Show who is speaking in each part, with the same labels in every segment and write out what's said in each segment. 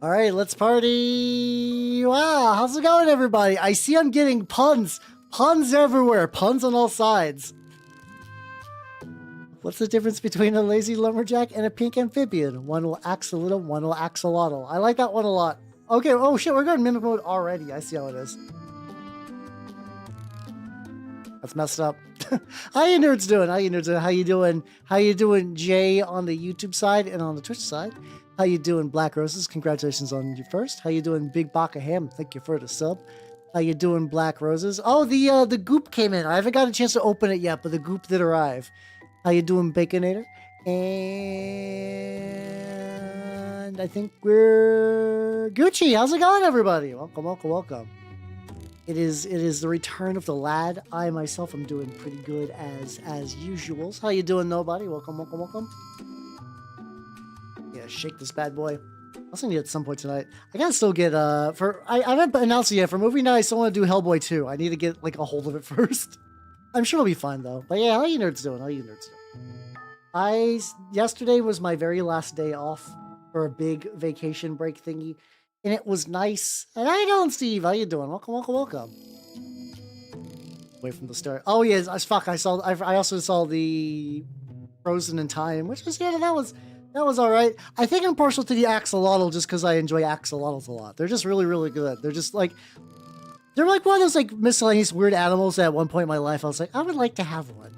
Speaker 1: All right, let's party. Wow, how's it going, everybody? I see I'm getting puns. Puns everywhere. Puns on all sides. What's the difference between a lazy lumberjack and a pink amphibian? One will axolotl, one will axolotl. I like that one a lot. Okay, oh shit, we're going mimic mode already. I see how it is. That's messed up. How you nerds doing? How you nerds doing? How you doing? How you doing, Jay, on the YouTube side and on the Twitch side? How you doing, Black Roses? Congratulations on your first. How you doing, Big Baka Ham? Thank you for the sub. How you doing, Black Roses? Oh, the goop came in. I haven't got a chance to open it yet, but the goop did arrive. How you doing, Baconator? And I think we're Gucci. How's it going, everybody? Welcome, welcome, welcome. It is the return of the lad. I myself am doing pretty good as usual. How you doing, nobody? Welcome, welcome, welcome. Yeah, shake this bad boy. I also need it at some point tonight. I gotta still get I haven't announced it yet. For movie night, I still want to do Hellboy 2. I need to get like a hold of it first. I'm sure it'll be fine though. But yeah, how you nerds doing? How you nerds doing? Yesterday was my very last day off for a big vacation break thingy. And it was nice. And how you doing, Steve? How you doing? Welcome, welcome, welcome. Away from the start. Oh yeah, fuck. I also saw the Frozen in Time, which was that was all right. I think I'm partial to the axolotl just because I enjoy axolotls a lot. They're just really, really good. They're just like one of those like miscellaneous weird animals that at one point in my life I was like, I would like to have one.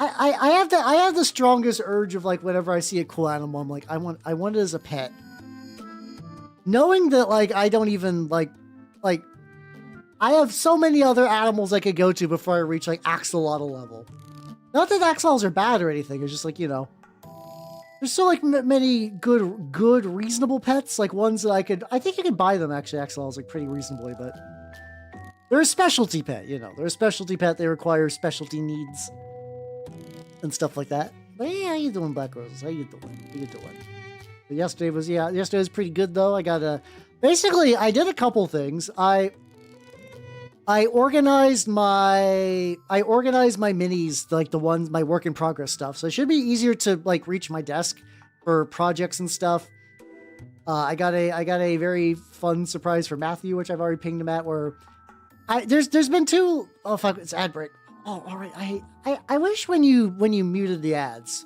Speaker 1: I have the strongest urge of like whenever I see a cool animal, I'm like, I want it as a pet. Knowing that, like, I don't even, like, I have so many other animals I could go to before I reach, like, axolotl level. Not that axolotls are bad or anything, it's just, like, you know. There's still, like, many good, reasonable pets, like, ones that I think you could buy them, actually, axolotls, like, pretty reasonably, but they're a specialty pet, you know. They're a specialty pet, they require specialty needs and stuff like that. But, yeah, how you doing, Black Roses? How you doing? How you doing? Yesterday was pretty good though. I basically I did a couple things. I organized my minis, like the ones, my work in progress stuff. So it should be easier to like reach my desk for projects and stuff. I got a very fun surprise for Matthew, which I've already pinged him at, where there's been two. Oh fuck, it's ad break. Oh, all right. I wish when you muted the ads,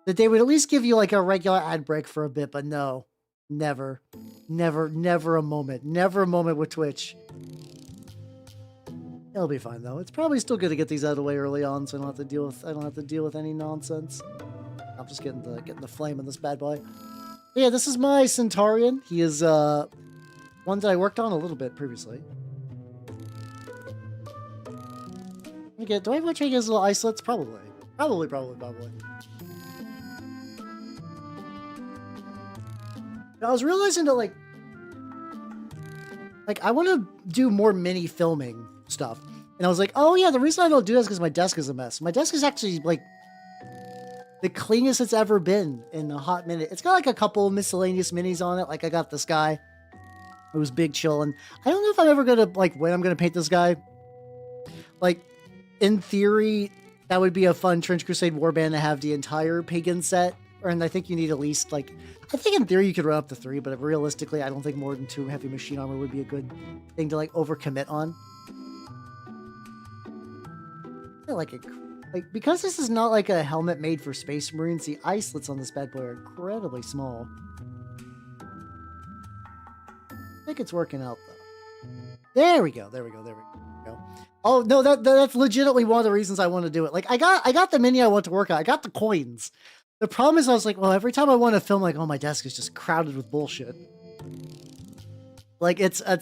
Speaker 1: that they would at least give you like a regular ad break for a bit, but no, never a moment with Twitch. It'll be fine though. It's probably still good to get these out of the way early on, so I don't have to deal with any nonsense. I'm just getting the flame in this bad boy. But yeah, this is my Centurion. He is one that I worked on a little bit previously. Do I want to check his little islets? Probably. I was realizing that like I want to do more mini filming stuff, and I was like, oh yeah, the reason I don't do that is because my desk is a mess. My desk is actually like the cleanest it's ever been in a hot minute. It's got like a couple miscellaneous minis on it. Like I got this guy who's big chill, and I don't know if I'm ever gonna when I'm gonna paint this guy. Like in theory, that would be a fun Trench Crusade Warband to have the entire pagan set. And I think you need at least, like, I think in theory you could run up to 3, but realistically, I don't think more than 2 heavy machine armor would be a good thing to, like, overcommit on. Because this is not, like, a helmet made for Space Marines, the islets on this bad boy are incredibly small. I think it's working out, though. There we go. Oh, no, that's legitimately one of the reasons I want to do it. Like, I got the mini I want to work on. I got the coins. The problem is I was like, well, every time I want to film, like, oh, my desk is just crowded with bullshit. Like it's the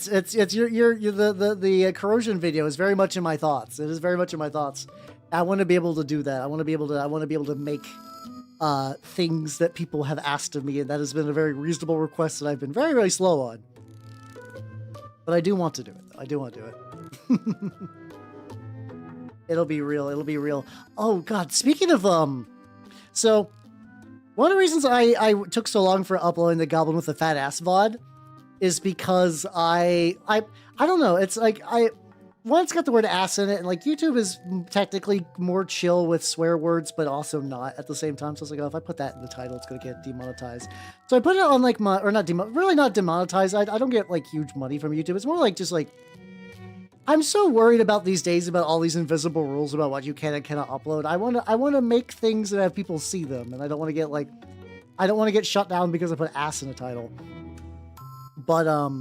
Speaker 1: corrosion video is very much in my thoughts. It is very much in my thoughts. I want to be able to do that. I want to be able to make things that people have asked of me, and that has been a very reasonable request that I've been very, very slow on. But I do want to do it. Though. I do want to do it. It'll be real. Oh God, speaking of so one of the reasons I took so long for uploading the Goblin with the Fat Ass VOD is because I don't know, it's like one, it's got the word ass in it, and like YouTube is technically more chill with swear words, but also not at the same time. So I was like, oh, if I put that in the title, it's gonna get demonetized. So I put it on like really not demonetized. I don't get like huge money from YouTube. It's more like just like, I'm so worried about these days about all these invisible rules about what you can and cannot upload. I want to make things that have people see them, and I don't want to get shut down because I put ass in the title. But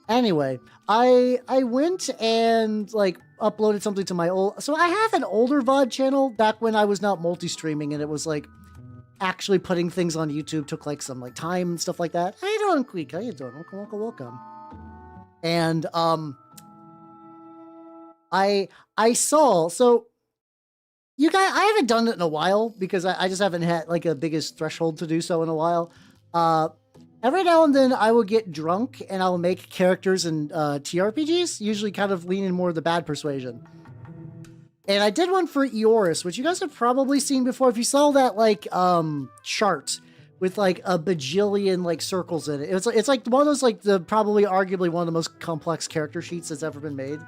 Speaker 1: anyway, I went and like uploaded something to my so I have an older VOD channel back when I was not multi-streaming, and it was like actually putting things on YouTube took like some like time and stuff like that. How you doing, Queek? How you doing? Welcome. And I saw, so you guys, I haven't done it in a while because I just haven't had like a biggest threshold to do so in a while. Every now and then I will get drunk and I will make characters in TRPGs, usually kind of leaning more the bad persuasion. And I did one for Horus, which you guys have probably seen before. If you saw that like chart with like a bajillion like circles in it. It's like one of those like arguably one of the most complex character sheets that's ever been made.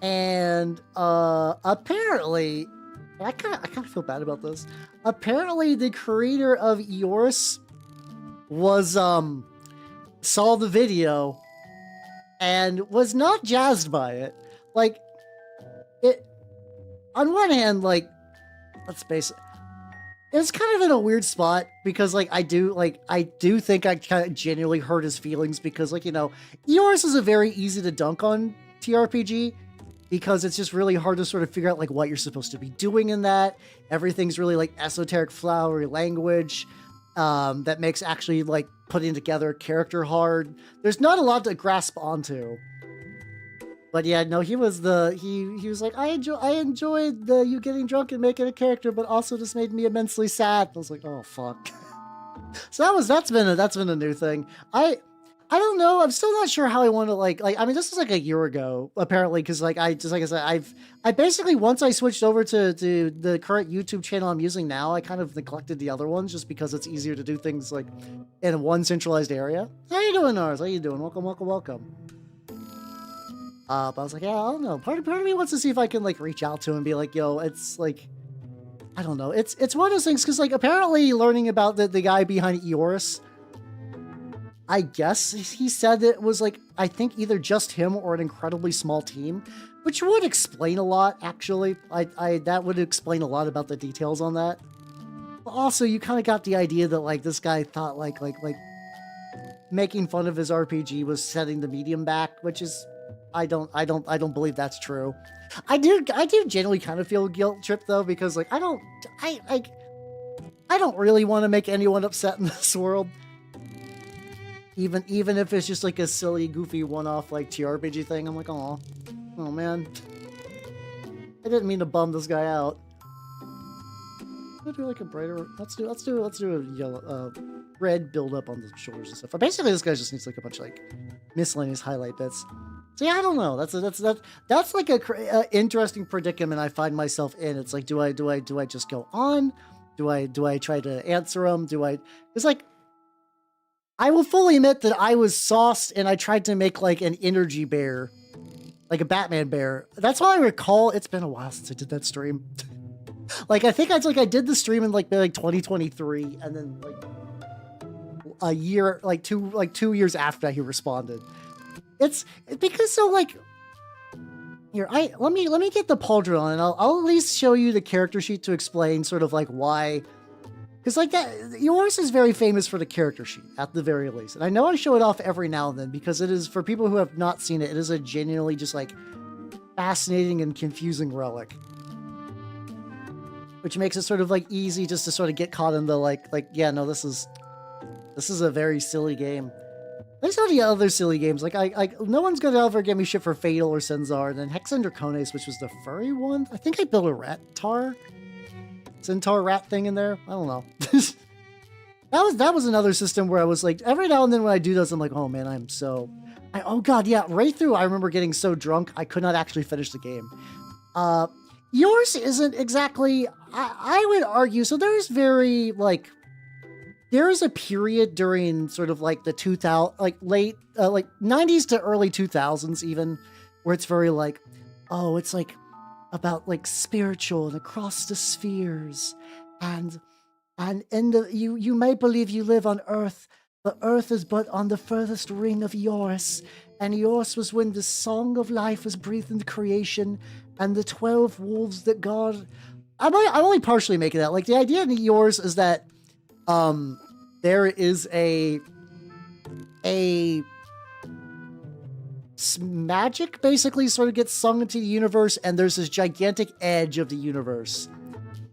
Speaker 1: And apparently, I kind of feel bad about this. Apparently, the creator of Horus was saw the video and was not jazzed by it. Like it, on one hand, like let's face it, it's kind of in a weird spot because like I do think I kind of genuinely hurt his feelings because like, you know, Horus is a very easy to dunk on TRPG. Because it's just really hard to sort of figure out like what you're supposed to be doing in that. Everything's really like esoteric, flowery language that makes actually like putting together a character hard. There's not a lot to grasp onto. But yeah, no, he was like, I enjoyed you getting drunk and making a character, but also just made me immensely sad. I was like, oh fuck. So that's been a new thing. I don't know. I'm still not sure how I want to like I mean, this was like a year ago, apparently, because like I said, I basically once I switched over to the current YouTube channel I'm using now, I kind of neglected the other ones just because it's easier to do things like in one centralized area. How you doing, Nars? How you doing? Welcome. But I was like, yeah, I don't know. Part of me wants to see if I can like reach out to him and be like, yo, it's like, I don't know. It's one of those things because like apparently learning about the guy behind Horus, I guess he said it was like, I think either just him or an incredibly small team, which would explain a lot, actually. That would explain a lot about the details on that. But also, you kind of got the idea that like this guy thought like making fun of his RPG was setting the medium back, which is, I don't believe that's true. I do genuinely kind of feel guilt tripped though, because like I don't really want to make anyone upset in this world. Even if it's just like a silly, goofy one-off like TRPG thing, I'm like, oh man, I didn't mean to bum this guy out. I'll do like a brighter. Let's do a yellow, red build up on the shoulders and stuff. But basically, this guy just needs like a bunch of like miscellaneous highlight bits. So yeah, I don't know. That's like a interesting predicament I find myself in. It's like, do I just go on? Do I try to answer him? It's like. I will fully admit that I was sauced and I tried to make like an energy bear, like a Batman bear. That's all I recall. It's been a while since I did that stream. Like, I think I did the stream in like 2023 and then like a year, like 2 years after he responded. It's because so like, here, let me get the pauldron on and I'll at least show you the character sheet to explain sort of like why. Because like that, Horus is very famous for the character sheet, at the very least. And I know I show it off every now and then, because it is, for people who have not seen it, it is a genuinely just like fascinating and confusing relic. Which makes it sort of like easy just to sort of get caught in the like yeah, no, this is a very silly game. There's all the other silly games, like no one's gonna ever give me shit for Fatal or Centaur, and then Hex and Dracones, which was the furry one. I think I built a rat Centaur rat thing in there. I don't know. that was another system where I was like, every now and then when I do those, I'm like, oh man, oh god, yeah, right through. I remember getting so drunk I could not actually finish the game. Yours isn't exactly. I would argue. So there is a period during sort of like the 2000, like late like 90s to early 2000s even, where it's very like, oh, it's like about like spiritual and across the spheres, and in the you may believe you live on Earth, but Earth is but on the furthest ring of Horus, and Horus was when the song of life was breathed into creation, and the 12 wolves that God. I'm only partially making that. Like the idea in Horus is that there is a magic basically sort of gets sung into the universe, and there's this gigantic edge of the universe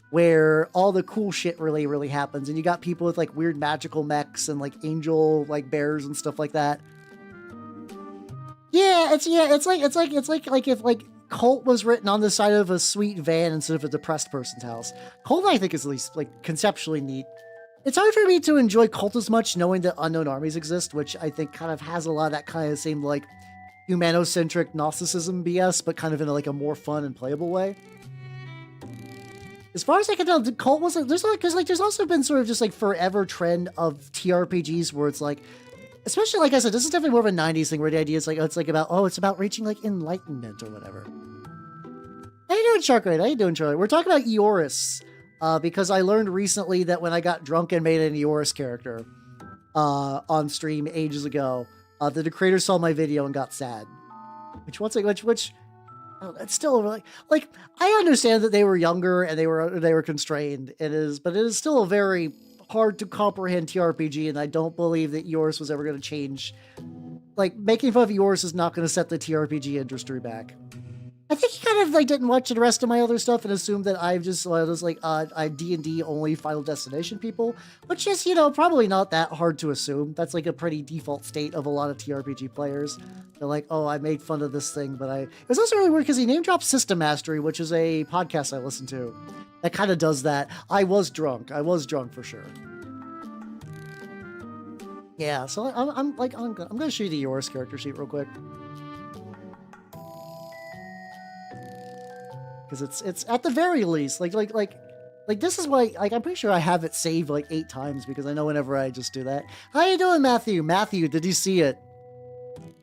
Speaker 1: where all the cool shit really happens, and you got people with like weird magical mechs and like angel like bears and stuff like that. It's like if like Cult was written on the side of a sweet van instead of a depressed person's house. Cult, I think, is at least like conceptually neat. It's hard for me to enjoy Cult as much knowing that Unknown Armies exist, which I think kind of has a lot of that kind of same like humanocentric Gnosticism BS, but kind of in like a more fun and playable way. As far as I can tell, the Cult wasn't. There's like, because like there's also been sort of just like forever trend of TRPGs where it's like, especially like I said, this is definitely more of a '90s thing where the idea is like, it's about reaching like enlightenment or whatever. How you doing, Sharkrate? How you doing, Charlie? We're talking about Horus, because I learned recently that when I got drunk and made an Horus character on stream ages ago, that the creator saw my video and got sad. Which it's still like I understand that they were younger and they were constrained. But it is still a very hard to comprehend TRPG, and I don't believe that Horus was ever going to change. Like making fun of Horus is not going to set the TRPG industry back. I think he kind of like didn't watch the rest of my other stuff and assumed that I was like I'm D&D only Final Destination people, which is, you know, probably not that hard to assume. That's like a pretty default state of a lot of TRPG players. They're like, oh, I made fun of this thing, but it was also really weird because he name dropped System Mastery, which is a podcast I listen to that kind of does that. I was drunk for sure. Yeah, so I'm gonna show you the Horus character sheet real quick. Because it's at the very least like this is why like I'm pretty sure I have it saved like 8 times because I know whenever I just do that. How you doing, Matthew? Matthew, did you see it?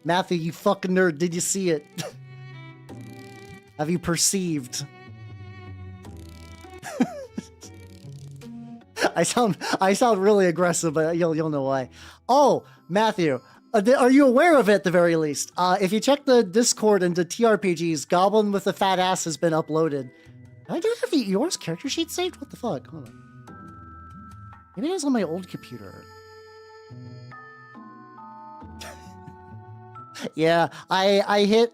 Speaker 1: Matthew, you fucking nerd, did you see it? Have you perceived? I sound really aggressive, but you'll know why. Oh, Matthew. Are you aware of it at the very least? If you check the Discord into TRPGs, Goblin with the fat ass has been uploaded. I don't have yours character sheet saved? What the fuck? Hold on. Maybe it was on my old computer. Yeah, I hit...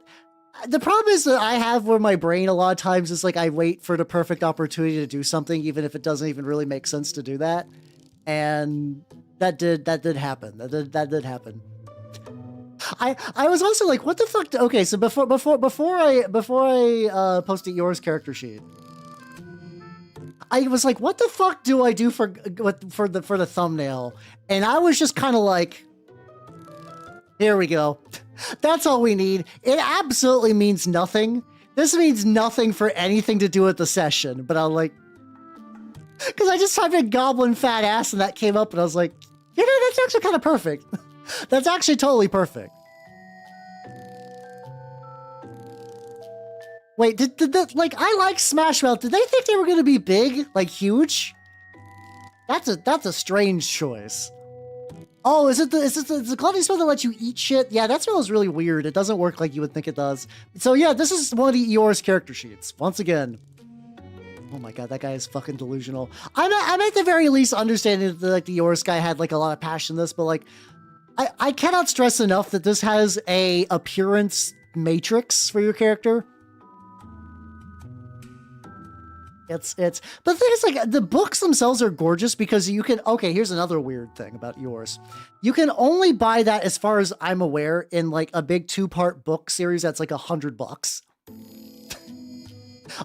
Speaker 1: The problem is that I have where my brain a lot of times is like I wait for the perfect opportunity to do something even if it doesn't even really make sense to do that. And that did happen. That did happen. I was also like, what the fuck? Okay, so before I posted yours character sheet, I was like, what the fuck do I do for the thumbnail? And I was just kind of like, here we go. That's all we need. It absolutely means nothing. This means nothing for anything to do with the session. But I'm like, because I just typed in Goblin fat ass and that came up, and I was like, you know, that's actually kind of perfect. That's actually totally perfect. Wait, did that, like, I like Smash Mouth. Did they think they were going to be big? Like, huge? That's a strange choice. Oh, is it the gluttony spell that lets you eat shit? Yeah, that spell is really weird. It doesn't work like you would think it does. So yeah, this is one of the Eeyore's character sheets. Once again. Oh my god, that guy is fucking delusional. I'm at the very least understanding that like the Eeyore's guy had like a lot of passion in this, but like, I cannot stress enough that this has a appearance matrix for your character. But the thing is, like, the books themselves are gorgeous because you can, okay, here's another weird thing about yours. You can only buy that, as far as I'm aware, in like a big 2-part book series that's like $100.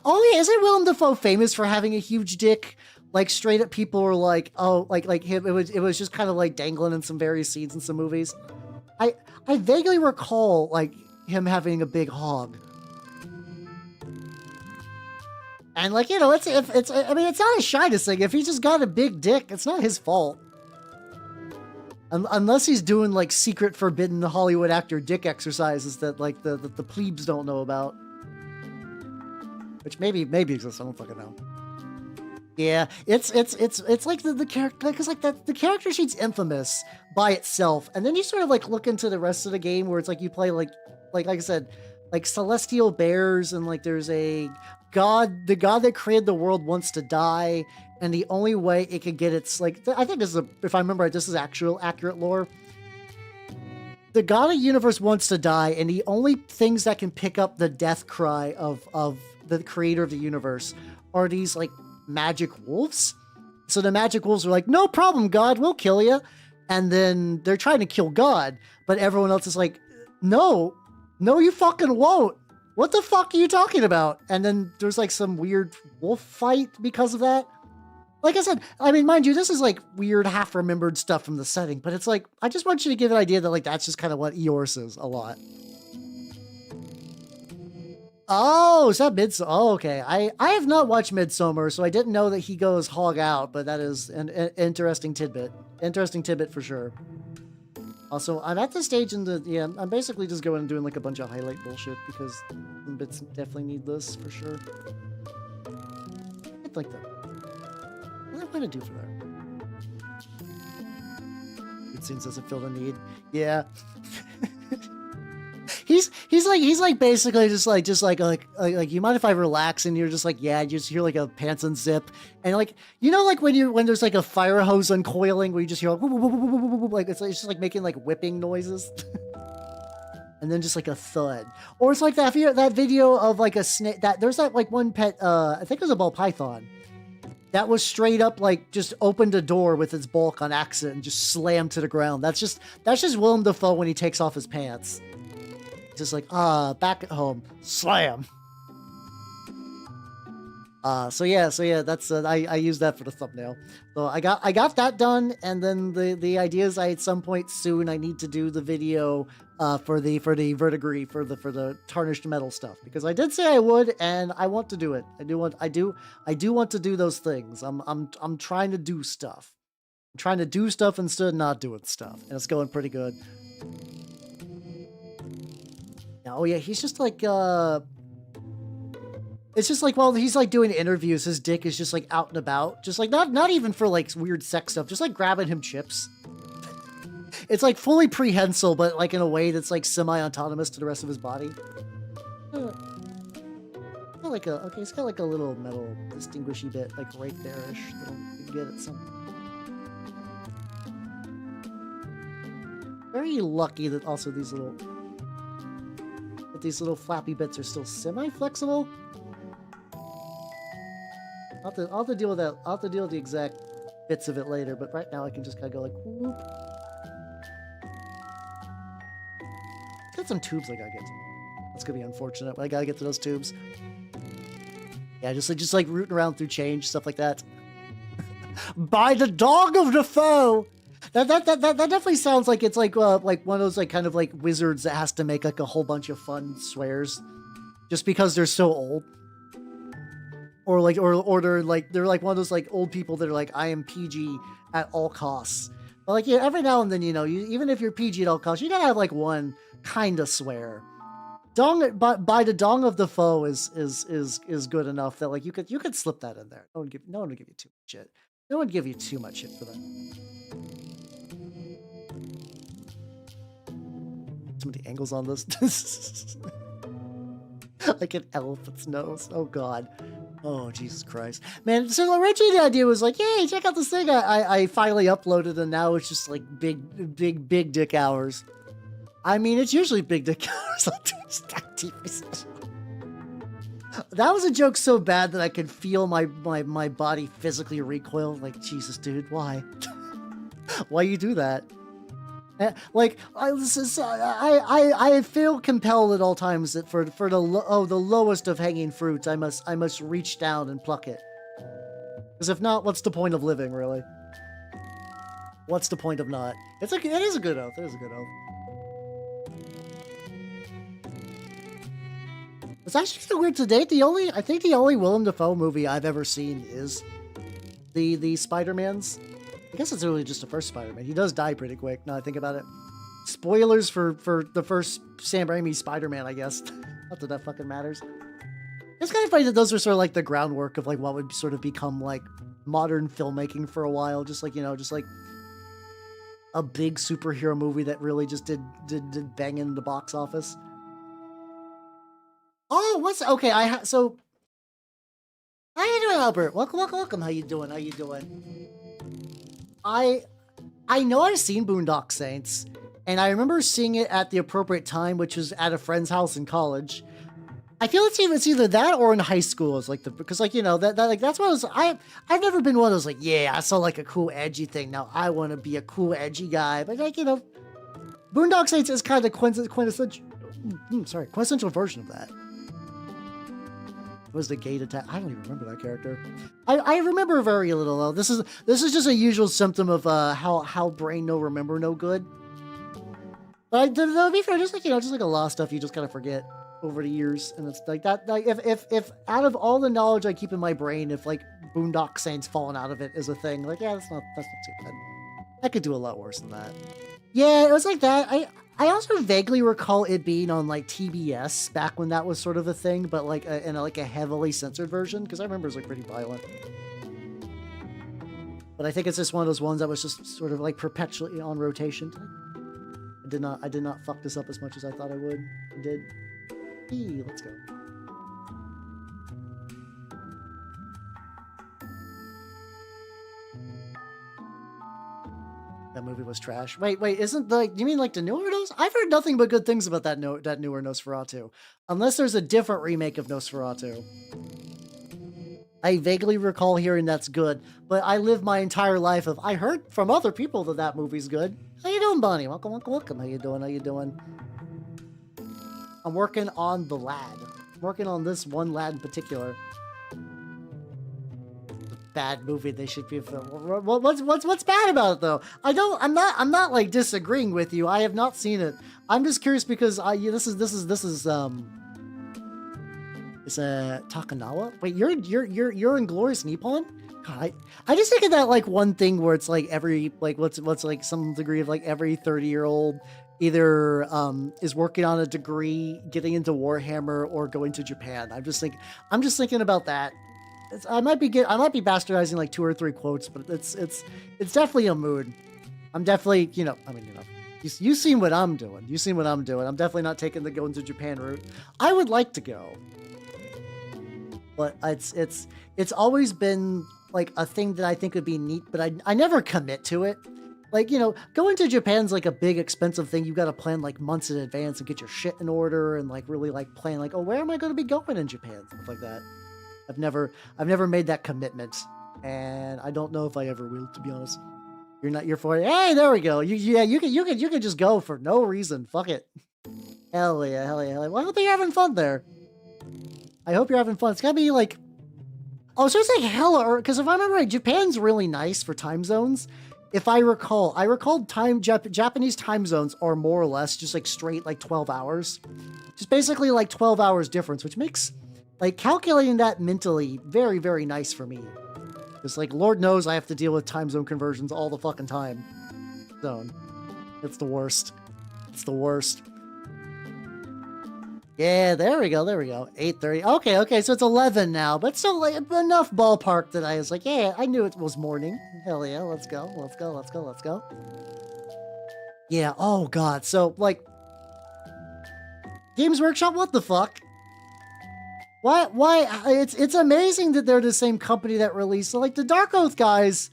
Speaker 1: Oh yeah, isn't Willem Dafoe famous for having a huge dick? Like, straight up people were like, oh, like him, it was just kind of like dangling in some various scenes in some movies. I vaguely recall like him having a big hog. And like, you know, I mean, it's not a shyness thing. If he's just got a big dick, it's not his fault. Unless he's doing like secret forbidden Hollywood actor dick exercises that like the plebes don't know about. Which maybe exists, I don't fucking know. Yeah, it's like the character, because like that the character sheet's infamous by itself, and then you sort of like look into the rest of the game where it's like you play like I said, like celestial bears, and like there's a god, the god that created the world wants to die, and the only way it could get its like, I think this is if I remember right, this is accurate lore. The god of the universe wants to die, and the only things that can pick up the death cry of the creator of the universe are these like magic wolves. So the magic wolves are like, no problem, God, we'll kill you. And then they're trying to kill God, but everyone else is like, no, you fucking won't. What the fuck are you talking about? And then there's like some weird wolf fight because of that. Like I said, I mean, mind you, this is like weird half-remembered stuff from the setting, but it's like, I just want you to get an idea that like that's just kind of what Eorse is a lot. Oh, is that Midsommar? Oh, okay. I have not watched Midsommar, so I didn't know that he goes hog out, but that is an interesting tidbit. Interesting tidbit for sure. Also, I'm at the stage in the, yeah, I'm basically just going and doing like a bunch of highlight bullshit because some bits definitely need this for sure. I'd like that. What am I going to do for that? It seems doesn't feel the need. Yeah. He's like basically just like you mind if I relax, and you're just like, yeah, you just hear like a pants unzip, and like, you know, like when there's like a fire hose uncoiling where you just hear like it's just like making like whipping noises. And then just like a thud. Or it's like that video of like a snake, that there's that like one pet, I think it was a ball python that was straight up like just opened a door with its bulk on accident and just slammed to the ground. That's just Willem Dafoe when he takes off his pants. Just like, back at home, slam. So yeah, that's I use that for the thumbnail. So I got that done, and then the idea is at some point soon I need to do the video for the verdigris for the tarnished metal stuff, because I did say I would, and I want to do it. I do want to do those things. I'm trying to do stuff. I'm trying to do stuff instead of not doing stuff, and it's going pretty good. Oh yeah, he's just like, it's just like, while he's like doing interviews, his dick is just like out and about, just like not even for like weird sex stuff, just like grabbing him chips. It's like fully prehensile, but like in a way that's like semi-autonomous to the rest of his body. Okay, it's got like a little metal distinguishy bit, like right there-ish, that you can get at some. Very lucky that also these little flappy bits are still semi-flexible. I'll have to deal with that. I'll have to deal with the exact bits of it later, but right now I can just kind of go like, whoop. Got some tubes I gotta get to. That's gonna be unfortunate, but I gotta get to those tubes. Yeah, just like rooting around through change, stuff like that. By the dog of the foe! That definitely sounds like it's like one of those like kind of like wizards that has to make like a whole bunch of fun swears just because they're so old. Or they're like one of those like old people that are like, I am PG at all costs. But like, yeah, every now and then, you know, even if you're PG at all costs, you gotta have like one kind of swear. By the dong of the foe is good enough that like you could slip that in there. No one would give you too much shit. No one would give you too much shit for that. Some of the angles on this. Like an elephant's nose. Oh god. Oh Jesus Christ. Man, so originally the idea was like, hey, check out this thing I finally uploaded, and now it's just like big dick hours. I mean, it's usually big dick hours on TV. That was a joke so bad that I could feel my body physically recoil. Like, Jesus, dude, why? Why you do that? Like, I feel compelled at all times that for the lowest of hanging fruits, I must reach down and pluck it. Because if not, what's the point of living, really? What's the point of not? It is a good oath. It is a good oath. It's actually kind of weird to date. I think the only Willem Dafoe movie I've ever seen is the Spider-Mans. I guess it's really just the first Spider-Man. He does die pretty quick, now I think about it. Spoilers for the first Sam Raimi Spider-Man, I guess. Not that that fucking matters. It's kind of funny that those are sort of like the groundwork of like what would sort of become like modern filmmaking for a while. Just like, you know, just like a big superhero movie that really just did bang in the box office. Oh, okay? So how you doing, Albert? Welcome. How you doing? I know I've seen Boondock Saints, and I remember seeing it at the appropriate time, which was at a friend's house in college. I feel it's either that or in high school. It's like because like, you know, that like that's what I've never been one of those like, yeah, I saw like a cool edgy thing. Now I want to be a cool edgy guy. But like, you know, Boondock Saints is kind of quintessential version of that. Was the gate attack? I don't even remember that character. I remember very little though. This is just a usual symptom of how brain no remember no good. But to be fair, just like, you know, just like a lot of stuff you just kind of forget over the years, and it's like that. Like if out of all the knowledge I keep in my brain, if like Boondock Saints falling out of it is a thing, like yeah, that's not too bad. I could do a lot worse than that. Yeah, it was like that. I also vaguely recall it being on like TBS back when that was sort of a thing, but like in a heavily censored version, because I remember it was like pretty violent. But I think it's just one of those ones that was just sort of like perpetually on rotation. I did not fuck this up as much as I thought I would. I did. Hey, let's go. That movie was trash. Wait, isn't you mean like the newer I've heard nothing but good things about that newer Nosferatu. Unless there's a different remake of Nosferatu. I vaguely recall hearing that's good, but I lived my entire life of I heard from other people that movie's good. How you doing, Bonnie? Welcome. How you doing? I'm working on the lad. I'm working on this one lad in particular. Bad movie. They should be filmed. What's bad about it though? I'm not like disagreeing with you. I have not seen it. I'm just curious because this is it's Takanawa. Wait, you're in Glorious Nippon? God, I just think of that like one thing where it's like every like what's like some degree of like every 30-year-old either is working on a degree, getting into Warhammer, or going to Japan. I'm just thinking about that. I might be bastardizing like 2 or 3 quotes, but it's definitely a mood. I'm definitely, you know, I mean, you know, you've seen what I'm doing. I'm definitely not taking the going to Japan route. I would like to go, but it's always been like a thing that I think would be neat, but I never commit to it. Like, you know, going to Japan's like a big expensive thing. You got to plan like months in advance and get your shit in order and like really like plan like, oh, where am I going to be going in Japan? Stuff like that. I've never made that commitment, and I don't know if I ever will, to be honest. You're for it. Hey, there we go. You can just go for no reason. Fuck it. Hell yeah. Well, I hope you're having fun there. I hope you're having fun. It's gotta be like, oh, so it's like hella, because if I remember right, Japan's really nice for time zones. If I recall, Japanese time zones are more or less just like straight like 12 hours. Just basically like 12 hours difference, which makes like calculating that mentally very, very nice for me. It's like, Lord knows I have to deal with time zone conversions all the fucking time. Zone. It's the worst. Yeah, there we go. 8:30. Okay, so it's 11 now, but still like, enough ballpark that I was like, yeah, I knew it was morning. Hell yeah, let's go. Yeah, oh god, so like, Games Workshop, what the fuck? Why? It's amazing that they're the same company that released, so like the Dark Oath guys.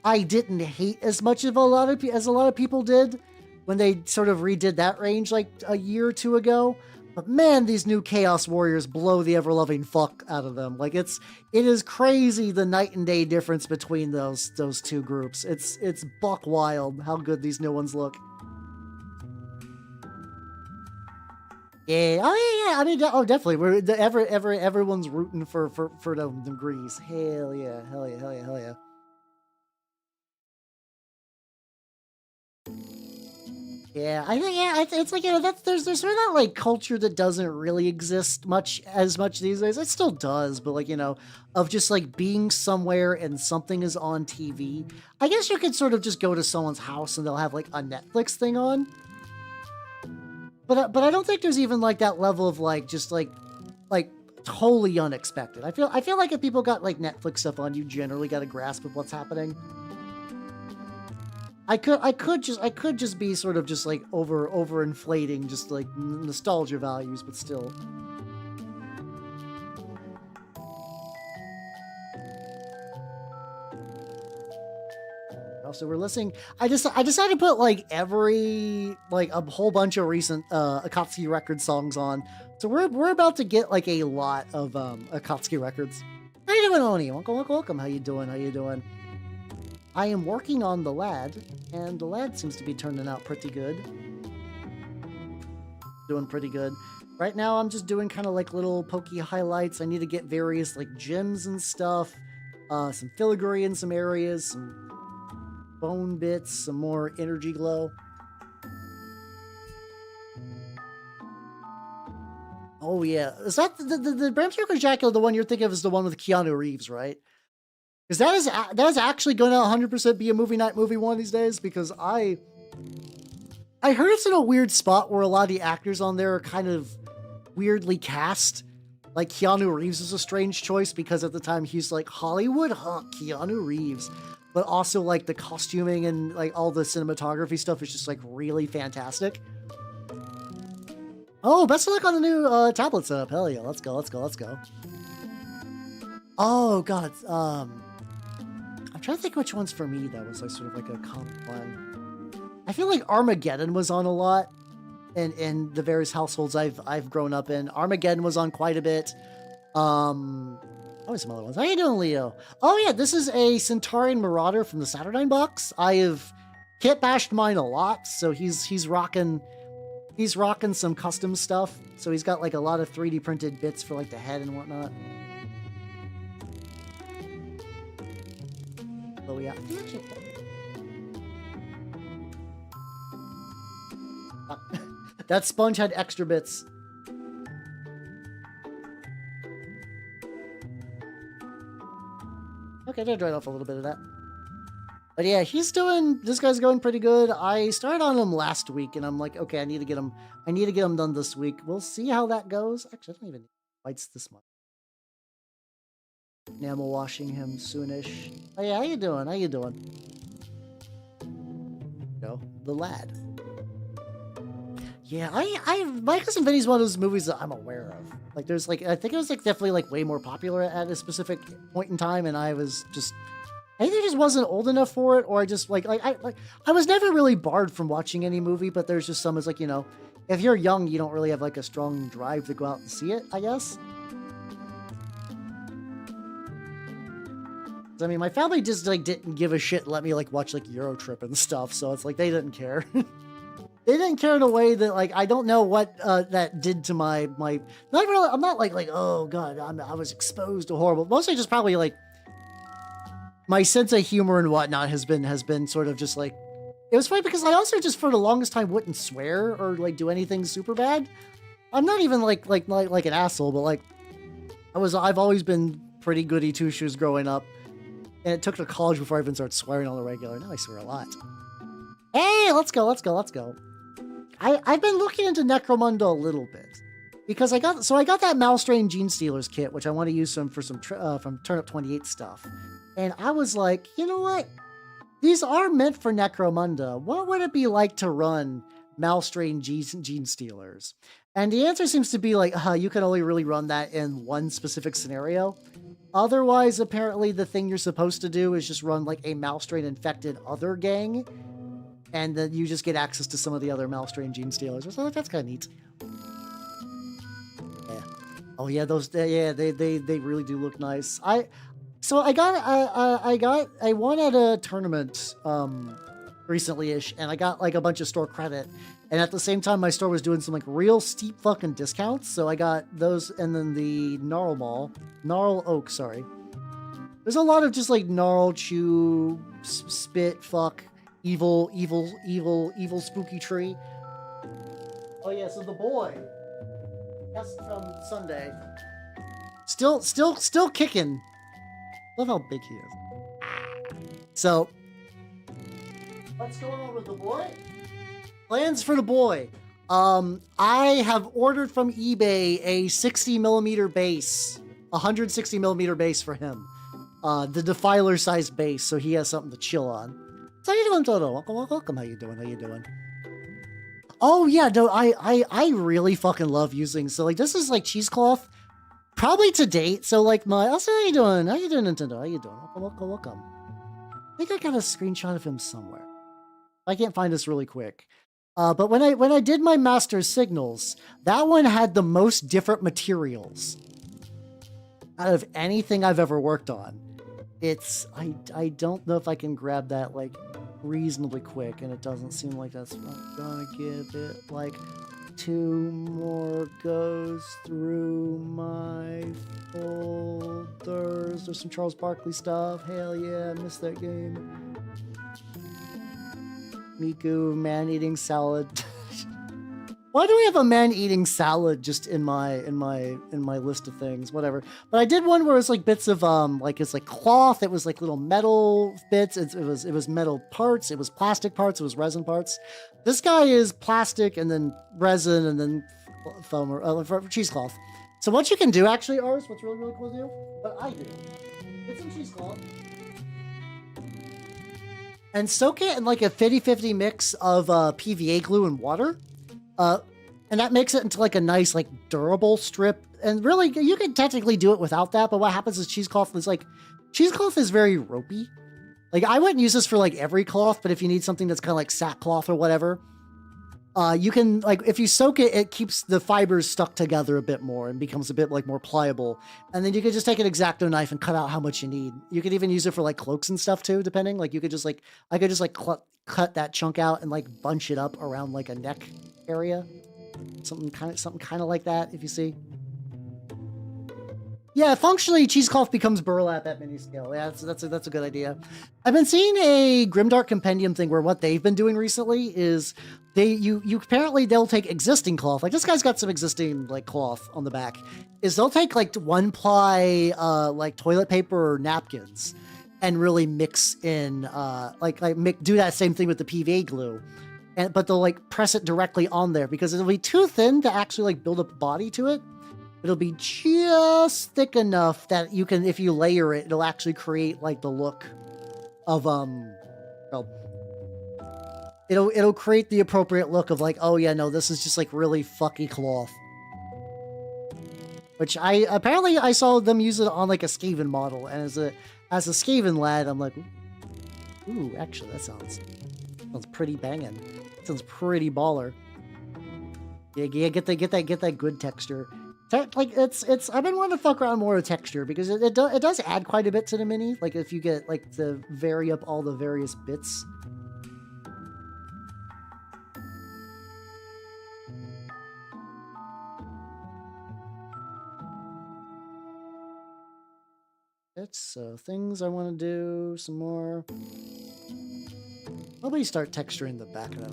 Speaker 1: I didn't hate as much of as a lot of people did when they sort of redid that range like a year or 2 ago. But man, these new Chaos Warriors blow the ever-loving fuck out of them. Like it is crazy the night and day difference between those 2 groups. It's buck wild how good these new ones look. Yeah, oh yeah. I mean, oh definitely. Everyone's rooting for the degrees. Hell yeah. Yeah, I think it's like, you know, that's there's sort of that like culture that doesn't really exist much these days. It still does, but like, you know, of just like being somewhere and something is on TV. I guess you could sort of just go to someone's house and they'll have like a Netflix thing on. But I don't think there's even like that level of like just like totally unexpected. I feel like if people got like Netflix stuff on, you generally got a grasp of what's happening. I could just be sort of just like overinflating just like nostalgia values, but still. Also, we're listening. I decided to put like a whole bunch of recent Akatsuki record songs on. So we're about to get like a lot of Akatsuki records. How you doing, Oni? Welcome. How you doing? I am working on the lad, and the lad seems to be turning out pretty good. Doing pretty good. Right now, I'm just doing kind of like little pokey highlights. I need to get various like gems and stuff, some filigree in some areas, some bone bits, some more energy glow. Oh yeah, is that the Bram Stoker Dracula? The one you're thinking of is the one with Keanu Reeves, right? Because that is actually going to 100% be a movie night movie one these days. Because I heard it's in a weird spot where a lot of the actors on there are kind of weirdly cast. Like Keanu Reeves is a strange choice because at the time he's like Hollywood, Keanu Reeves. But also like the costuming and like all the cinematography stuff is just like really fantastic. Oh, best of luck on the new tablet setup. Hell yeah, let's go. Oh god, I'm trying to think which one's for me that was like sort of like a comp one. I feel like Armageddon was on a lot in the various households I've grown up in. Armageddon was on quite a bit. Probably some other ones. How you doing, Leo? Oh yeah, this is a Centurion Marauder from the Saturnine box. I have kit bashed mine a lot, so he's rocking some custom stuff. So he's got like a lot of 3D printed bits for like the head and whatnot. Oh yeah. That sponge had extra bits. Okay, I did write off a little bit of that. But yeah, this guy's going pretty good. I started on him last week and I'm like, okay, I need to get him done this week. We'll see how that goes. Actually, I don't even need fights this month. Enamel washing him soonish. Oh yeah, how you doing? Go, the lad. Yeah, My Cousin Vinny's one of those movies that I'm aware of. Like, there's like, I think it was like definitely like way more popular at a specific point in time, and I either just wasn't old enough for it, or I just I was never really barred from watching any movie, but there's just some, it's like, you know, if you're young, you don't really have like a strong drive to go out and see it, I guess. I mean, my family just like didn't give a shit and let me like watch like Euro Trip and stuff, so it's like they didn't care. They didn't care in a way that like I don't know what that did to my not really. I'm not like oh god, I was exposed to horrible. Mostly just probably like my sense of humor and whatnot has been sort of just like, it was funny because I also just for the longest time wouldn't swear or like do anything super bad. I'm not even like an asshole, but like I've always been pretty goody two shoes growing up, and it took to college before I even started swearing on the regular. Now I swear a lot. Hey, let's go. I've been looking into Necromunda a little bit because I got that Malstrain Gene Stealers kit, which I want to use for some from Turnip 28 stuff, and I was like, you know what? These are meant for Necromunda. What would it be like to run Malstrain Gene Stealers? And the answer seems to be like, you can only really run that in one specific scenario. Otherwise, apparently, the thing you're supposed to do is just run like a Malstrain infected other gang, and then you just get access to some of the other Malstrain Gene Stealers. So that's kind of neat. Yeah. Oh yeah, they really do look nice. I won at a tournament recently-ish, and I got like a bunch of store credit. And at the same time, my store was doing some like real steep fucking discounts. So I got those, and then the Gnarl Oak, sorry. There's a lot of just like Gnarl, Chew, Spit, Fuck, evil, evil, evil, evil spooky tree. Oh yeah, so the boy. That's from Sunday. Still kicking. Love how big he is. So, what's going on with the boy? Plans for the boy. I have ordered from eBay a 60mm base, 160mm base for him. The Defiler sized base, so he has something to chill on. So how you doing, Toto? Welcome. How you doing? Oh yeah, no, I really fucking love using. So like this is like cheesecloth, probably to date. So like also how you doing, Nintendo? How you doing? Welcome. I think I got a screenshot of him somewhere. I can't find this really quick. But when I did my Master Signals, that one had the most different materials out of anything I've ever worked on. It's I don't know if I can grab that like reasonably quick, and it doesn't seem like that's not gonna give it like 2 more goes through my folders. There's some Charles Barkley stuff. Hell yeah, I missed that game. Miku, man-eating salad. Why do we have a man-eating salad just in my list of things? Whatever. But I did one where it's like bits of like it's like cloth. It was like little metal bits. It was metal parts. It was plastic parts. It was resin parts. This guy is plastic and then resin and then foam or cheesecloth. So what you can do actually, Ars, what's really cool to do, what I do, get some cheesecloth and soak it in like a 50-50 mix of PVA glue and water. And that makes it into like a nice, like durable strip. And really, you can technically do it without that. But what happens is cheesecloth is very ropey. Like I wouldn't use this for like every cloth, but if you need something that's kind of like sackcloth or whatever, you can like, if you soak it, it keeps the fibers stuck together a bit more and becomes a bit like more pliable. And then you can just take an X-Acto knife and cut out how much you need. You could even use it for like cloaks and stuff too, depending. Like you could just like, I could just like cut that chunk out and like bunch it up around like a neck area. Something kind of like that, if you see. Yeah, functionally, cheesecloth becomes burlap at mini scale. Yeah, that's a good idea. I've been seeing a Grimdark Compendium thing where what they've been doing recently is apparently they'll take existing cloth. Like this guy's got some existing like cloth on the back. Is they'll take like 1-ply like toilet paper or napkins and really mix in do that same thing with the PVA glue. But they'll like press it directly on there because it'll be too thin to actually like build up body to it. It'll be just thick enough that you can, if you layer it, it'll actually create like the look of it'll create the appropriate look of like, oh yeah, no, this is just like really fucky cloth. Which I saw them use it on like a Skaven model, and as a Skaven lad, I'm like, ooh, actually that sounds pretty banging. Sounds pretty baller. Yeah, get that good texture. Like it's I've been wanting to fuck around more with texture because it does add quite a bit to the mini. Like if you get like to vary up all the various bits. It's things I want to do some more. Probably start texturing the back of that.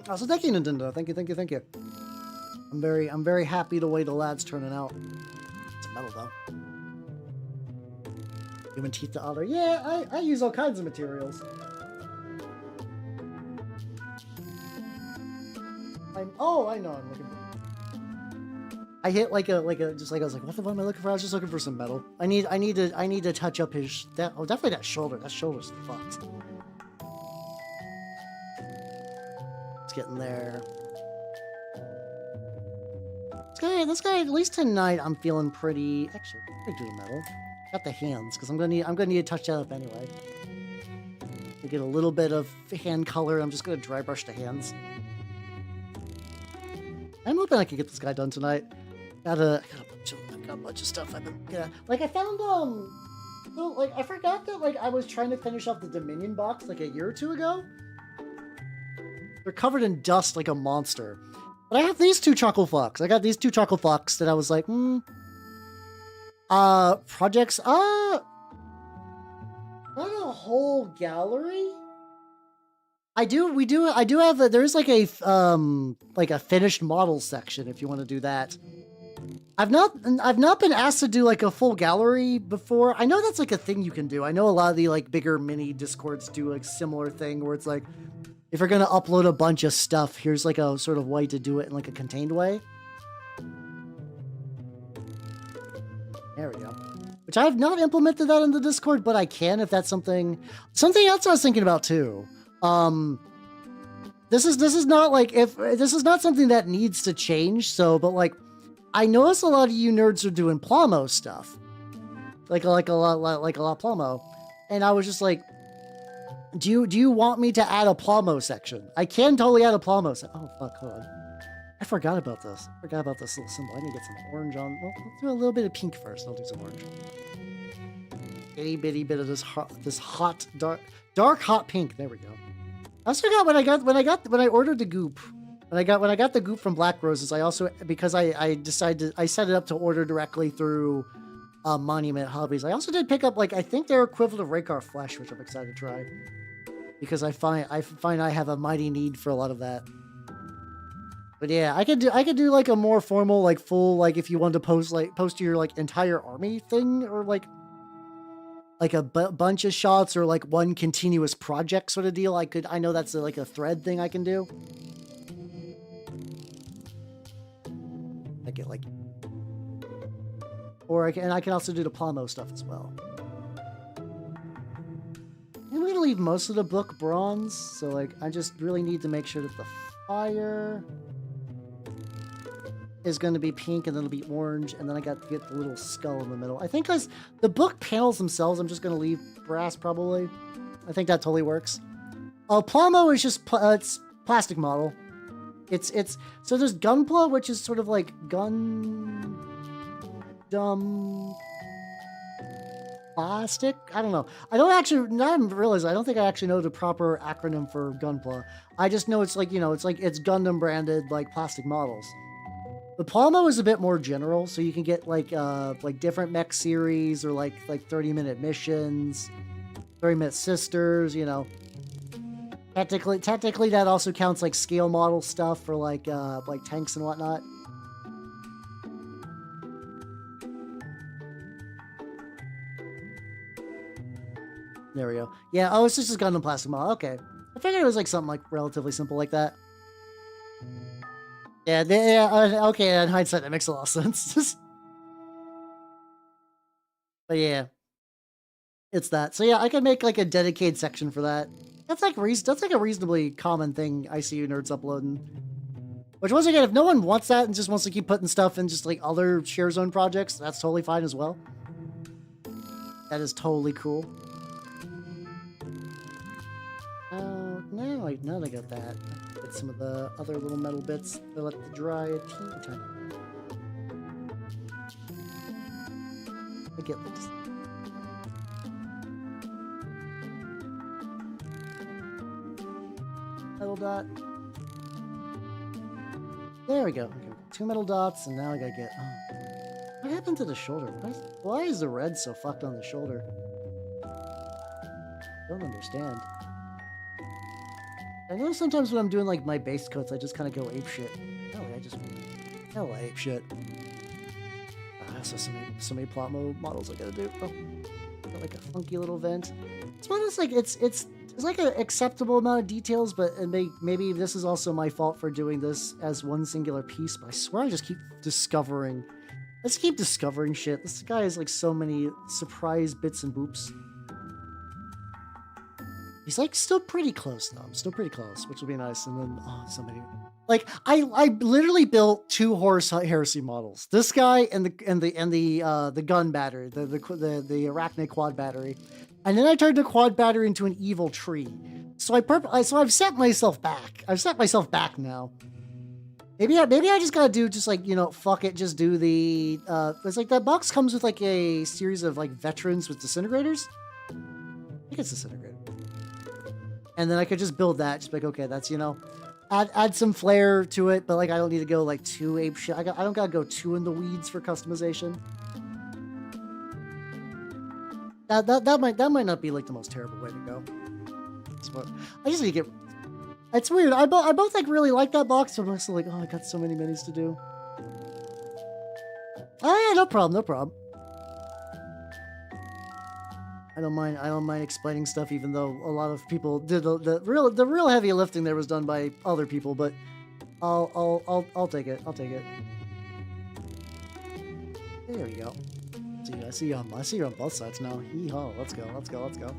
Speaker 1: Also, thank you, Nintendo. Thank you. I'm very happy the way the lad's turning out. It's metal though. Human teeth to otter. Yeah, I use all kinds of materials. I know I'm looking for. I hit like a I was like, what the fuck am I looking for? I was just looking for some metal. I need to touch up his definitely that shoulder. That shoulder's fucked. It's getting there. This guy, at least tonight, I'm feeling pretty. Actually, I'm gonna do the metal. Got the hands because I'm gonna need to touch that up anyway. To get a little bit of hand color, I'm just gonna dry brush the hands. I'm hoping I can get this guy done tonight. Got a bunch of stuff I've been like I found so like I forgot that like I was trying to finish off the Dominion box like a year or two ago. They're covered in dust like a monster. But I have these two chuckle fucks. I got these two chuckle fucks that I was like, Projects, not a whole gallery. I do have there's like a finished model section if you want to do that. I've not been asked to do like a full gallery before. I know that's like a thing you can do. I know a lot of the like bigger mini Discords do like similar thing where it's like, if you're gonna upload a bunch of stuff, here's like a sort of way to do it in like a contained way. There we go. Which I have not implemented that in the Discord, but I can if that's something else I was thinking about too. This is not like this is not something that needs to change. So, but like, I notice a lot of you nerds are doing Plomo stuff, like a lot Plomo, and I was just like, do you want me to add a Plomo section? I can totally add a Plomo section. Oh fuck, hold on. I forgot about this. I forgot about this little symbol. I need to get some orange on. Well, let's do a little bit of pink first. I'll do some orange. Itty bitty bit of this hot, dark hot pink. There we go. I also got when I ordered the goop. When I got the goop from Black Roses, I also, because I set it up to order directly through Monument Hobbies. I also did pick up like I think their equivalent of Rakar Flesh, which I'm excited to try, because I find I have a mighty need for a lot of that. But yeah, I could do like a more formal, like full, like if you wanted to post your like entire army thing, or like a bunch of shots, or like one continuous project sort of deal. I know that's like a thread thing I can do. I get like, or I can also do the Plomo stuff as well. I'm gonna leave most of the book bronze, so like I just really need to make sure that the fire is going to be pink, and then it'll be orange, and then I got to get the little skull in the middle. I think because the book panels themselves, I'm just going to leave brass probably. I think that totally works. Plomo is just it's plastic model. It's so there's Gunpla, which is sort of like plastic. I don't know. I don't actually. Now I realize I don't think I actually know the proper acronym for Gunpla. I just know it's like, you know, it's Gundam branded like plastic models. The Plomo is a bit more general, so you can get like different mech series, or like 30-minute missions, 30-minute sisters, you know. Technically that also counts like scale model stuff for like tanks and whatnot. There we go. Yeah, oh, it's just a Gundam plastic model. Okay. I figured it was like something like relatively simple like that. Yeah, okay, in hindsight, that makes a lot of sense. But yeah, it's that. So yeah, I can make like a dedicated section for that. That's like a reasonably common thing I see you nerds uploading. Which, once again, if no one wants that and just wants to keep putting stuff in just like other share zone projects, that's totally fine as well. That is totally cool. Now I got that. Get some of the other little metal bits. They'll let it dry a teeny tiny. I get this. Metal dot. There we go. Okay, 2 metal dots, and now I gotta get. Oh. What happened to the shoulder? Why is the red so fucked on the shoulder? Don't understand. I know sometimes when I'm doing like my base coats, I just kind of go apeshit. Hell, apeshit. So many plot models I gotta do. Oh, got like a funky little vent. It's one that's like it's like an acceptable amount of details, but maybe this is also my fault for doing this as one singular piece. But I swear I just keep discovering. Let's keep discovering shit. This guy has like so many surprise bits and boops. He's like still pretty close though. I'm still pretty close, which will be nice. And then somebody like I literally built 2 Horus Heresy models. This guy and the gun battery, the Arachne quad battery, and then I turned the quad battery into an evil tree. So I've set myself back. I've set myself back now. Maybe I just gotta do just like, you know, fuck it, just do the it's like that box comes with like a series of like veterans with disintegrators. I think it's disintegrator. And then I could just build that, just like, okay, that's, you know, add some flair to it, but like I don't need to go like too ape shit. I don't gotta go too in the weeds for customization. That might not be like the most terrible way to go. But I just need to get. It's weird. I both like really like that box, but I'm also like, oh, I got so many minis to do. Oh yeah, no problem, no problem. I don't mind explaining stuff, even though a lot of people did the real heavy lifting there was done by other people. But I'll take it. I'll take it. There we go. I see you on both sides now. Hee-haw. Let's go. Let's go. Let's go.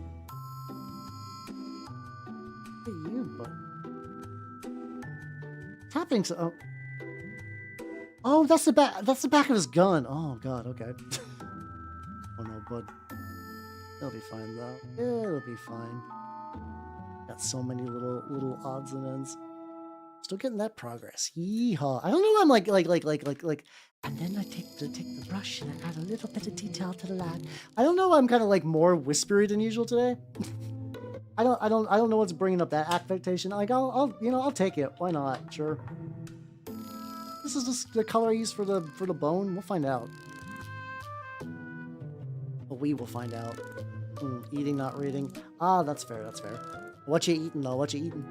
Speaker 1: Hey, you, bud. Tapping to. Oh, that's the back. That's the back of his gun. Oh God. Okay. Oh no, bud. It'll be fine though. It'll be fine. Got so many little odds and ends. Still getting that progress. Yeehaw. I don't know why I'm like. And then I take the brush and I add a little bit of detail to the line. I don't know why I'm kind of like more whispery than usual today. I don't know what's bringing up that affectation. Like I'll take it. Why not? Sure. This is just the color I use for the bone. We'll find out. But we will find out. Eating, not reading. Ah, that's fair. That's fair. What you eating though? What you eating?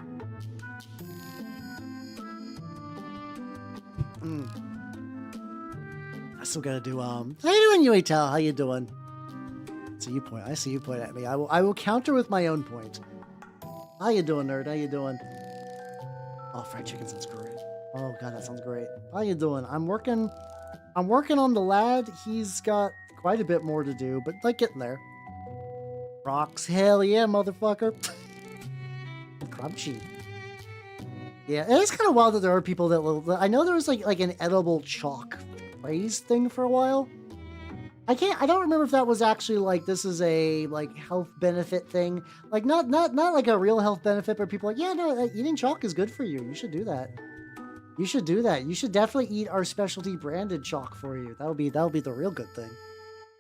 Speaker 1: I still gotta do how you doing, Yuitel? How you doing? I see you point at me. I will counter with my own point. How you doing, nerd? How you doing? Oh, fried chicken sounds great. Oh god, that sounds great. How you doing? I'm working on the lad. He's got quite a bit more to do, but like getting there. Rocks, hell yeah, motherfucker. Crunchy. Yeah, it is kind of wild that there are people that I know there was like an edible chalk phrase thing for a while. I don't remember if that was actually like this is a like health benefit thing. Like not like a real health benefit, but people are like, yeah, no, eating chalk is good for you. You should do that. You should do that. You should definitely eat our specialty branded chalk for you. That'll be the real good thing.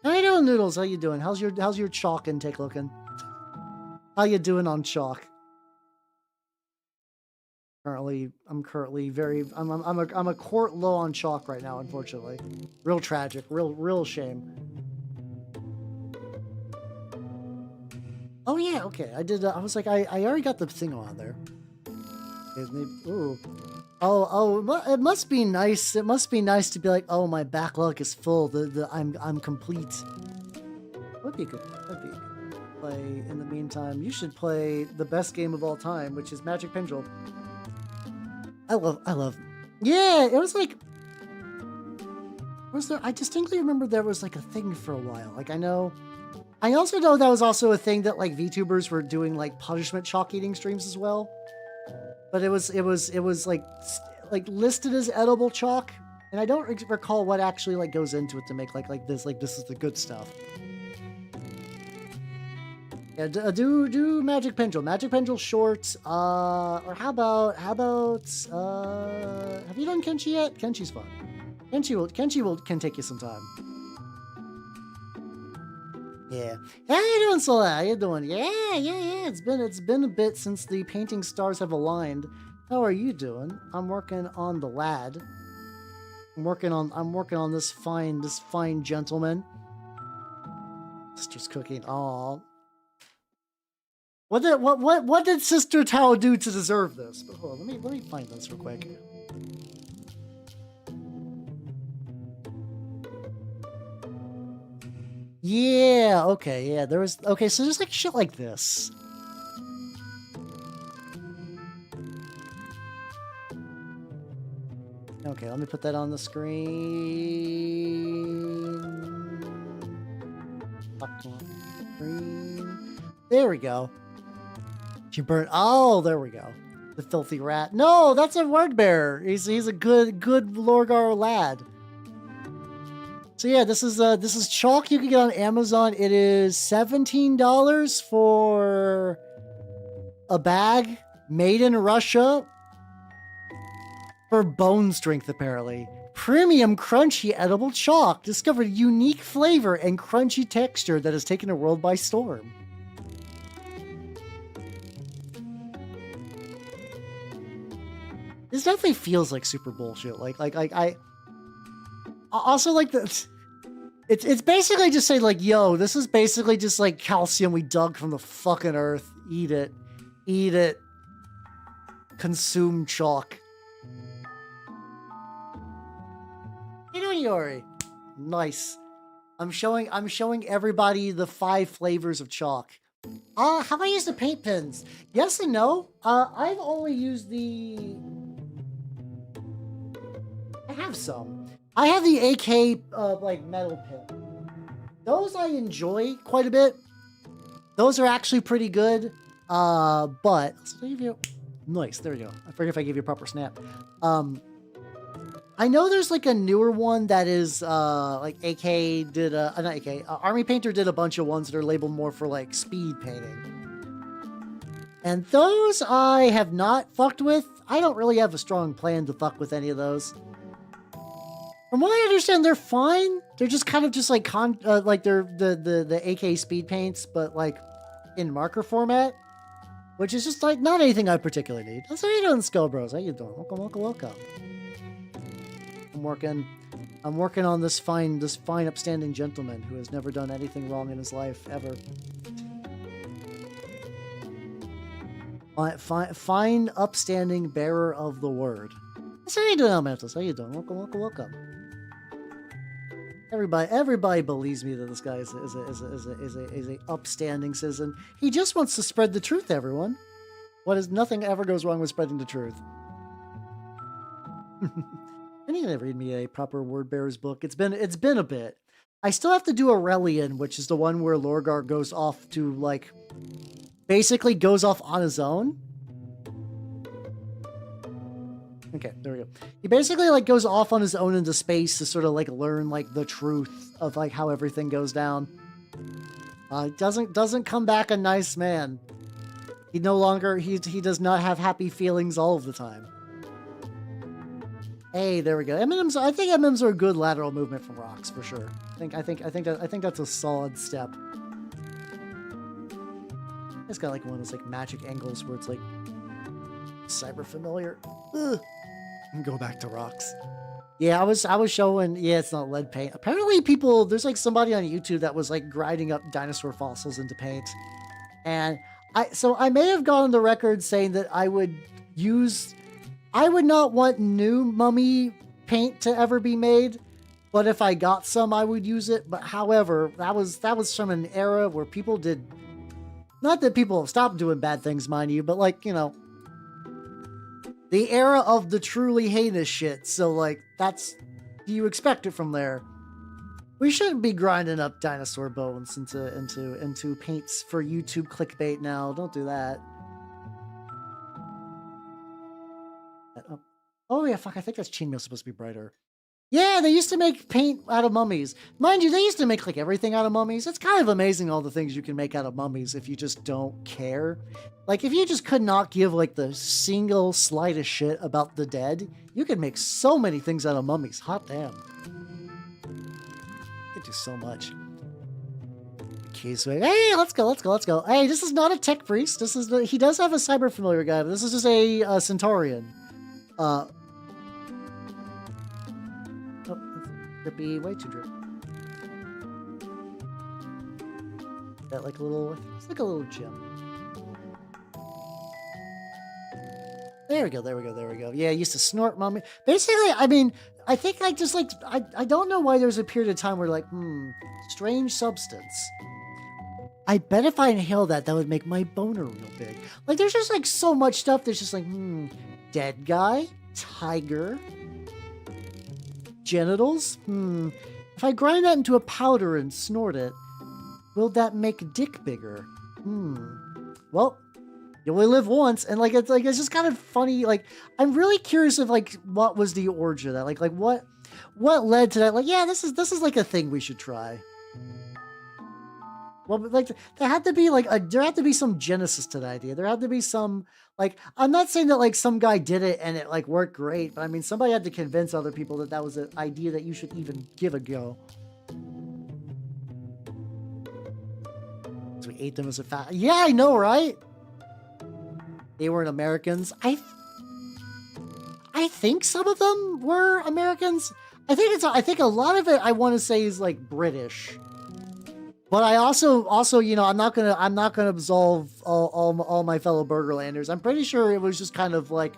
Speaker 1: How you doing, Noodles? How you doing? How's your chalk intake looking? How you doing on chalk? I'm currently very I'm a quart low on chalk right now, unfortunately. Real tragic, real shame. Oh yeah, okay. I was like I already got the thing on there. Ooh. Oh, it must be nice. It must be nice to be like, oh, my backlog is full. I'm complete. Would be good. Would be good. Play in the meantime. You should play the best game of all time, which is Magic Pendulum. I love. Yeah, it was like. Was there? I distinctly remember there was like a thing for a while. Like I also know that was also a thing that like VTubers were doing like punishment chalk eating streams as well. But it was like listed as edible chalk, and I don't recall what actually like goes into it to make like this is the good stuff. Yeah, do Magic Pendulum shorts. Or how about have you done Kenshi yet? Kenshi's fun. Kenshi can take you some time. Yeah. How you doing, Sola? How you doing? Yeah. It's been a bit since the painting stars have aligned. How are you doing? I'm working on the lad. I'm working on this fine gentleman. Sister's cooking. Aw. What did Sister Tao do to deserve this? But hold on, let me find this real quick. Yeah, okay, yeah, there was... Okay, so there's like shit like this. Okay, let me put that on the screen. There we go. She burnt... Oh, there we go. The filthy rat. No, that's a word bearer. He's a good Lorgar lad. So yeah, this is chalk you can get on Amazon. It is $17 for a bag made in Russia for bone strength, apparently. Premium crunchy edible chalk discovered unique flavor and crunchy texture that has taken the world by storm. This definitely feels like super bullshit. Like I also like the It's basically just saying like, yo, this is basically just like calcium we dug from the fucking earth. Eat it. Eat it. Consume chalk. You know, Yori. Nice. I'm showing everybody the 5 flavors of chalk. Have I used the paint pens? Yes and no. I've only used the... I have some. I have the AK, like, metal pin. Those I enjoy quite a bit. Those are actually pretty good. But... Let's leave you... Nice, there we go. I forget if I gave you a proper snap. I know there's, like, a newer one that is, like, AK did a... not AK. Army Painter did a bunch of ones that are labeled more for, like, speed painting. And those I have not fucked with. I don't really have a strong plan to fuck with any of those. From what I understand, they're fine. They're just kind of just like like they're the AK speed paints, but like in marker format, which is just like not anything I particularly need. That's how you doing, Skull Bros. How you doing? Welcome, welcome, welcome. I'm working on this fine, upstanding gentleman who has never done anything wrong in his life ever. Fine, upstanding bearer of the word. That's how you doing, Almantos? How you doing? Welcome, welcome, welcome. Everybody believes me that this guy is a upstanding citizen. He just wants to spread the truth, everyone. Nothing ever goes wrong with spreading the truth. I need to read me a proper word bearer's book. It's been a bit. I still have to do Aurelian, which is the one where Lorgar goes off to like basically goes off on his own. Okay, there we go. He basically like goes off on his own into space to sort of like learn like the truth of like how everything goes down. Doesn't come back a nice man. He no longer he does not have happy feelings all of the time. Hey, there we go. M&Ms. I think M&Ms are a good lateral movement from rocks for sure. I think that's a solid step. It's got like one of those like magic angles where it's like cyber familiar. Ugh. And go back to rocks. Yeah, I was showing. Yeah, it's not lead paint. Apparently, there's like somebody on YouTube that was like grinding up dinosaur fossils into paint, and I may have gone on the record saying that I would not want new mummy paint to ever be made, but if I got some, I would use it. But however, that was from an era where people did, not that people have stopped doing bad things, mind you, but like, you know, the era of the truly heinous shit. So like, you expect it from there. We shouldn't be grinding up dinosaur bones into paints for YouTube clickbait now. Don't do that. Oh yeah, fuck, I think that's chainmail supposed to be brighter. Yeah, they used to make paint out of mummies. Mind you, they used to make like everything out of mummies. It's kind of amazing all the things you can make out of mummies if you just don't care. Like if you just could not give like the single slightest shit about the dead, you could make so many things out of mummies. Hot damn. You could do so much. Hey, let's go. Hey, this is not a tech priest. He does have a cyber familiar guy, but this is just a Centurion. Oh, drippy, way too drippy. That like a little, it's like a little gem. There we go. Yeah, I used to snort mummy. Basically, I mean, I think I just like, I don't know why there's a period of time where like, strange substance. I bet if I inhale that would make my boner real big. Like, there's just like so much stuff that's just like, dead guy, tiger, genitals. If I grind that into a powder and snort it, will that make dick bigger? Well, you only live once, and like it's just kind of funny. Like, I'm really curious of like what was the origin of that. Like what led to that? Like, yeah, this is like a thing we should try. Well, like there had to be some genesis to the idea. There had to be some, like, I'm not saying that like some guy did it and it like worked great, but I mean somebody had to convince other people that was an idea that you should even give a go. So we ate them as a fat. Yeah, I know, right? They weren't Americans. I think some of them were Americans. I think a lot of it I want to say is like British. But I also, you know, I'm not gonna absolve all my fellow Burgerlanders. I'm pretty sure it was just kind of like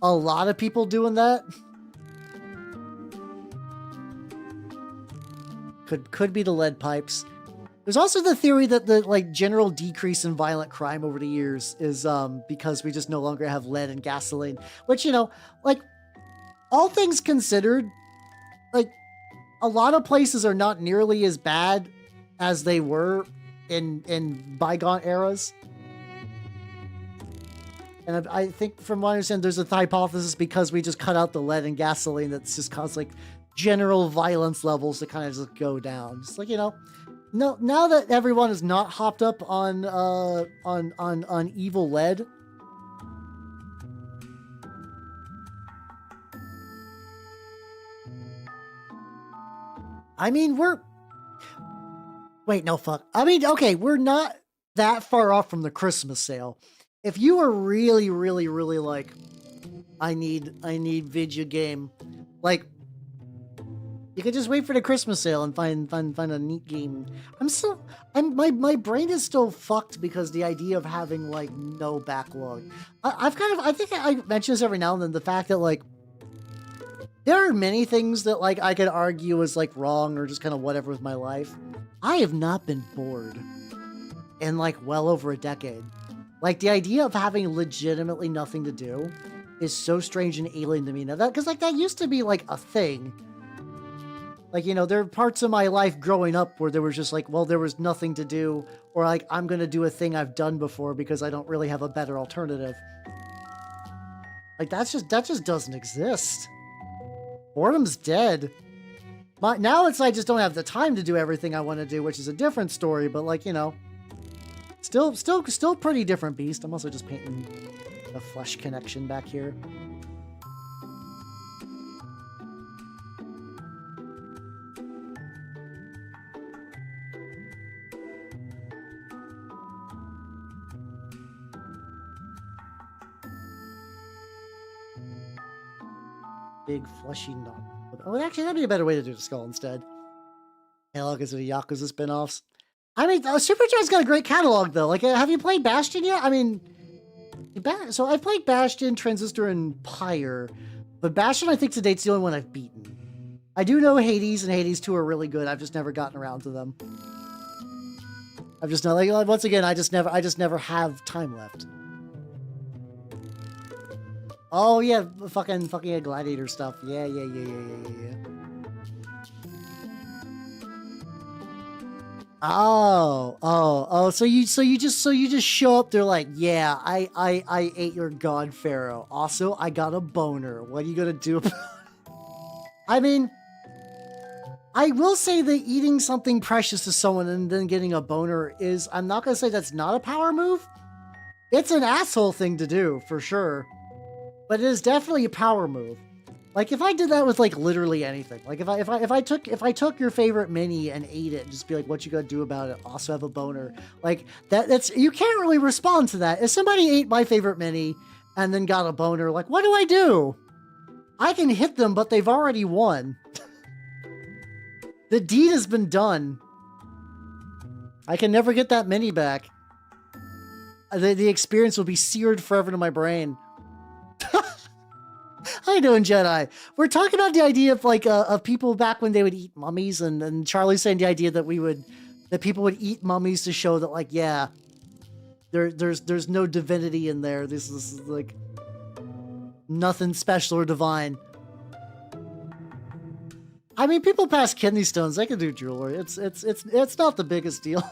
Speaker 1: a lot of people doing that. Could be the lead pipes. There's also the theory that the like general decrease in violent crime over the years is because we just no longer have lead and gasoline. Which, you know, like all things considered, like a lot of places are not nearly as bad as they were in bygone eras. And I think from what I understand, there's a hypothesis because we just cut out the lead and gasoline that's just caused like general violence levels to kind of just go down. Just like, you know, no, now that everyone is not hopped up on evil lead. I mean, wait, no, fuck. I mean, okay, we're not that far off from the Christmas sale. If you were really, really, really like, I need video game, like, you could just wait for the Christmas sale and find a neat game. My brain is still fucked because the idea of having like no backlog. I think I mention this every now and then, the fact that like, there are many things that like I could argue is like wrong or just kind of whatever with my life. I have not been bored in like well over a decade. Like the idea of having legitimately nothing to do is so strange and alien to me now. That because like that used to be like a thing. Like, you know, there are parts of my life growing up where there was just like, well, there was nothing to do, or like I'm gonna do a thing I've done before because I don't really have a better alternative. Like that just doesn't exist. Boredom's dead. Now it's I just don't have the time to do everything I want to do, which is a different story, but like, you know, still pretty different beast. I'm also just painting a flesh connection back here. Big fleshy knot. Oh, actually, that'd be a better way to do the skull instead. Hell, is it a Yakuza spinoffs? I mean, Superchar's got a great catalog though. Like, have you played Bastion yet? I mean, so I've played Bastion, Transistor, and Pyre, but Bastion I think to date's the only one I've beaten. I do know Hades and Hades 2 are really good. I've just never gotten around to them. I've just not like once again. I just never have time left. Oh yeah, fucking gladiator stuff. Yeah. Oh. So you just show up. They're like, yeah, I ate your god pharaoh. Also, I got a boner. What are you gonna do about it? I mean, I will say that eating something precious to someone and then getting a boner is. I'm not gonna say that's not a power move. It's an asshole thing to do for sure. But it is definitely a power move. Like if I did that with like literally anything, like if I took your favorite mini and ate it, and just be like, what you gonna do about it? Also have a boner. Like that's you can't really respond to that. If somebody ate my favorite mini and then got a boner, like what do I do? I can hit them, but they've already won. The deed has been done. I can never get that mini back. The experience will be seared forever to my brain. How you doing, Jedi? We're talking about the idea of like of people back when they would eat mummies, and Charlie's saying the idea that people would eat mummies to show that like yeah, there's no divinity in there. This is like nothing special or divine. I mean, people pass kidney stones. They can do jewelry. It's not the biggest deal.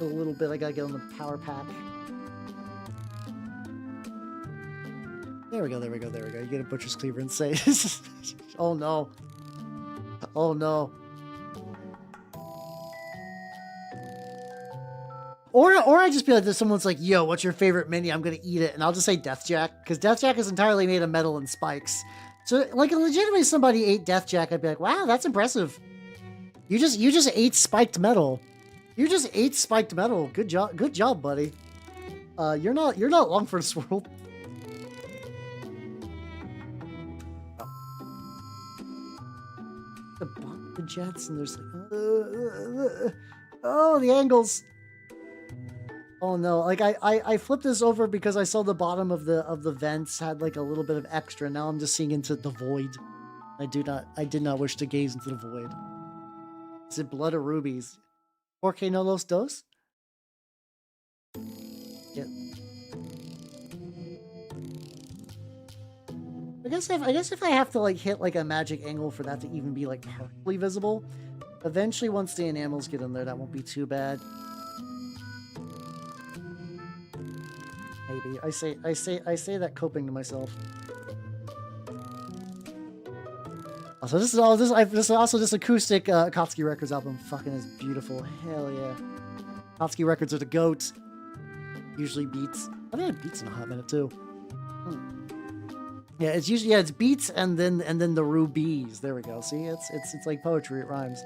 Speaker 1: A little bit. I gotta get on the power pack. There we go. You get a butcher's cleaver and say, "Oh no, oh no." Or I just be like, someone's like, "Yo, what's your favorite mini?" I'm gonna eat it, and I'll just say Deathjack because Deathjack is entirely made of metal and spikes. So, like, legitimately, somebody ate Deathjack, I'd be like, "Wow, that's impressive. You just ate spiked metal." You just ate spiked metal. Good job, buddy. You're not long for this world. The jets, and there's like, oh, the angles. Oh no, like I flipped this over because I saw the bottom of the vents had like a little bit of extra. Now I'm just seeing into the void. I did not wish to gaze into the void. Is it blood or rubies? ¿Por qué no los dos? Yeah. I guess if I have to like hit like a magic angle for that to even be like perfectly visible, eventually once the enamels get in there, that won't be too bad. Maybe I say that coping to myself. Also, this is also this acoustic Kotsky Records album. Fucking is beautiful. Hell yeah. Kotsky Records are the goat. Usually beats. I haven't had beats in a hot minute too. Yeah, it's usually it's beats and then the rubies. There we go. See, it's like poetry. It rhymes.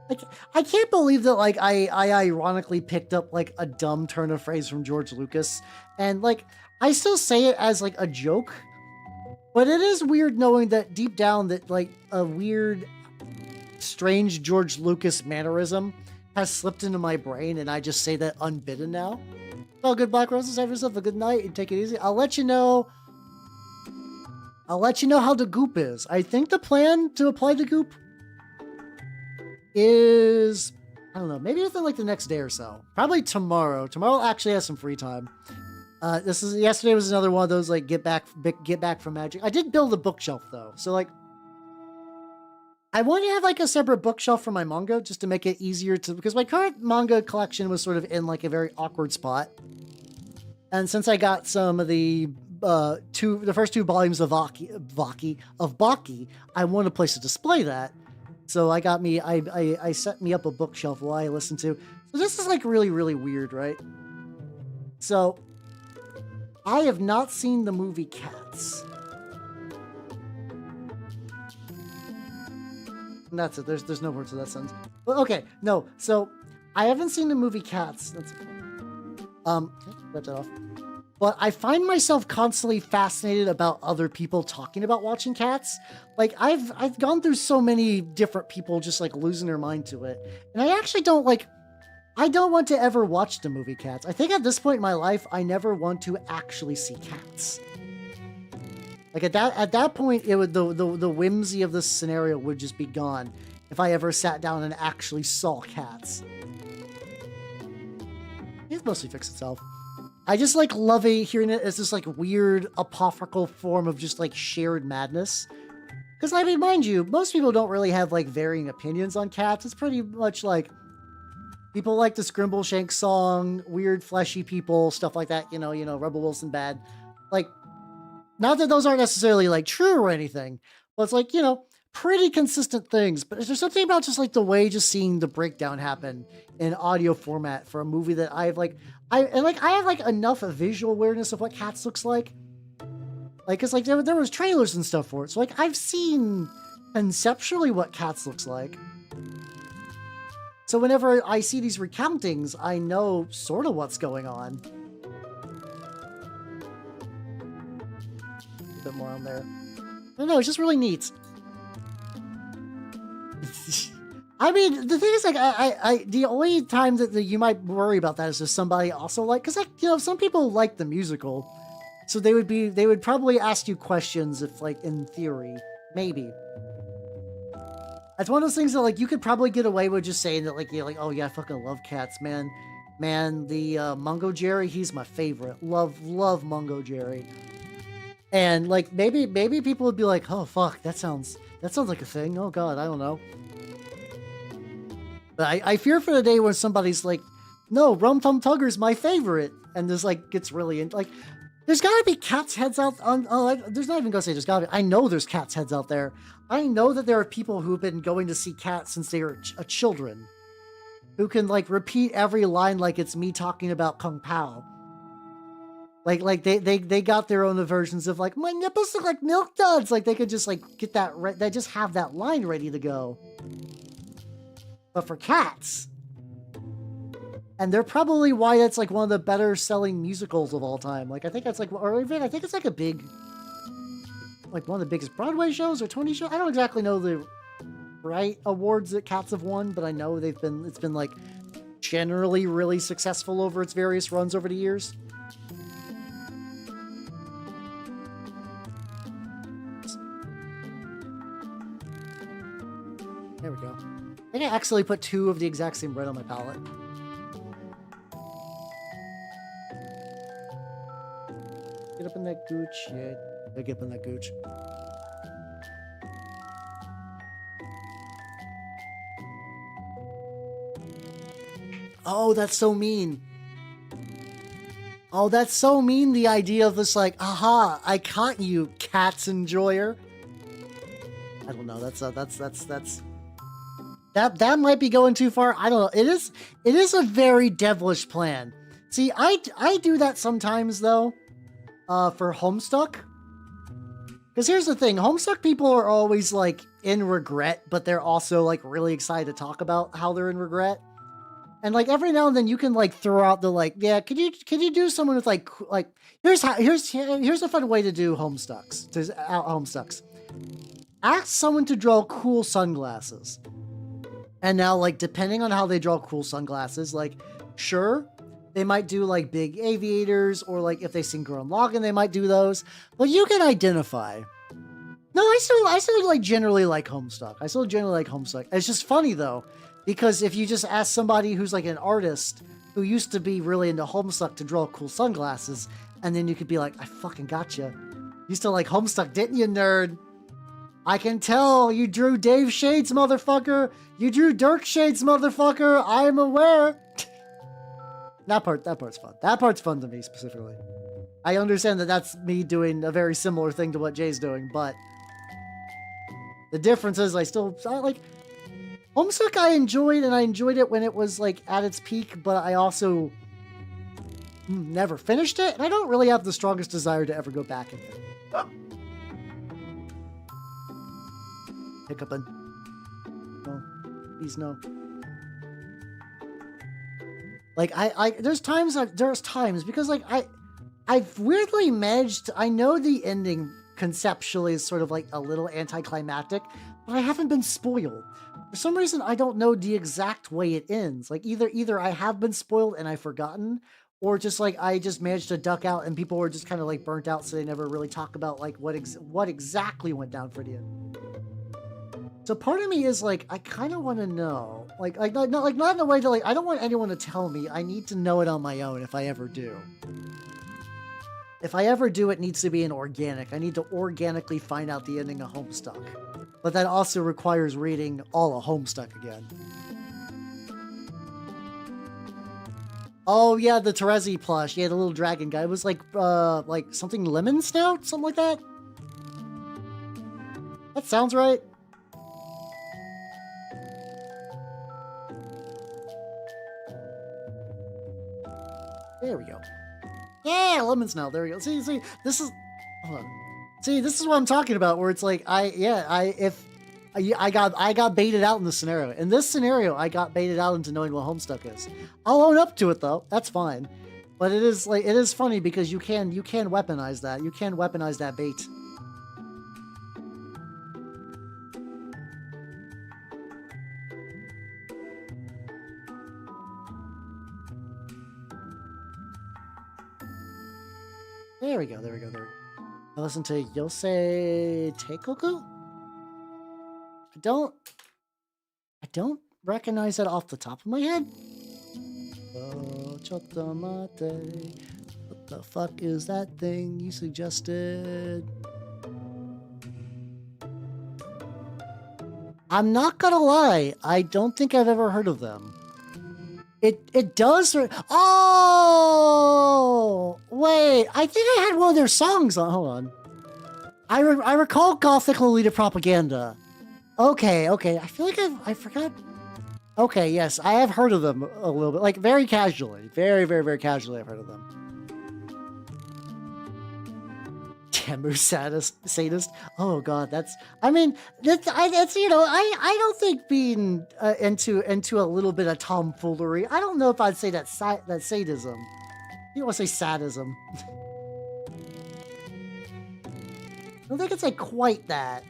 Speaker 1: Like I can't believe that like I ironically picked up like a dumb turn of phrase from George Lucas, and like I still say it as like a joke, but it is weird knowing that deep down that like a weird, strange George Lucas mannerism has slipped into my brain, and I just say that unbidden now. Well, good Black Roses. Have yourself a good night and take it easy. I'll let you know how the goop is. I think the plan to apply the goop is, I don't know, maybe within like the next day or so. Probably tomorrow. Tomorrow actually has some free time. Yesterday was another one of those like get back from magic. I did build a bookshelf though, so like I want to have like a separate bookshelf for my manga just to make it easier to, because my current manga collection was sort of in like a very awkward spot. And since I got some of the first two volumes of Baki, I want a place to display that. So I set me up a bookshelf while I listen to. So this is like really, really weird, right? So I have not seen the movie Cats. And that's it. There's no words to that sentence. But okay, no. So I haven't seen the movie Cats. That's cut that off. But I find myself constantly fascinated about other people talking about watching Cats. Like I've gone through so many different people just like losing their mind to it. And I actually don't want to ever watch the movie Cats. I think at this point in my life, I never want to actually see Cats. Like at that point, it would the whimsy of this scenario would just be gone if I ever sat down and actually saw Cats. It's mostly fixed itself. I just like love hearing it as this like weird apocryphal form of just like shared madness. Because I mean, mind you, most people don't really have like varying opinions on Cats. It's pretty much like people like the Scrimbleshank song, weird fleshy people, stuff like that. You know, Rebel Wilson bad. Like, not that those aren't necessarily like true or anything, but it's like, pretty consistent things. But there's something about just like the way just seeing the breakdown happen in audio format for a movie that I have like enough visual awareness of what Cats looks like. Like, cause like there was trailers and stuff for it. So like I've seen conceptually what Cats looks like. So whenever I see these recountings, I know sort of what's going on. A bit more on there. I don't know, it's just really neat. I mean, the thing is, like, I the only time that you might worry about that is if somebody also like, because like, some people like the musical, so they would probably ask you questions if, like, in theory, maybe. That's one of those things that like you could probably get away with just saying that, like, like, oh yeah, I fucking love Cats, man. The Mungo Jerry, he's my favorite. Love Mungo Jerry. And like maybe people would be like, oh fuck, that sounds like a thing. Oh god, I don't know. But I fear for the day when somebody's like, no, Rum Tum Tugger's my favorite, and this like gets really into like, there's gotta be Cats heads out on there's not even gonna say there's gotta be. I know there's Cats heads out there. I know that there are people who've been going to see Cats since they were children, who can like repeat every line like it's me talking about Kung Pao. Like they got their own versions of like, my nipples look like milk duds. Like they could just like get that they just have that line ready to go. But for Cats, And they're probably why that's like one of the better selling musicals of all time. Like I think that's like, or even I think it's like a big, like one of the biggest Broadway shows or Tony shows. I don't exactly know the right awards that Cats have won, but I know it's been like generally really successful over its various runs over the years. There we go. I think I accidentally put 2 of the exact same red on my palette. Get up in that gooch. Yeah, get up in that gooch. Oh, that's so mean. Oh, that's so mean, the idea of this, like, aha, I caught you, Cats enjoyer. I don't know, that might be going too far. I don't know. It is a very devilish plan. See, I do that sometimes, though, for Homestuck. Because here's the thing, Homestuck people are always, like, in regret, but they're also, like, really excited to talk about how they're in regret. And like every now and then you can like throw out the like, yeah, could you do someone with like here's a fun way to do Homestucks. Ask someone to draw cool sunglasses. And now like depending on how they draw cool sunglasses, like sure, they might do like big aviators, or like if they sing Gurren Lagann, they might do those. But you can identify. No, I still like generally like Homestuck. It's just funny though. Because if you just ask somebody who's like an artist who used to be really into Homestuck to draw cool sunglasses, and then you could be like, I fucking gotcha. Used to like Homestuck, didn't you, nerd? I can tell you drew Dave Shades, motherfucker. You drew Dirk Shades, motherfucker. I'm aware. That part's fun. That part's fun to me specifically. I understand that that's me doing a very similar thing to what Jay's doing, but the difference is I like Homestuck I enjoyed, and I enjoyed it when it was like at its peak, but I also never finished it, and I don't really have the strongest desire to ever go back into it. Hiccuping. No. Please no. Like there's times because like I've weirdly managed I know the ending conceptually is sort of like a little anticlimactic, but I haven't been spoiled. For some reason, I don't know the exact way it ends. Like either I have been spoiled and I've forgotten, or just like I just managed to duck out and people were just kind of like burnt out, so they never really talk about like what exactly went down for the end. So part of me is like I kind of want to know, not in a way that like I don't want anyone to tell me. I need to know it on my own if I ever do. If I ever do, it needs to be an organic. I need to organically find out the ending of Homestuck. But that also requires reading all of Homestuck again. Oh yeah, the Terezi plush. Yeah, the little dragon guy. It was like something lemon snout? Something like that? That sounds right. There we go. Yeah, lemon snout. There we go. See, this is... Hold on. See, this is what I'm talking about, where it's like, I got baited out in this scenario. In this scenario, I got baited out into knowing what Homestuck is. I'll own up to it, though. That's fine. But it is funny because you can weaponize that. You can weaponize that bait. There we go. I listened to Yosei Teikoku. I don't recognize that off the top of my head. Oh, chotomate. What the fuck is that thing you suggested? I'm not gonna lie, I don't think I've ever heard of them. It does. Oh, wait. I think I had one of their songs on. Hold on. I recall Gothic Lolita Propaganda. Okay. I feel like I forgot. Okay, yes, I have heard of them a little bit, like very casually, very casually. I've heard of them. Shamu sadist. Oh God, that's. I mean, that's you know, I don't think being into a little bit of tomfoolery. I don't know if I'd say that's sadism. You want to say sadism? I don't think it's like quite that.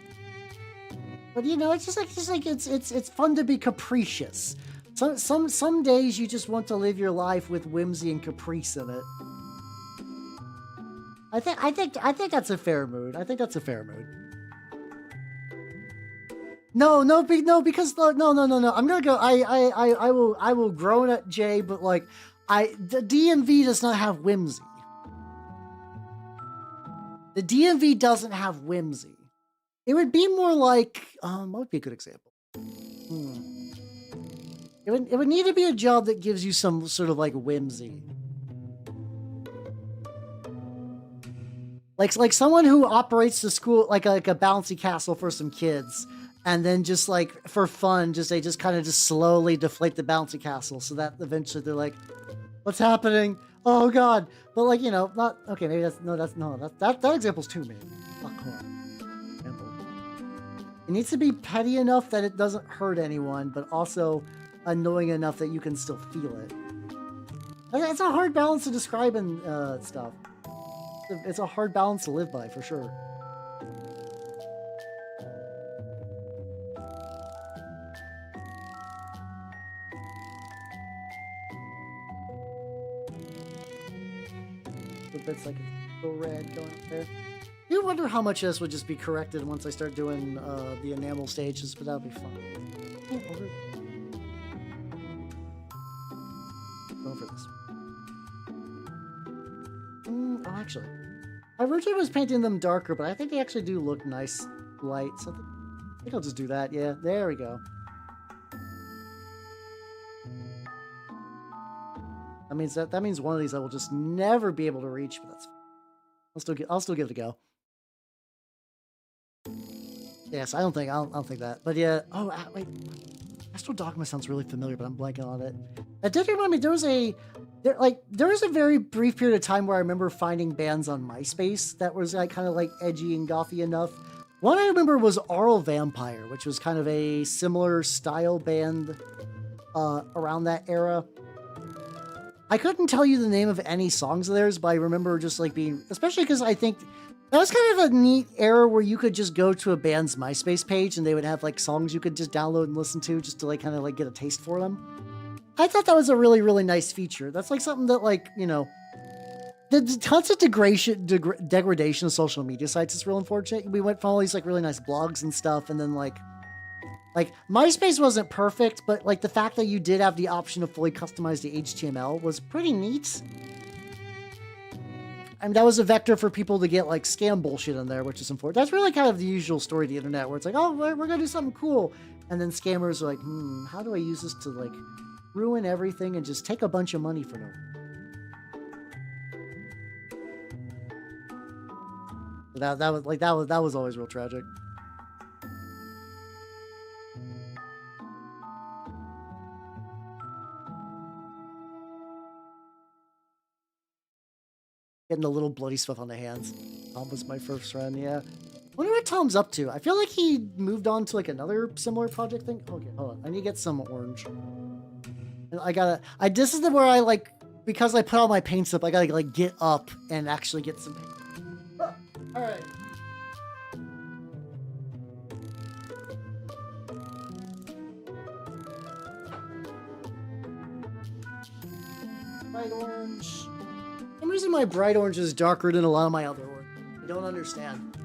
Speaker 1: But you know, it's just like it's fun to be capricious. Some days you just want to live your life with whimsy and caprice in it. I think that's a fair mood. I think that's a fair mood. No, because no. I'm gonna go. I will groan at Jay, but like, the DMV does not have whimsy. The DMV doesn't have whimsy. It would be more like, what would be a good example? It would need to be a job that gives you some sort of like whimsy. Like someone who operates the school like a bouncy castle for some kids, and then just like for fun, they just kind of slowly deflate the bouncy castle so that eventually they're like, "What's happening? Oh God!" But like, you know, not okay. Maybe that example's too maybe. Not cool. It needs to be petty enough that it doesn't hurt anyone, but also annoying enough that you can still feel it. It's a hard balance to describe in stuff. It's a hard balance to live by, for sure. That's like a little red going up there. I do wonder how much of this would just be corrected once I start doing the enamel stages, but that'll be fun. Going for this. Oh, actually, I originally was painting them darker, but I think they actually do look nice light. So I think I'll just do that. Yeah, there we go. That means one of these I will just never be able to reach, but that's fine. I'll still give it a go. Yes, I don't think that. But yeah. Oh wait, Astral Dogma sounds really familiar, but I'm blanking on it. That did remind me. There was a very brief period of time where I remember finding bands on MySpace that was like kind of like edgy and gothy enough. One I remember was Aural Vampire, which was kind of a similar style band around that era. I couldn't tell you the name of any songs of theirs, but I remember just like being, especially because I think that was kind of a neat era where you could just go to a band's MySpace page and they would have like songs you could just download and listen to just to like kind of like get a taste for them. I thought that was a really, really nice feature. That's like something that like, you know, the constant degradation of social media sites is real unfortunate. We went from all these like really nice blogs and stuff, and then like MySpace wasn't perfect, but like the fact that you did have the option to fully customize the HTML was pretty neat. I mean, that was a vector for people to get like scam bullshit in there, which is important. That's really kind of the usual story of the internet, where it's like, oh, we're gonna do something cool, and then scammers are like, how do I use this to like ruin everything and just take a bunch of money for no? That was always real tragic. Getting a little bloody stuff on the hands. Tom was my first friend, yeah. Wonder what Tom's up to. I feel like he moved on to like another similar project thing. Okay, hold on. I need to get some orange. And this is where I like, because I put all my paints up, I gotta like get up and actually get some paint. All right. Bright orange. I'm using my bright orange is darker than a lot of my other orange. I don't understand.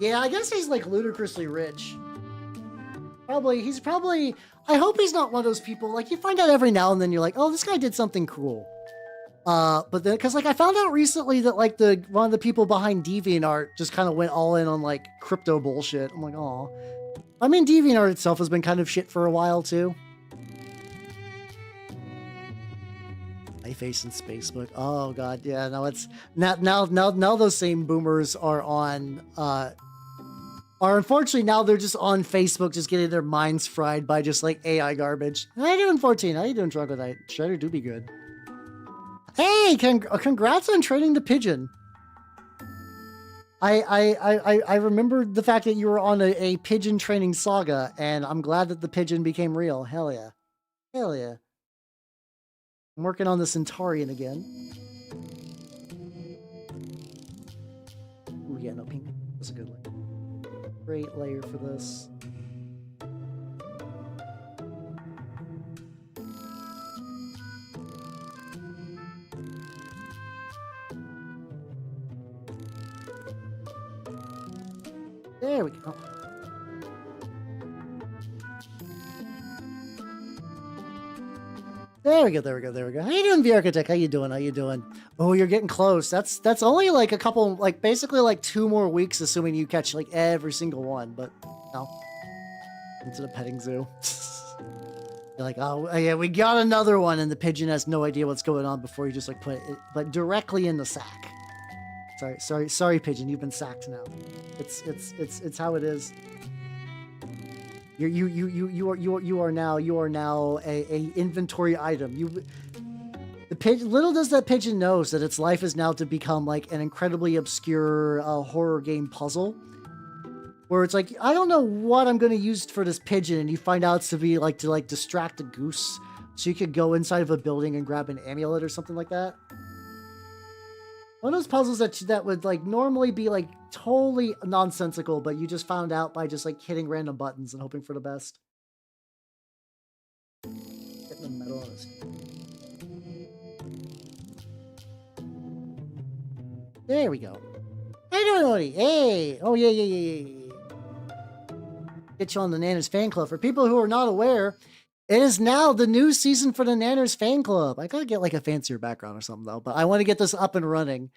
Speaker 1: Yeah, I guess he's like ludicrously rich. He's probably, I hope he's not one of those people, like you find out every now and then you're like, oh, this guy did something cool. But then, cause like I found out recently that like one of the people behind DeviantArt just kind of went all in on like crypto bullshit. I'm like, oh, I mean, DeviantArt itself has been kind of shit for a while too. Face and Facebook. Oh god, yeah. Now it's now those same boomers are on unfortunately now they're just on Facebook just getting their minds fried by just like AI garbage. How you doing, 14? How you doing, Troglodyte? Shredder do be good. Hey, congrats on training the pigeon. I remembered the fact that you were on a pigeon training saga, and I'm glad that the pigeon became real. Hell yeah. Hell yeah. I'm working on the Centurion again. Ooh, yeah, no, pink. That's a good one. Great layer for this. There we go. There we go, there we go, there we go. How you doing, V Architect? How you doing? How you doing? Oh, you're getting close. That's only like a couple, like basically like 2 more weeks, assuming you catch like every single one, but no. Into the petting zoo. You're like, oh yeah, we got another one, and the pigeon has no idea what's going on before you just like put it like directly in the sack. Sorry, pigeon, you've been sacked now. It's how it is. You are now a inventory item. The pigeon, little does that pigeon knows that its life is now to become like an incredibly obscure horror game puzzle, where it's like, I don't know what I'm going to use for this pigeon, and you find out it's to be like to distract a goose, so you could go inside of a building and grab an amulet or something like that. One of those puzzles that would like normally be like totally nonsensical, but you just found out by just like hitting random buttons and hoping for the best. Getting the metal on this. There we go. How you doing, Odie? Hey! Oh yeah. Get you on the Nanners fan club. For people who are not aware, it is now the new season for the Nanners fan club. I gotta get like a fancier background or something though, but I want to get this up and running.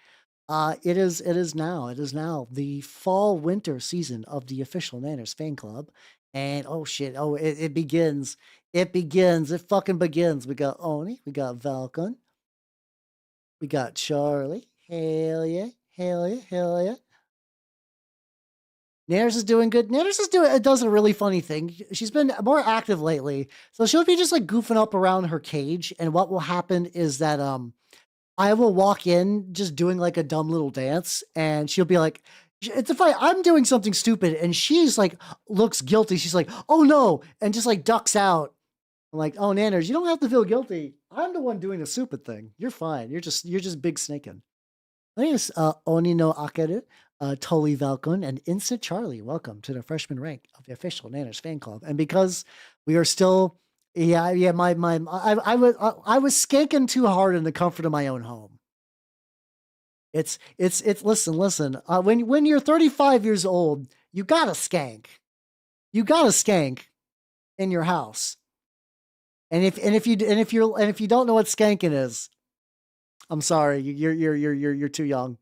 Speaker 1: It is now the fall winter season of the official Nanners fan club, and oh shit, it begins. It fucking begins. We got Oni, we got Valkon, we got Charlie. Hell yeah. Nanners is doing good. Nanners does a really funny thing. She's been more active lately. So she'll be just like goofing up around her cage. And what will happen is that I will walk in just doing like a dumb little dance, and she'll be like, it's a fight. I'm doing something stupid. And she's like, looks guilty. She's like, oh no. And just like ducks out. I'm like, oh, Nanners, you don't have to feel guilty. I'm the one doing the stupid thing. You're fine. You're just big snaking. My name is Oni no Akeru, Toli Valkon, and Instant Charlie. Welcome to the freshman rank of the official Nanners fan club. And because we are still, I was skanking too hard in the comfort of my own home. It's listen. When you're 35 years old, you gotta skank. You gotta skank in your house. And if you don't know what skanking is, I'm sorry, you're too young.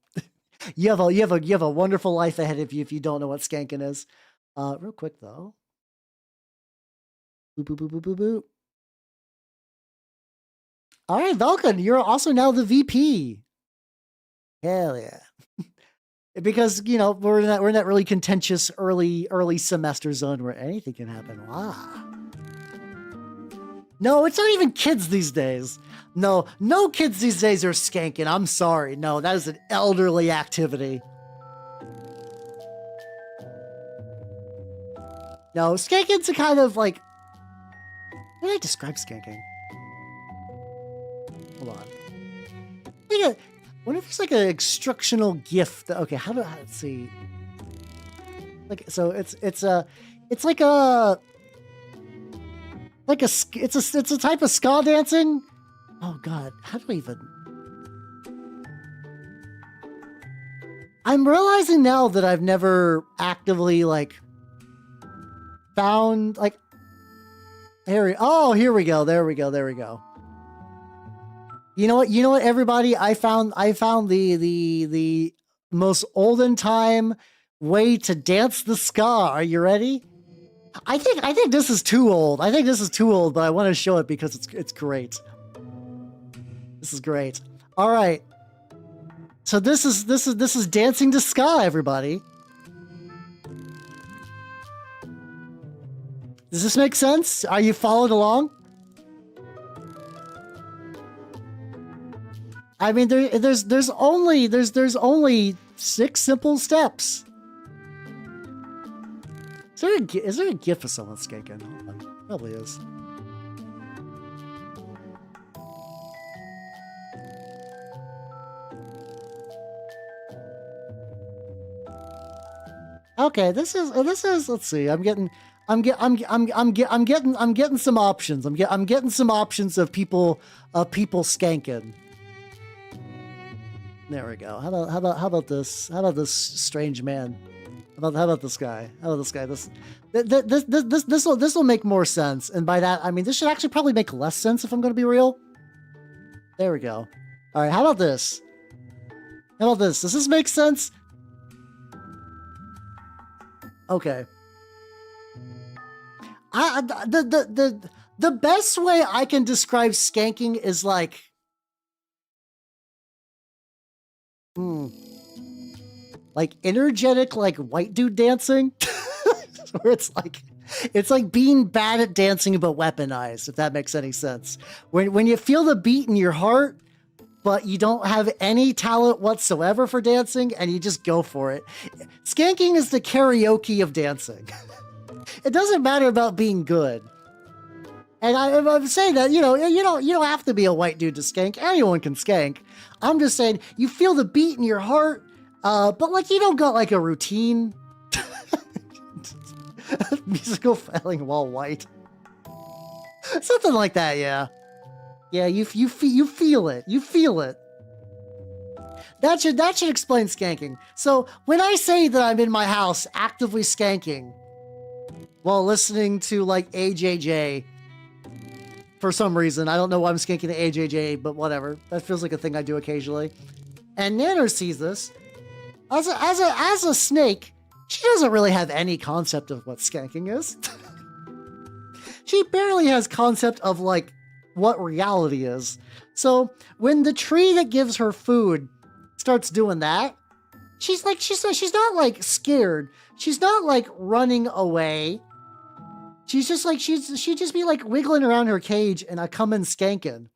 Speaker 1: you have a wonderful life ahead of you if you don't know what skanking is. Real quick though. Boop. All right, Valkon, you're also now the VP. Hell yeah. Because we're in that really contentious early semester zone where anything can happen. Wow. No, it's not even kids these days. No kids these days are skanking. I'm sorry. No, that is an elderly activity. No, skanking's a kind of like... How do I describe skanking? Hold on. I wonder if it's like an instructional gift. Okay, let's see. Like, so it's a type of ska dancing. Oh god, how do I even... I'm realizing now that I've never actively like found like here we go. There we go. You know what, everybody? I found the most olden time way to dance the ska. Are you ready? I think this is too old. But I want to show it because it's great. This is great. All right. So this is dancing to ska, everybody. Does this make sense? Are you following along? I mean, there's only 6 simple steps. Is there a gif of someone skanking? Hold on. Probably is. Okay, this is let's see. I'm getting some options. I'm getting some options of people skanking. There we go. How about this? How about this strange man? How about this guy? How about this guy? This will make more sense. And by that I mean this should actually probably make less sense if I'm going to be real. There we go. All right. How about this? How about this? Does this make sense? Okay. The best way I can describe skanking is like energetic, like white dude dancing. Where it's like being bad at dancing but weaponized, if that makes any sense. When you feel the beat in your heart, but you don't have any talent whatsoever for dancing, and you just go for it. Skanking is the karaoke of dancing. It doesn't matter about being good. And I'm saying that, you don't have to be a white dude to skank. Anyone can skank. I'm just saying you feel the beat in your heart, but like you don't got like a routine. Musical failing while white. Something like that, yeah. Yeah, you feel it. You feel it. That should explain skanking. So when I say that I'm in my house actively skanking while listening to like AJJ, for some reason, I don't know why I'm skanking to AJJ, but whatever. That feels like a thing I do occasionally. And Nanner sees this. As a snake, she doesn't really have any concept of what skanking is. She barely has concept of like what reality is. So when the tree that gives her food starts doing that, she's not like scared. She's not like running away. She's just like she'd just be like wiggling around her cage, and I come in skanking.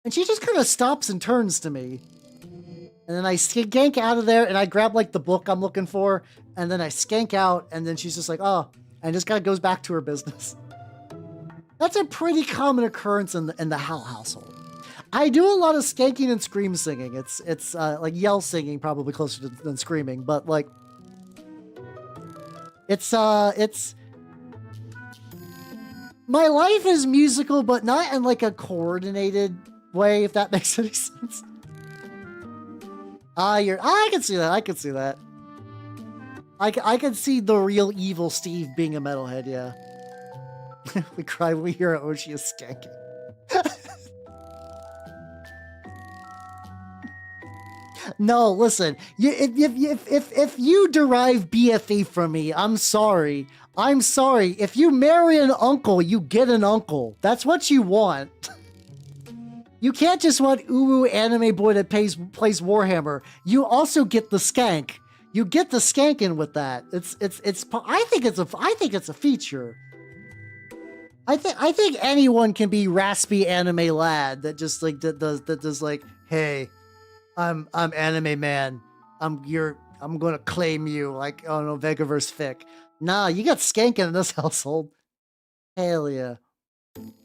Speaker 1: And she just kind of stops and turns to me. And then I skank out of there, and I grab like the book I'm looking for, and then I skank out, and then she's just like, oh, and just kind of goes back to her business. That's a pretty common occurrence in the Hal household. I do a lot of skanking and scream singing. It's like yell singing, probably closer than screaming, but like it's my life is musical, but not in like a coordinated way, if that makes any sense. I can see that. I can see that. I can see the real evil Steve being a metalhead, yeah. We cry when we hear Oshi is skanking. No, listen. If you derive BFE from me, I'm sorry. I'm sorry. If you marry an uncle, you get an uncle. That's what you want. You can't just want uwu anime boy that plays Warhammer. You also get the skank. You get the skanking with that. I think it's a feature. I think anyone can be raspy anime lad that just like that does like, hey, I'm anime man. I'm gonna claim you like, oh no, Vegaverse fic. Nah, you got skanking in this household. Hell yeah.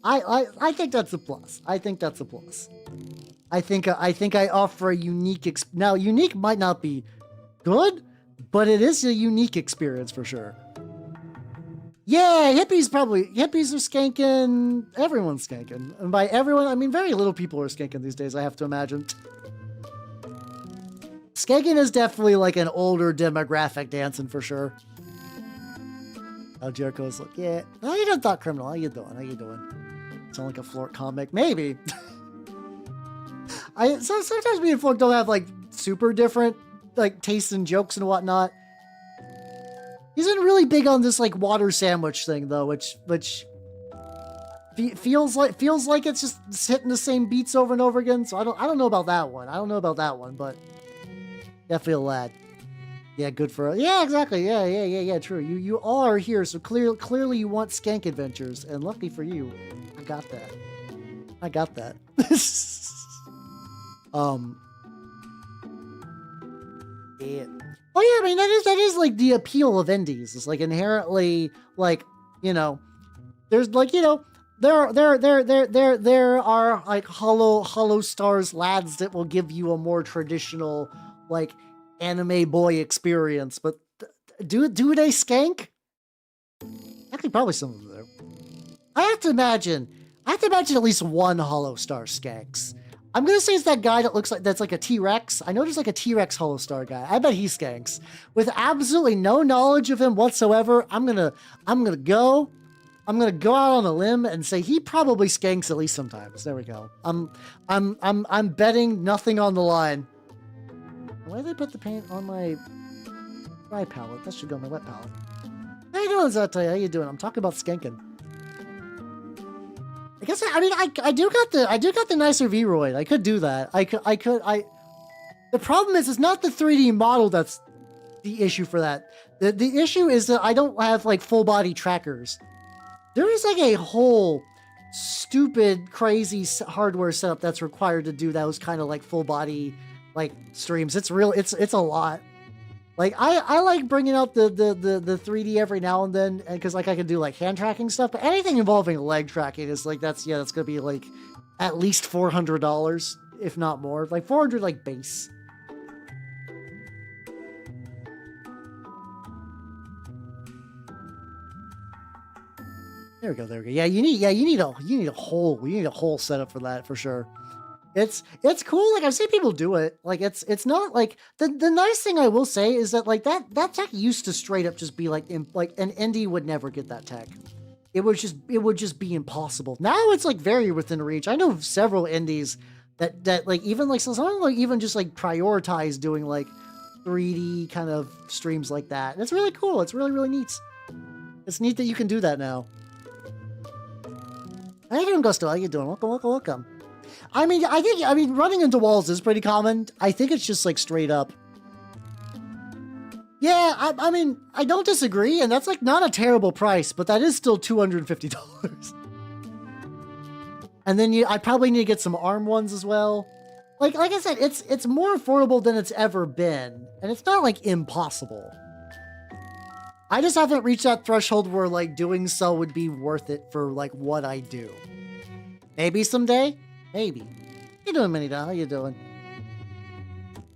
Speaker 1: I think that's a plus. I think that's a plus. I think I offer a unique now unique might not be good, but it is a unique experience for sure. Yeah, hippies are skanking. Everyone's skanking. And by everyone, I mean very little people are skanking these days, I have to imagine. Skanking is definitely like an older demographic dancing for sure. Oh, Jericho's like, yeah. How you doing, Thought Criminal? How you doing? How you doing? Sound like a Flort comic? Maybe. Sometimes me and Flort don't have like super different like tastes and jokes and whatnot. He's been really big on this like water sandwich thing though, which feels like it's just hitting the same beats over and over again. So I don't know about that one. I don't know about that one, but definitely a lad. Yeah, good for yeah, exactly. Yeah. True. You all are here, so clearly you want skank adventures, and lucky for you, I got that. Yeah. Oh yeah, I mean that is like the appeal of indies. It's like inherently like, you know, there's like, you know, there are like hollow stars lads that will give you a more traditional like anime boy experience, but do they skank? Actually, probably some of them do. I have to imagine at least one hollow star skanks. I'm gonna say it's that guy that looks like that's like a T-Rex. I know there's like a T-Rex hollow star guy. I bet he skanks. With absolutely no knowledge of him whatsoever, I'm gonna go out on a limb and say he probably skanks at least sometimes. There we go. I'm betting nothing on the line. Why did they put the paint on my dry palette? That should go on my wet palette. How you doing, Zata? How you doing? I'm talking about skanking. I guess I do got the nicer Vroid. I could do that. The problem is it's not the 3D model that's the issue for that. The issue is that I don't have like full body trackers. There is like a whole stupid, crazy hardware setup that's required to do those kind of like full body like streams. It's a lot. Like I like bringing out the 3D every now and then, because like I can do like hand tracking stuff, but anything involving leg tracking is like that's gonna be like at least $400, if not more, like 400 like base. There we go. Yeah, you need a whole setup for that for sure. It's cool. Like I've seen people do it. Like it's not like the nice thing I will say is that like that tech used to straight up just be like an indie would never get that tech. It would just be impossible. Now it's like very within reach. I know several indies that like even like some like even just like prioritize doing like 3D kind of streams like that. And it's really cool. It's really neat. It's neat that you can do that now. How you doing, Gusto? How you doing? Welcome. I mean, running into walls is pretty common. I think it's just like straight up. Yeah, I mean, I don't disagree, and that's like not a terrible price, but that is still $250. And then I probably need to get some ARM ones as well. Like I said, it's more affordable than it's ever been, and it's not like impossible. I just haven't reached that threshold where like doing so would be worth it for like what I do. Maybe someday. Maybe. How you doing, Minidao? How you doing?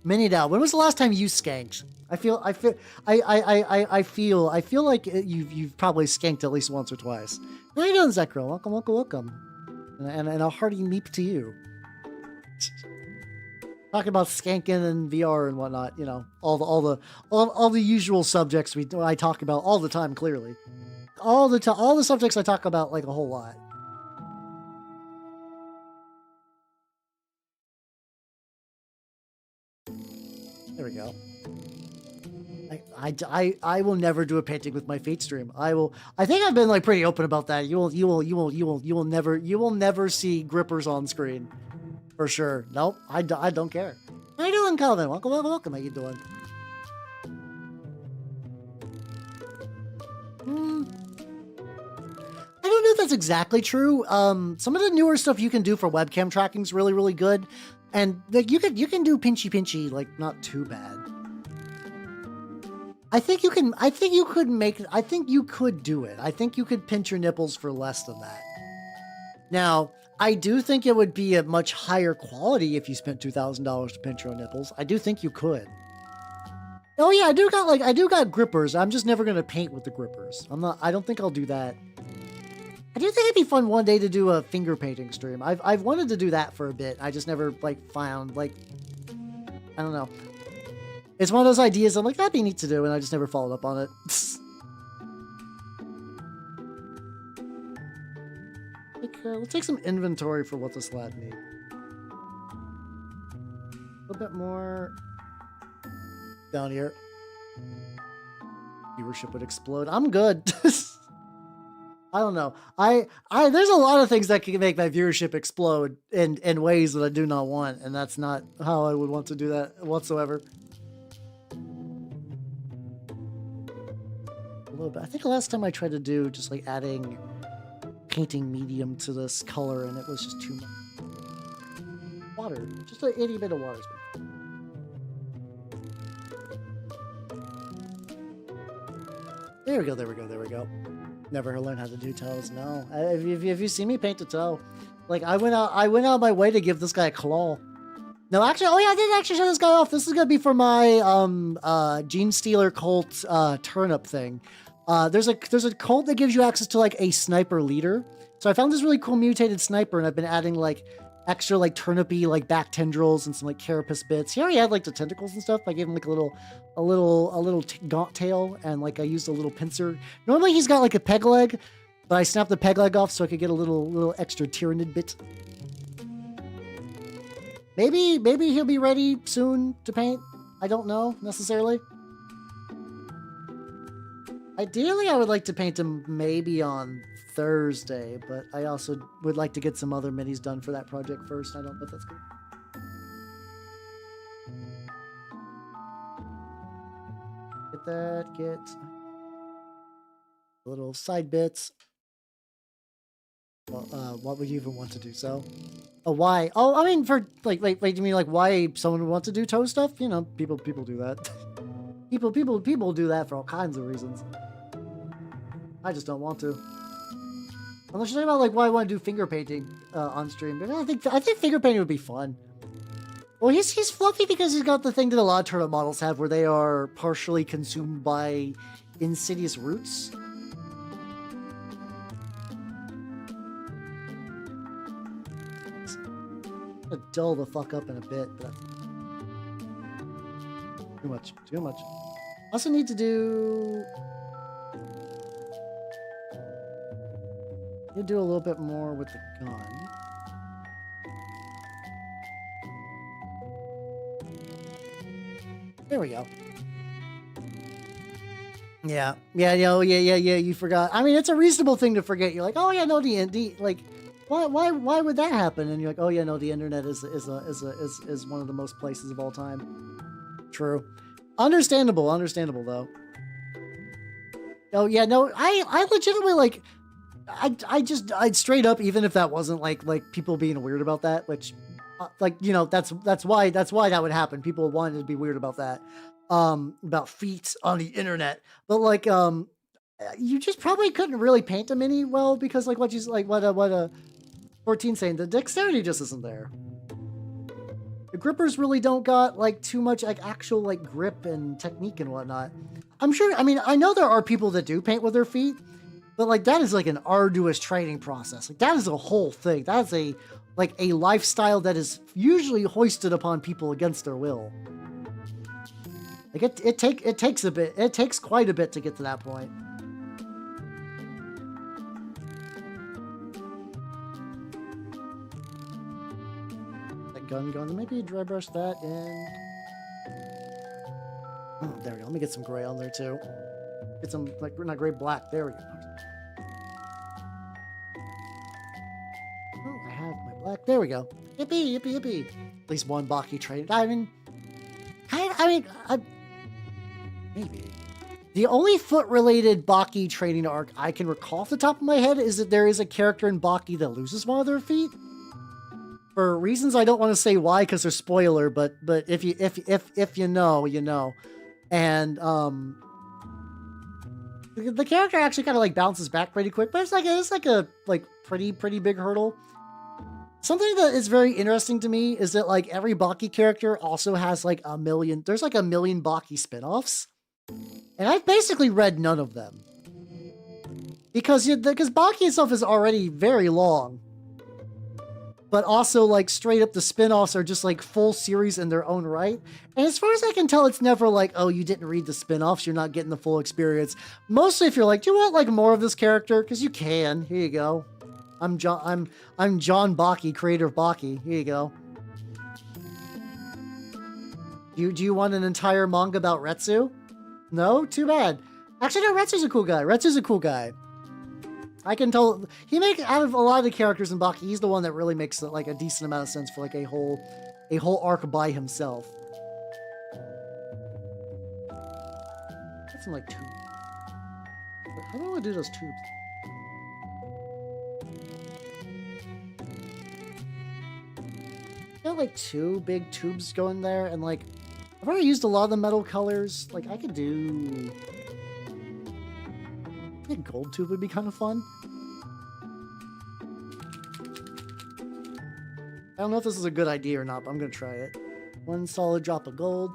Speaker 1: Minidao, when was the last time you skanked? I feel like you've probably skanked at least once or twice. How you doing, Zekro? Welcome. And a hearty meep to you. Talking about skanking and VR and whatnot, you know, all the usual subjects I talk about all the time. Clearly, all the subjects I talk about like a whole lot. There we go. I will never do a painting with my Fate stream. I think I've been like pretty open about that. You will never see grippers on screen. For sure. Nope. I don't care. How you doing, Calvin? Welcome. How you doing? I don't know if that's exactly true. Some of the newer stuff you can do for webcam tracking is really good. And like you can do pinchy, like not too bad. I think you could do it. I think you could pinch your nipples for less than that. Now, I do think it would be a much higher quality if you spent $2,000 to pinch your own nipples. I do think you could. Oh yeah, I do got grippers. I'm just never gonna paint with the grippers. I don't think I'll do that. I do think it'd be fun one day to do a finger painting stream. I've wanted to do that for a bit. I just never like found like, I don't know. It's one of those ideas I'm like, that'd be neat to do, and I just never followed up on it. Let's take some inventory for what this lad needs. A little bit more down here. Viewership would explode. I'm good. I don't know. There's a lot of things that can make my viewership explode in ways that I do not want, and that's not how I would want to do that whatsoever. A little bit. I think the last time I tried to do just like adding painting medium to this color, and it was just too much water. Just an itty bit of water. There we go, there we go, there we go. Never learned how to do toes, no. If you see me paint a toe, like I went out of my way to give this guy a claw. No, actually, oh yeah, I did actually show this guy off. This is gonna be for my Gene Stealer cult turnip thing. There's a cult that gives you access to like a sniper leader. So I found this really cool mutated sniper, and I've been adding like extra like turnipy like back tendrils and some like carapace bits. He already had like the tentacles and stuff. I gave him like a little gaunt tail, and like I used a little pincer. Normally he's got like a peg leg, but I snapped the peg leg off so I could get a little extra tyrannid bit. Maybe he'll be ready soon to paint. I don't know necessarily. Ideally, I would like to paint him maybe on Thursday, but I also would like to get some other minis done for that project first. I don't know if that's cool. Get little side bits. Well, what would you even want to do so? Oh, why? Oh, I mean, for like, wait, you mean like why someone would want to do toe stuff? You know, people do that. people do that for all kinds of reasons. I just don't want to. Unless you're talking about like why I want to do finger painting on stream, but I think finger painting would be fun. Well, he's fluffy because he's got the thing that a lot of turnip models have, where they are partially consumed by insidious roots. I'm gonna dull the fuck up in a bit, but too much. Also need to do. You do a little bit more with the gun. There we go. Yeah, you forgot. I mean, it's a reasonable thing to forget. You're like, oh yeah, no, the like, why would that happen? And you're like, oh yeah, no, the internet is one of the most places of all time. True. Understandable though. Oh yeah, no, I legitimately like, I'd straight up, even if that wasn't like people being weird about that, which like, you know, that's why that would happen. People wanted to be weird about that, about feet on the internet. But like, you just probably couldn't really paint them any well, because like what 14 saying, the dexterity just isn't there. The grippers really don't got like too much like actual like grip and technique and whatnot. I'm sure, I mean, I know there are people that do paint with their feet, but like that is like an arduous training process. Like that is a whole thing. That is a lifestyle that is usually hoisted upon people against their will. Like it takes a bit. It takes quite a bit to get to that point. That gun going. Maybe dry brush that in. Oh, there we go. Let me get some gray on there too. Get some like not gray, black. There we go. Oh, I have my black. There we go. Yippee, yippee, yippee. At least one Baki traded. I mean, maybe. The only foot-related Baki training arc I can recall off the top of my head is that there is a character in Baki that loses one of their feet. For reasons I don't want to say why, because they're spoiler, but if you know, you know. And the character actually kind of like bounces back pretty quick, but it's like a pretty big hurdle. Something that is very interesting to me is that like every Baki character also has like there's like a million Baki spin-offs. And I've basically read none of them. Because Baki itself is already very long. But also like straight up the spin-offs are just like full series in their own right. And as far as I can tell, it's never like, oh, you didn't read the spin-offs, you're not getting the full experience. Mostly if you're like, do you want like more of this character? Because you can. Here you go. I'm John Baki, creator of Baki. Here you go. Do you want an entire manga about Retsu? No? Too bad. Actually, no, Retsu's a cool guy. I can tell out of a lot of the characters in Baki, he's the one that really makes like a decent amount of sense for like a whole arc by himself. Got some like tubes. How do I want to do those tubes? Got like 2 big tubes going there, and like I've already used a lot of the metal colors. Like I could do think gold tube would be kind of fun. I don't know if this is a good idea or not, but I'm gonna try it. 1 solid drop of gold.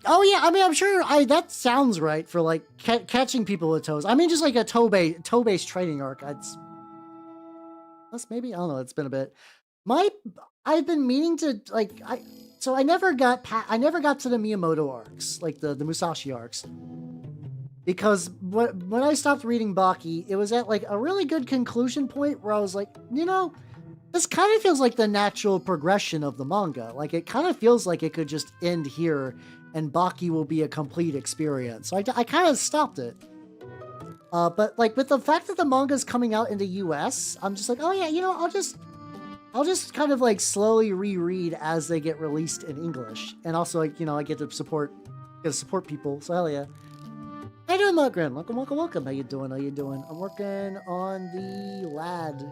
Speaker 1: Oh yeah, I mean, I'm sure that sounds right for like catching people with toes. I mean, just like a toe-based training arc. That's maybe, I don't know. It's been a bit. I've been meaning to like I never got to the Miyamoto arcs, like the Musashi arcs, because when I stopped reading Baki, it was at like a really good conclusion point where I was like, you know, this kind of feels like the natural progression of the manga. Like it kind of feels like it could just end here and Baki will be a complete experience. So I kind of stopped it. But like with the fact that the manga is coming out in the US, I'm just like, oh yeah, you know, I'll just kind of like slowly reread as they get released in English. And also, like, you know, I get to support people. So hell yeah. How you doing, Margaret? Welcome. How you doing? I'm working on the lad.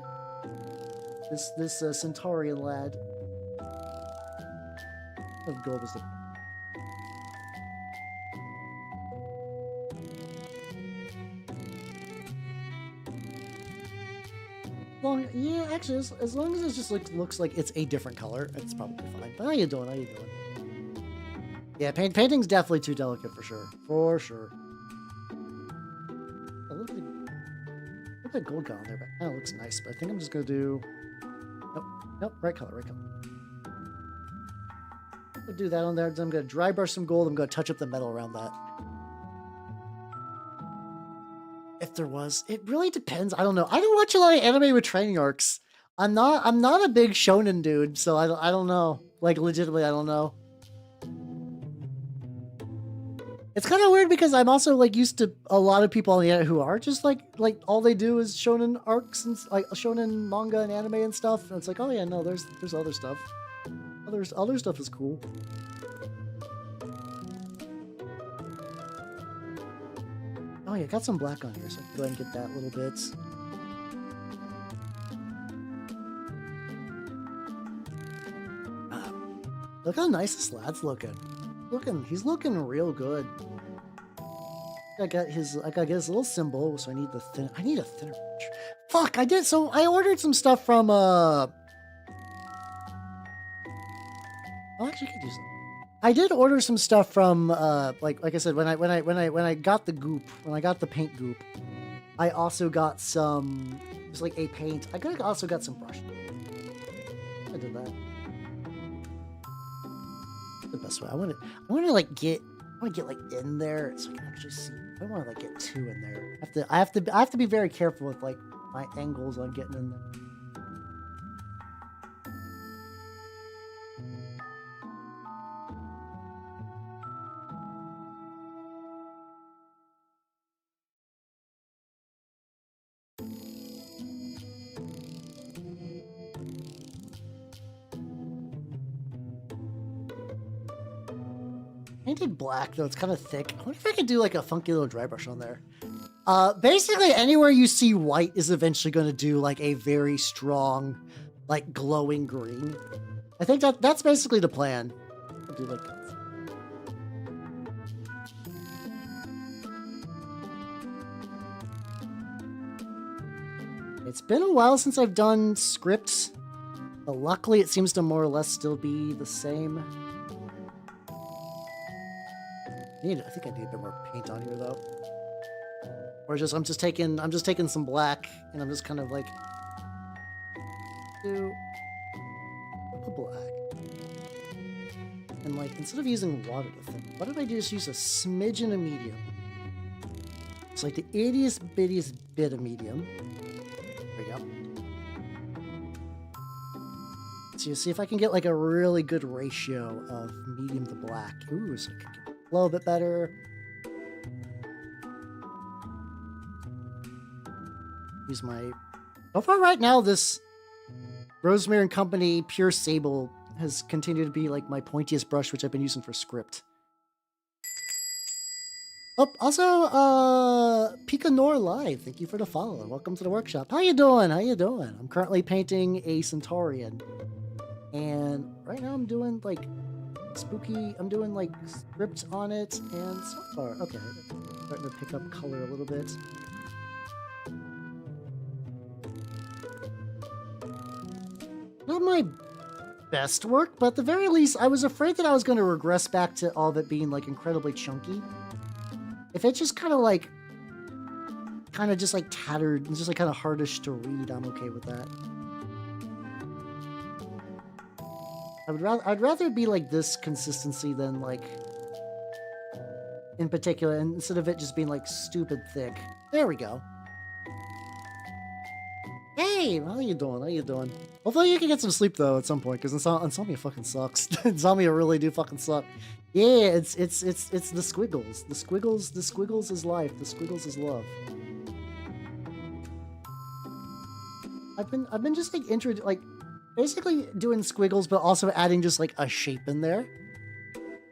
Speaker 1: This Centurion lad. Of gold is the. Yeah, actually, as long as it just looks like it's a different color, it's probably fine. But how you doing? Yeah, painting's definitely too delicate for sure. For sure. I look at the gold color there, but that looks nice. But I think I'm just gonna do. Nope, right color. I'll do that on there. Then I'm gonna dry brush some gold. I'm gonna touch up the metal around that. If there was, it really depends. I don't know. I don't watch a lot of anime with training arcs. I'm not a big shonen dude, so I don't know. Like legitimately, I don't know. It's kind of weird because I'm also like used to a lot of people on the internet who are just like all they do is shonen arcs and like shonen manga and anime and stuff. And it's like, oh yeah, no, there's other stuff. Other stuff is cool. Oh yeah, got some black on here, so go ahead and get that little bit. Look how nice this lad's looking. He's looking real good. I gotta get his little symbol, so I need a thinner picture. Fuck, I ordered some stuff from I'll actually could use them. I did order some stuff from like I said, when I got the goop, when I got the paint goop, I also got some, just like a paint. I also got some brush. I did that. The best way. I want to like get like in there so I can actually see. I don't want to like get too in there. I have to be very careful with like my angles on getting in there. Painted black, though it's kind of thick. I wonder if I could do like a funky little dry brush on there. Basically, anywhere you see white is eventually going to do like a very strong, like glowing green. I think that's basically the plan. I'll do like that. It's been a while since I've done scripts, but luckily it seems to more or less still be the same. I think I need a bit more paint on here though. Or I'm just taking some black and I'm just kind of like do a black. And like instead of using water to thin, what if I just use a smidgen of medium? It's like the ittiest bittiest bit of medium. There we go. So you see if I can get like a really good ratio of medium to black. Ooh, so I can get a little bit better. Use my... So far right now, this Rosemary and Company Pure Sable has continued to be like my pointiest brush, which I've been using for script. Oh, also, Picanor Live, thank you for the follow. Welcome to the workshop. How you doing? I'm currently painting a Centurion. And right now I'm doing like spooky. I'm doing like script on it, and so far, okay, starting to pick up color a little bit. Not my best work, but at the very least, I was afraid that I was going to regress back to all of it being like incredibly chunky. If it's just kind of just like tattered and just like kind of hardish to read, I'm okay with that. I'd rather it be like this consistency than like in particular, and instead of it just being like stupid thick. There we go. Hey, how you doing? How you doing? Hopefully you can get some sleep though at some point, because insomnia fucking sucks. Insomnia really do fucking suck. Yeah, it's the squiggles. The squiggles is life. The squiggles is love. I've been just like basically doing squiggles, but also adding just like a shape in there.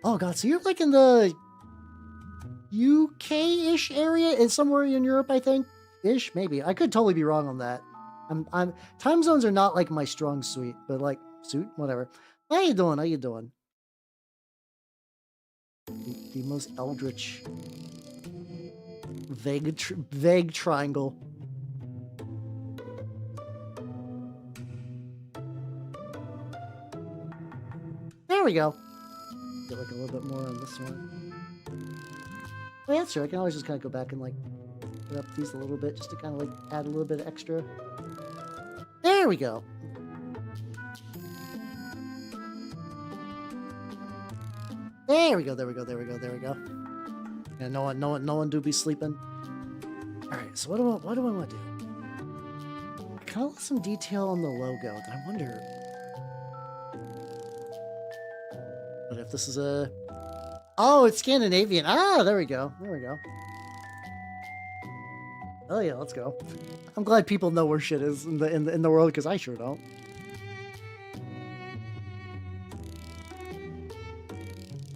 Speaker 1: Oh god, so you're like in the UK-ish area, and somewhere in Europe, I think. Ish, maybe. I could totally be wrong on that. Time zones are not like my strong suit, but like whatever. How you doing? How you doing? The most eldritch, vague triangle. There we go. Get like a little bit more on this one. Oh, yeah, that's true. I can always just kind of go back and like put up these a little bit just to kind of like add a little bit of extra. There we go. There we go. There we go. There we go. There we go. Yeah, no one do be sleeping. All right. So what do I want to do? I kind of left some detail on the logo. I wonder. But if this is a... Oh, it's Scandinavian. Ah, there we go. There we go. Oh yeah, let's go. I'm glad people know where shit is in the world, because I sure don't.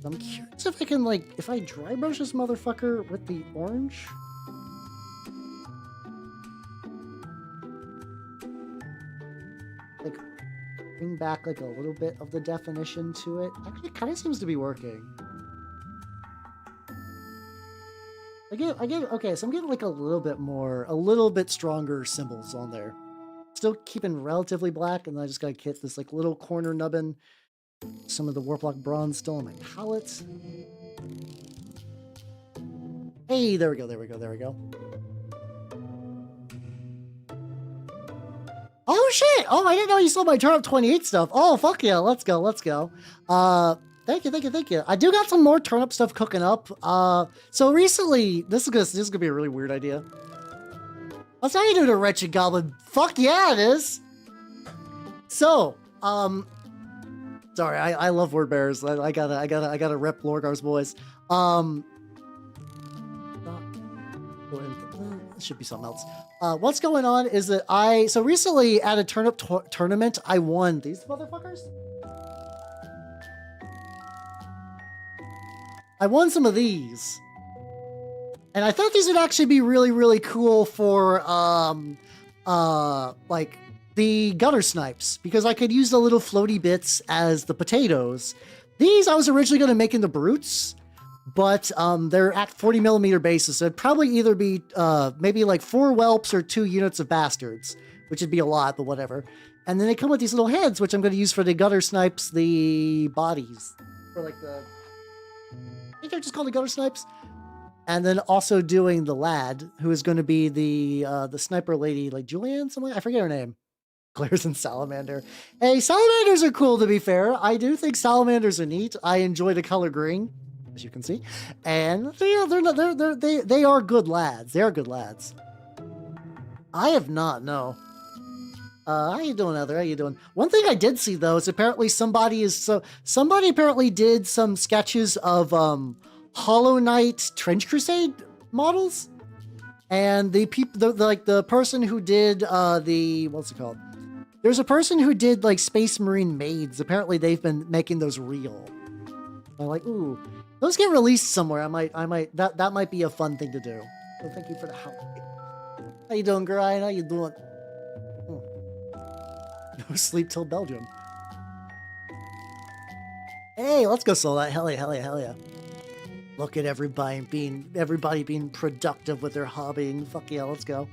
Speaker 1: I'm curious if I can like, if I dry brush this motherfucker with the orange. Like, bring back like a little bit of the definition to it. Actually, it kind of seems to be working. Okay, so I'm getting like a little bit stronger symbols on there. Still keeping relatively black, and then I just gotta get this like little corner nubbin. Some of the Warplock bronze still on my palette. Hey, there we go, there we go, there we go. Oh shit! Oh, I didn't know you saw my Turnip 28 stuff. Oh, fuck yeah, let's go, let's go. Thank you. I do got some more turnip stuff cooking up. So recently, this is gonna be a really weird idea. That's how you do the Wretched Goblin. Fuck yeah, it is. So, sorry, I love word bearers. I gotta rep Lorgar's boys. This should be something else. What's going on is that so recently at a turnip tournament, I won these motherfuckers. I won some of these, and I thought these would actually be really, really cool for, like the gutter snipes, because I could use the little floaty bits as the potatoes. These I was originally going to make into brutes, but they're at 40mm bases, so it'd probably either be maybe like 4 whelps or 2 units of bastards, which would be a lot, but whatever. And then they come with these little heads, which I'm going to use for the gutter snipes, the bodies, for like the... I think they're just called the gutter snipes. And then also doing the lad, who is going to be the sniper lady, like Julianne, something, I forget her name. Claire's and Salamander. Hey, salamanders are cool, to be fair. I do think salamanders are neat. I enjoy the color green, as you can see. And they are good lads. They are good lads. I have not, no. How you doing, Heather? How you doing? One thing I did see though is apparently somebody apparently did some sketches of Hollow Knight Trench Crusade models, and the person who did what's it called? There's a person who did like Space Marine maids. Apparently they've been making those real. I'm like, ooh, those get released somewhere. That might be a fun thing to do. So thank you for the help. How you doing, Grind? How you doing? No sleep till Belgium. Hey, let's go sell that. Hell yeah, hell yeah, hell yeah. Look at everybody being productive with their hobbying. Fuck yeah, let's go.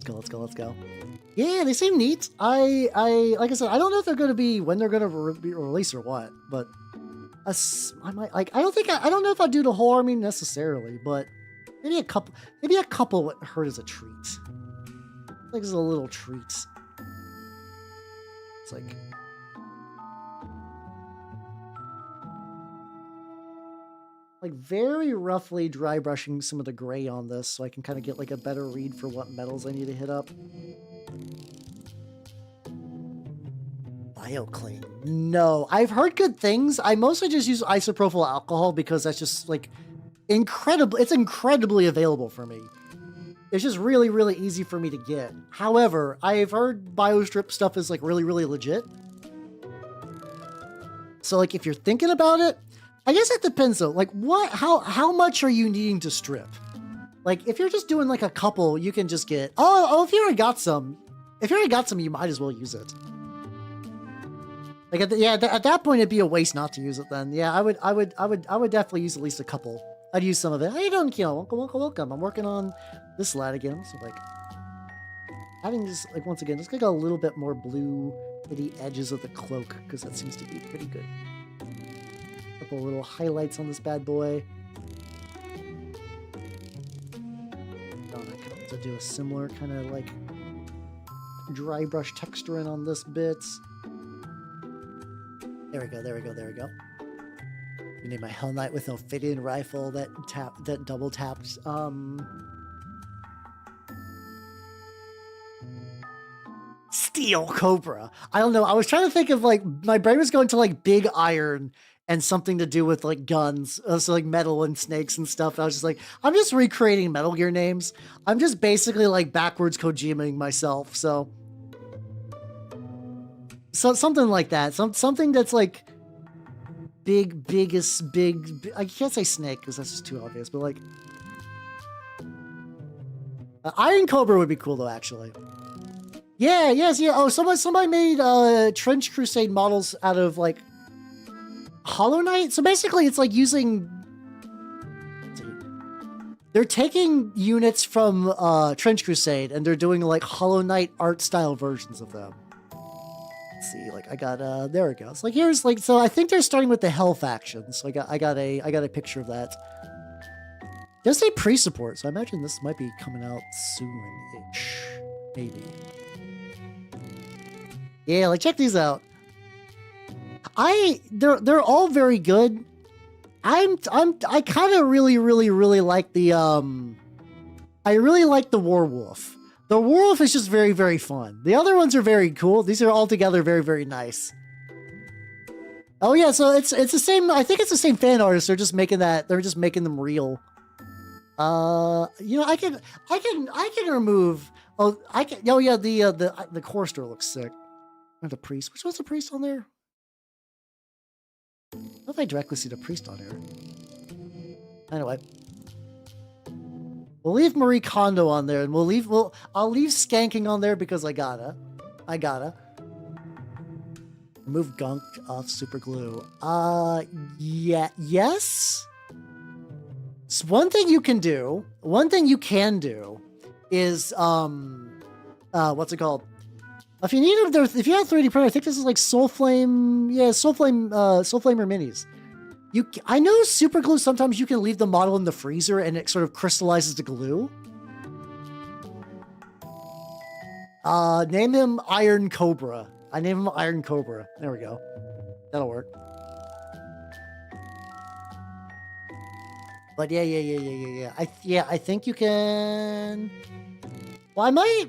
Speaker 1: Let's go. Yeah, they seem neat. Like I said, I don't know if they're going to be when they're going to be released or what, but I might like. I don't know if I'd do the whole army necessarily, but maybe a couple would hurt as a treat. Like it's a little treat. It's like very roughly dry brushing some of the gray on this so I can kind of get like a better read for what metals I need to hit up. Bioclean. No, I've heard good things. I mostly just use isopropyl alcohol because that's just like incredible. It's incredibly available for me. It's just really, really easy for me to get. However, I've heard biostrip stuff is like really, really legit. So like if you're thinking about it, I guess it depends though. Like how much are you needing to strip? Like if you're just doing like a couple, you can just get, if you already got some, you might as well use it. Like at that point, it'd be a waste not to use it then. Yeah, I would definitely use at least a couple. I'd use some of it. How you doing, Keel? Welcome. I'm working on this lad again. So like having just like once again, let's get a little bit more blue to the edges of the cloak because that seems to be pretty good. Couple little highlights on this bad boy. I can also do a similar kind of like dry brush texturing on this bit. There we go. You need my Hell Knight with no fitting rifle that double taps. Steel Cobra. I don't know. I was trying to think of like my brain was going to like big iron and something to do with like guns, so like metal and snakes and stuff. I was just like, I'm just recreating Metal Gear names. I'm just basically like backwards Kojimaing myself. So something like that. Something that's like big. I can't say snake because that's just too obvious. But like Iron Cobra would be cool though, actually. Yeah. Oh, somebody made Trench Crusade models out of like Hollow Knight. So basically, it's like using. They're taking units from Trench Crusade and they're doing like Hollow Knight art style versions of them. Let's see, like I got there it goes. Like here's like so I think they're starting with the Hell faction. So I got a picture of that. Does say pre-support, so I imagine this might be coming out soon-ish. Maybe. Yeah, like check these out. They're all very good. I kind of really like the I really like the Warwolf. The Warwolf is just very, very fun. The other ones are very cool. These are all together very, very nice. Oh yeah, so it's the same. I think it's the same fan artist. They're just making them real. You know, I can remove. Oh yeah, the Chorister looks sick. Or the priest. Which one's the priest on there? I don't know if I directly see the priest on here. Anyway. We'll leave Marie Kondo on there, and I'll leave Skanking on there because I gotta. Remove gunk off super glue. Yeah, yes. So one thing you can do is what's it called? If you have 3D printer, I think this is like Soulflame. Yeah, Soulflamer minis. I know super glue, sometimes you can leave the model in the freezer and it sort of crystallizes the glue. Name him Iron Cobra. I name him Iron Cobra. There we go. That'll work. But yeah. I think you can. Well, I might,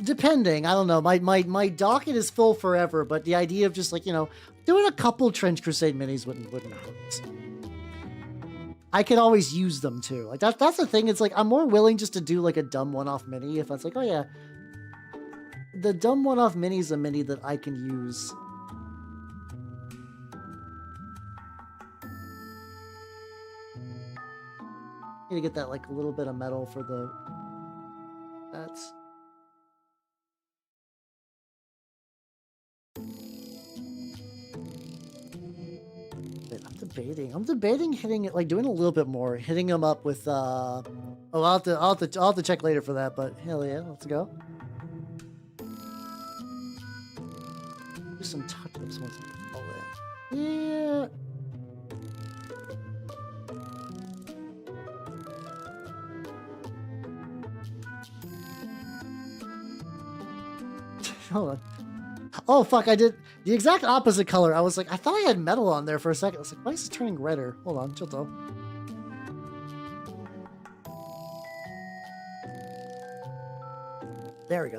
Speaker 1: depending. I don't know. My docket is full forever, but the idea of just like, you know, doing a couple Trench Crusade minis wouldn't hurt. I could always use them too. Like that's the thing. It's like I'm more willing just to do like a dumb one-off mini if it's like, oh yeah, the dumb one-off mini is a mini that I can use. Need to get that like a little bit of metal for the. debating hitting it, like doing a little bit more, hitting him up with, oh, I'll have to check later for that, but hell yeah, let's go. Do some touch-ups once we all in. Yeah. Hold on. Oh, fuck, I did the exact opposite color. I was like, I thought I had metal on there for a second. I was like, why is it turning redder? Hold on, chill though. There we go.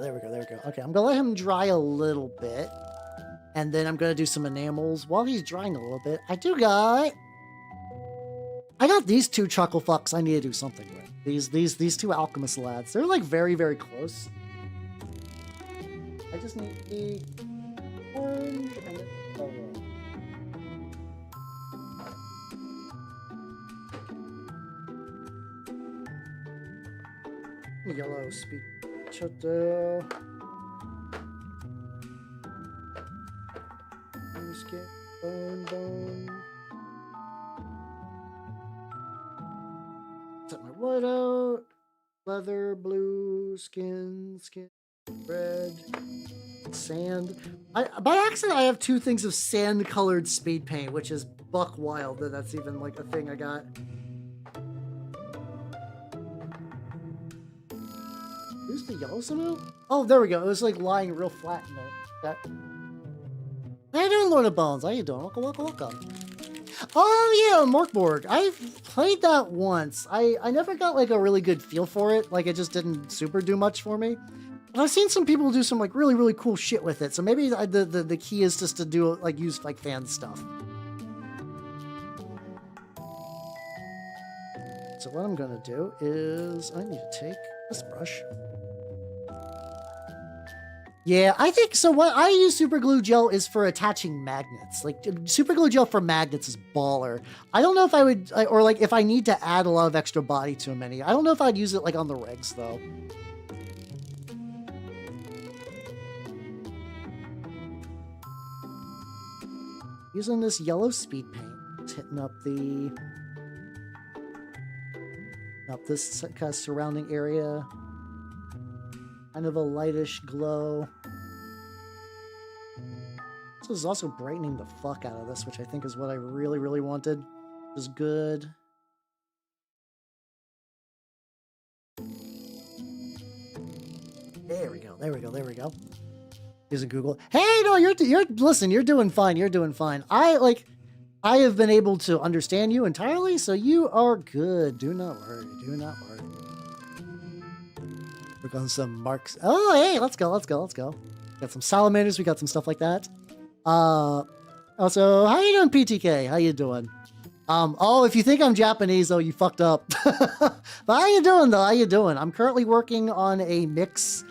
Speaker 1: Okay, I'm gonna let him dry a little bit. And then I'm gonna do some enamels while he's drying a little bit. I got these two chuckle fucks I need to do something with. These two alchemist lads. They're like very, very close. I just need the orange and the yellow speed shutdown. Skin, bone. Set my white out. Leather, blue, skin, red, sand. By accident, I have two things of sand-colored speed paint, which is buck wild that that's even like a thing I got. Who's the yellow somehow? Oh, there we go. It was like lying real flat in there. How you doing, Lord of Bones? How you doing? Welcome. Oh yeah, Morkborg. I've played that once. I never got like a really good feel for it. Like it just didn't super do much for me. But I've seen some people do some like really, really cool shit with it. So maybe the key is just to do like use like fan stuff. So what I'm gonna do is I need to take this brush. Yeah, I think so. What I use super glue gel is for attaching magnets. Like super glue gel for magnets is baller. I don't know if I would, or like if I need to add a lot of extra body to many. I don't know if I'd use it like on the regs though. Using this yellow speed paint, it's hitting up this kind of surrounding area. Kind of a lightish glow. This is also brightening the fuck out of this, which I think is what I really, really wanted. Which is good. There we go. Using Google. Hey, no, listen, you're doing fine. I have been able to understand you entirely, so you are good. Do not worry. Work on some marks. Oh, hey, let's go. Got some salamanders. We got some stuff like that. Also, how you doing, PTK? How you doing? Oh, if you think I'm Japanese, though, you fucked up. But how you doing, though? I'm currently working on a mix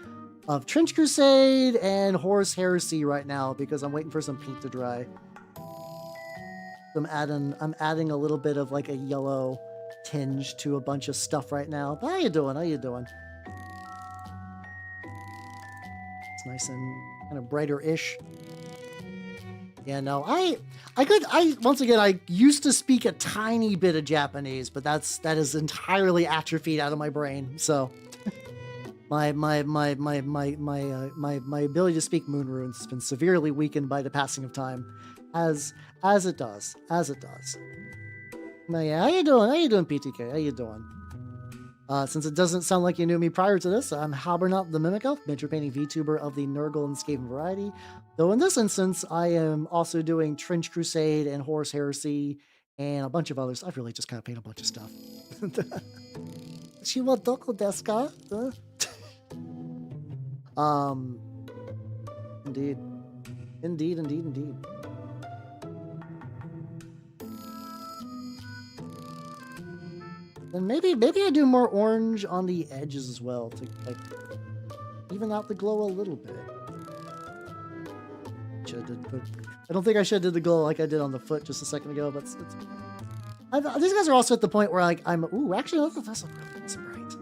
Speaker 1: of Trench Crusade and Horus Heresy right now because I'm waiting for some paint to dry. I'm adding a little bit of like a yellow tinge to a bunch of stuff right now. But how you doing? It's nice and kind of brighter-ish. Yeah, no, I once again, I used to speak a tiny bit of Japanese, but that is entirely atrophied out of my brain. So my ability to speak moon runes has been severely weakened by the passing of time, as it does. But yeah, how you doing, PTK? How you doing? Since it doesn't sound like you knew me prior to this, I'm Habernot the Mimic Elf, miniature painting VTuber of the Nurgle and Skaven variety. Though in this instance, I am also doing Trench Crusade and Horus Heresy and a bunch of others. I've really just kind of painted a bunch of stuff. Shiwa doko desu ka? Indeed. And maybe I do more orange on the edges as well to like even out the glow a little bit. I don't think I should have did the glow like I did on the foot just a second ago, but these guys are also at the point where like actually those look really nice and bright.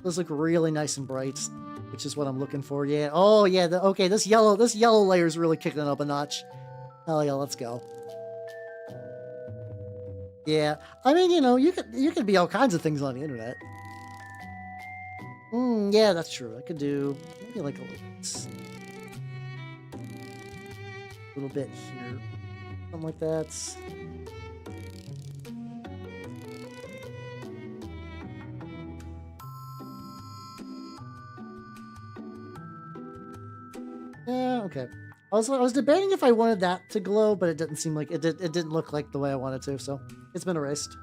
Speaker 1: Those look really nice and bright, which is what I'm looking for. Yeah. Oh yeah. Okay. This yellow layer is really kicking it up a notch. Hell yeah. Let's go. Yeah, I mean, you know, you could be all kinds of things on the internet. Yeah, that's true. I could do maybe like a little bit here, something like that. Yeah, okay. I was debating if I wanted that to glow, but it didn't seem like it did. It didn't look like the way I wanted to, so it's been erased.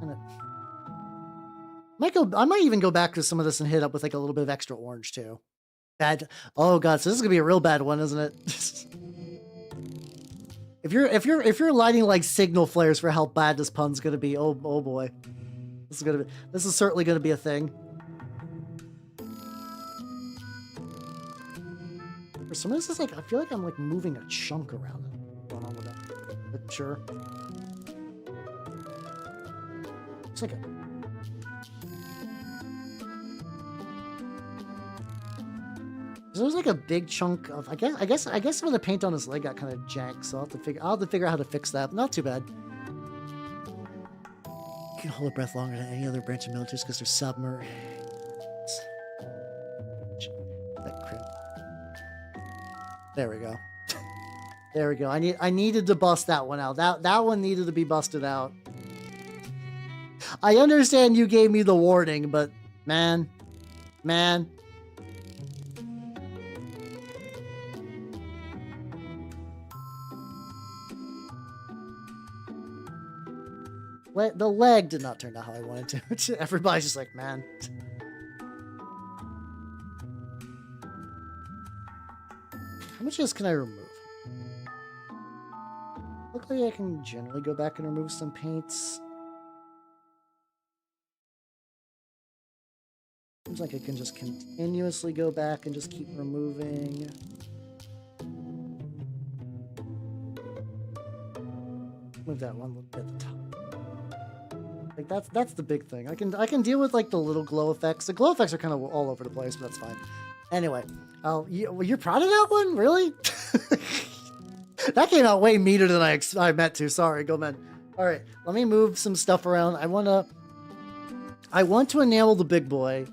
Speaker 1: And I might even go back to some of this and hit up with like a little bit of extra orange too. Bad. Oh god, so this is gonna be a real bad one, isn't it? if you're lighting like signal flares for how bad this pun's gonna be, oh boy, this is certainly gonna be a thing. For some reason, it's like I feel like I'm like moving a chunk around it. What's going on with that? But sure. It's like a. There's like a big chunk of I guess some of the paint on his leg got kind of jank, so I'll have to figure out how to fix that. Not too bad. You can hold a breath longer than any other branch of militaries because they're submerged. There we go. There we go. I needed to bust that one out. That one needed to be busted out. I understand you gave me the warning, but man. The leg did not turn out how I wanted to. Everybody's just like, man. How much of this can I remove? Luckily, I can generally go back and remove some paints. Seems like I can just continuously go back and just keep removing. Move that one little bit at the top. Like that's the big thing. I can deal with like the little glow effects. The glow effects are kind of all over the place, but that's fine. Anyway, you're proud of that one, really? That came out way meaner than I meant to. Sorry, go man. All right, let me move some stuff around. I want to enamel the big boy.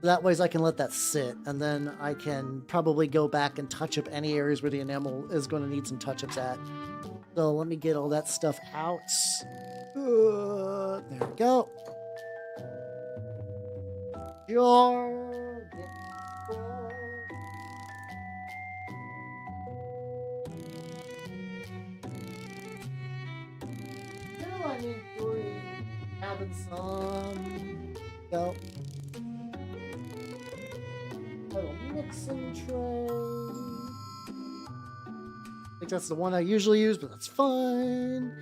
Speaker 1: That way I can let that sit, and then I can probably go back and touch up any areas where the enamel is going to need some touch-ups at. So let me get all that stuff out. There we go. I mean, having some. Go. Little mixing tray. I think that's the one I usually use, but that's fine.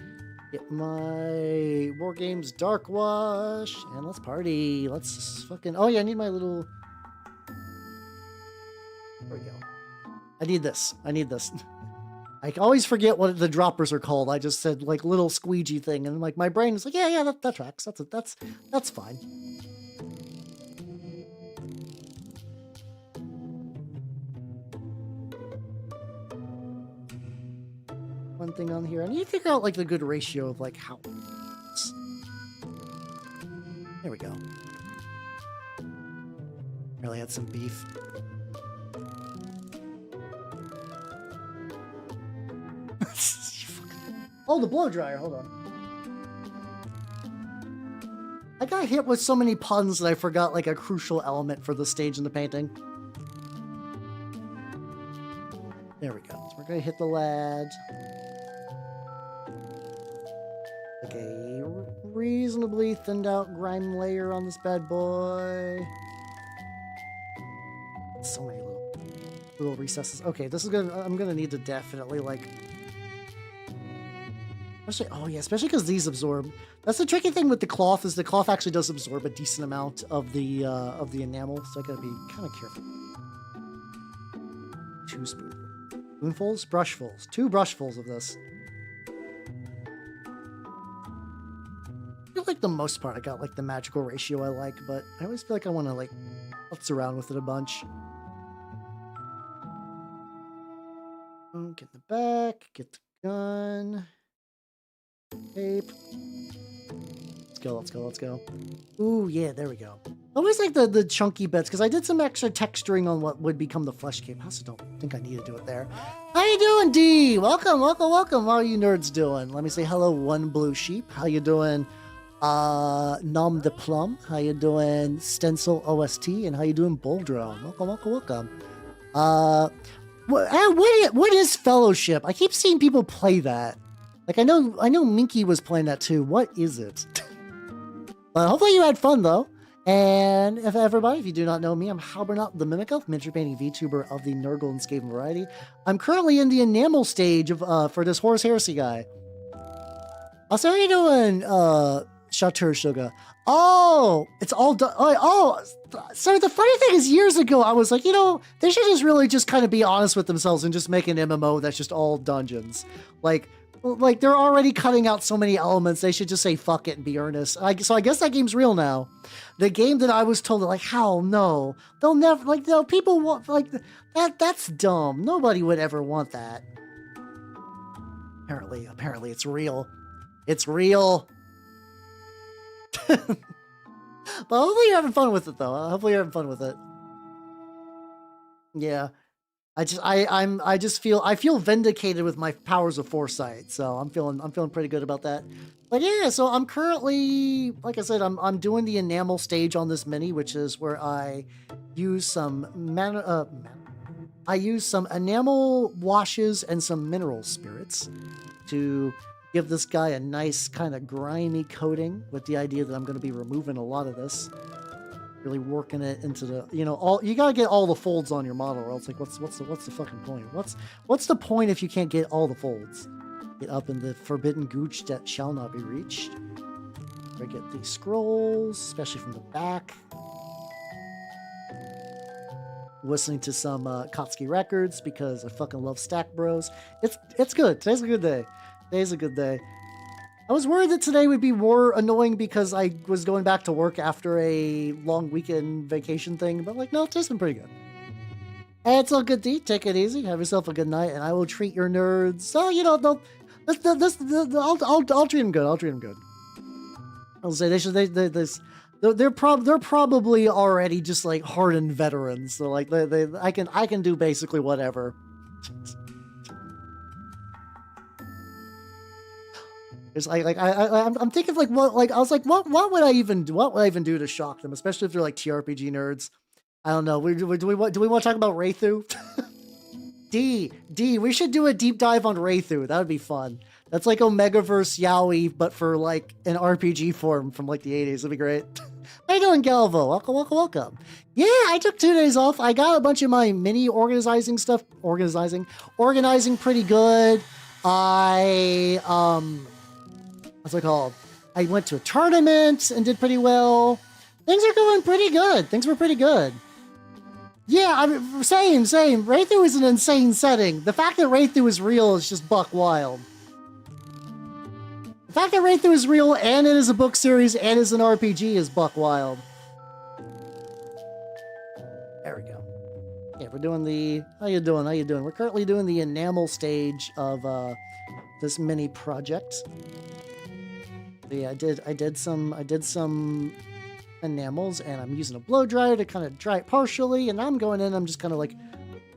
Speaker 1: Get my War Games Dark Wash, and let's party. Let's fucking. Oh yeah, I need my little. There we go. I need this. I always forget what the droppers are called. I just said like little squeegee thing, and like my brain is like, yeah, that tracks. That's fine. One thing on here, I need to figure out like the good ratio of like how. There we go. Really had some beef. Oh, the blow dryer. Hold on. I got hit with so many puns that I forgot like a crucial element for the stage in the painting. There we go. So we're gonna hit the lad. Like a reasonably thinned out grime layer on this bad boy. So many little recesses. Okay, this is I'm gonna need to definitely like. Especially because these absorb. That's the tricky thing with the cloth is the cloth actually does absorb a decent amount of the enamel, so I gotta be kind of careful. 2 spoonfuls, brushfuls, 2 brushfuls of this. I feel like the most part I got like the magical ratio I like, but I always feel like I want to like futz around with it a bunch. Get in the back. Get the gun. Tape. Let's go. Ooh, yeah, there we go. I always like the chunky bits, because I did some extra texturing on what would become the flesh cape. I also don't think I need to do it there. How you doing, D? Welcome. How are you nerds doing? Let me say hello, One Blue Sheep. How you doing, Nom de Plum? How you doing, Stencil OST? And how you doing, Boldrone? Welcome. What is Fellowship? I keep seeing people play that. Like, I know Minky was playing that too. What is it? But hopefully you had fun, though. And if you do not know me, I'm Halbernaut the Mimic Elf, miniature painting VTuber of the Nurgle and Skaven variety. I'm currently in the enamel stage of for this Horus Heresy guy. Also, how you doing, Shatur Sugar? Oh, it's all done. Oh, so the funny thing is, years ago, I was like, they should just really just kind of be honest with themselves and just make an MMO that's just all dungeons. Like they're already cutting out so many elements. They should just say fuck it and be earnest. So I guess that game's real now. The game that I was told, like, hell no, they'll never, like, people want, like, that's dumb. Nobody would ever want that. Apparently it's real. It's real. But hopefully you're having fun with it, though. Hopefully you're having fun with it. Yeah. I feel vindicated with my powers of foresight, so I'm feeling pretty good about that. But yeah, so I'm currently, like I said, I'm doing the enamel stage on this mini, which is where I use some enamel washes and some mineral spirits to give this guy a nice kind of grimy coating, with the idea that I'm going to be removing a lot of this. Really working it into the, you gotta get all the folds on your model, or else, like, what's the fucking point? What's the point if you can't get all the folds? Get up in the forbidden gooch that shall not be reached. I get these scrolls, especially from the back. Listening to some Kotsky records, because I fucking love Stack Bros. It's good. Today's a good day. I was worried that today would be more annoying because I was going back to work after a long weekend vacation thing, but, like, no, today's been pretty good. Hey, it's all good, D. Take it easy. Have yourself a good night, and I will treat your nerds. So, I'll treat them good. I'll say they're probably already just, like, hardened veterans. So, like, I can do basically whatever. It's I'm thinking, like, what would I even do to shock them, especially if they're, like, TRPG nerds. I don't know. Do we want to talk about Wraithu? D, we should do a deep dive on Wraithu. That would be fun. That's like Omegaverse Yaoi, but for, like, an RPG form from, like, the 80s. That'd be great. How you doing, Galvo? Welcome. Yeah, I took 2 days off. I got a bunch of my mini organizing stuff. Organizing pretty good. What's it called? I went to a tournament and did pretty well. Things are going pretty good. Things were pretty good. Yeah, same. Wraithu is an insane setting. The fact that Wraithu is real is just buck wild. The fact that Wraithu is real and it is a book series and is an RPG is buck wild. There we go. Yeah, we're doing the... How you doing? We're currently doing the enamel stage of this mini project. Yeah, I did some enamels, and I'm using a blow dryer to kind of dry it partially, and now I'm going in, I'm just kind of, like,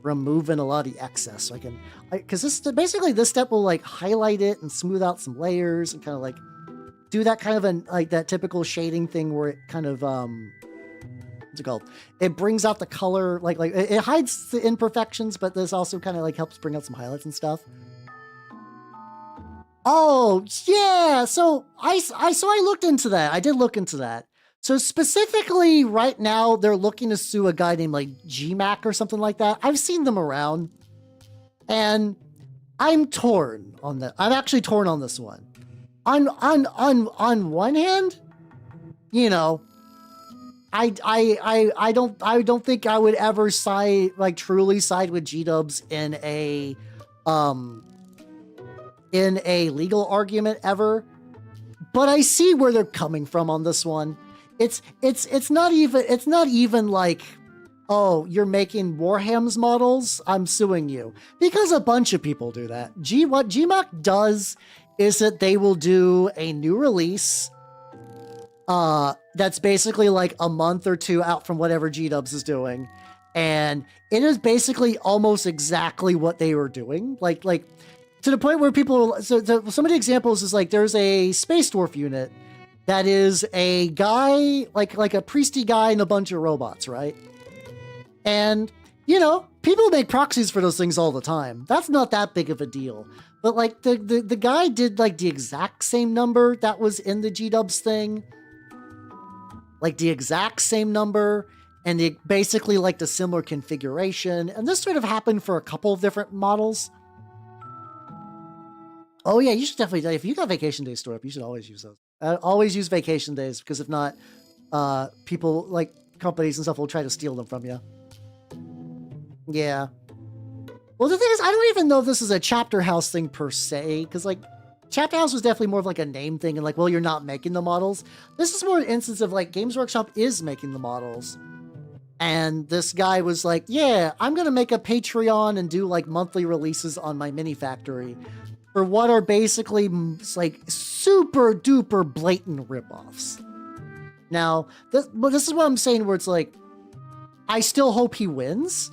Speaker 1: removing a lot of the excess, so I can, because this step will, like, highlight it and smooth out some layers and kind of, like, do that kind of like that typical shading thing where it kind of what's it called? It brings out the color, like it hides the imperfections, but this also kind of, like, helps bring out some highlights and stuff. Oh, yeah. So I looked into that. I did look into that. So specifically right now, they're looking to sue a guy named, like, GMAC or something like that. I've seen them around, and I'm torn on that. I'm actually torn on this one. On one hand, I don't think I would ever truly side with G-dubs in a legal argument ever, but I see where they're coming from on this one. It's not even like oh, you're making Warham's models? I'm suing you. Because a bunch of people do that. What GMAC does is that they will do a new release that's basically like a month or two out from whatever G-Dubs is doing. And it is basically almost exactly what they were doing. Like to the point where people, some of the examples is like, there's a Space Dwarf unit that is a guy, like a priesty guy and a bunch of robots, right? And, you know, people make proxies for those things all the time. That's not that big of a deal. But like the guy did like the exact same number that was in the G-Dubs thing. Like the exact same number, and it basically like the similar configuration. And this sort of happened for a couple of different models. Oh yeah, you should definitely, if you got vacation days stored up, you should always use those. Always use vacation days, because if not, people like companies and stuff will try to steal them from you. Yeah. Well, the thing is, I don't even know if this is a chapter house thing per se, because like chapter house was definitely more of like a name thing and like, well, you're not making the models. This is more an instance of like Games Workshop is making the models. And this guy was like, yeah, I'm going to make a Patreon and do like monthly releases on my mini factory for what are basically like super duper blatant ripoffs. Now, this is what I'm saying, where it's like, I still hope he wins,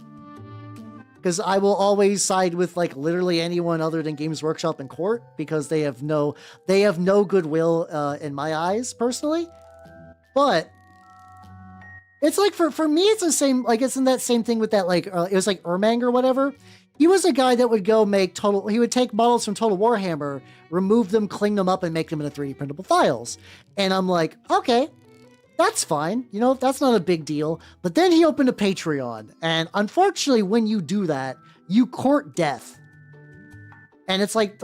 Speaker 1: because I will always side with like literally anyone other than Games Workshop in court, because they have no goodwill in my eyes personally. But it's like for me, it's the same, like it's in that same thing with that, like it was like Ermang or whatever. He was a guy that would go make he would take models from Total Warhammer, remove them, clean them up, and make them into 3D printable files. And I'm like, okay, that's fine. You know, that's not a big deal. But then he opened a Patreon. And unfortunately, when you do that, you court death. And it's like,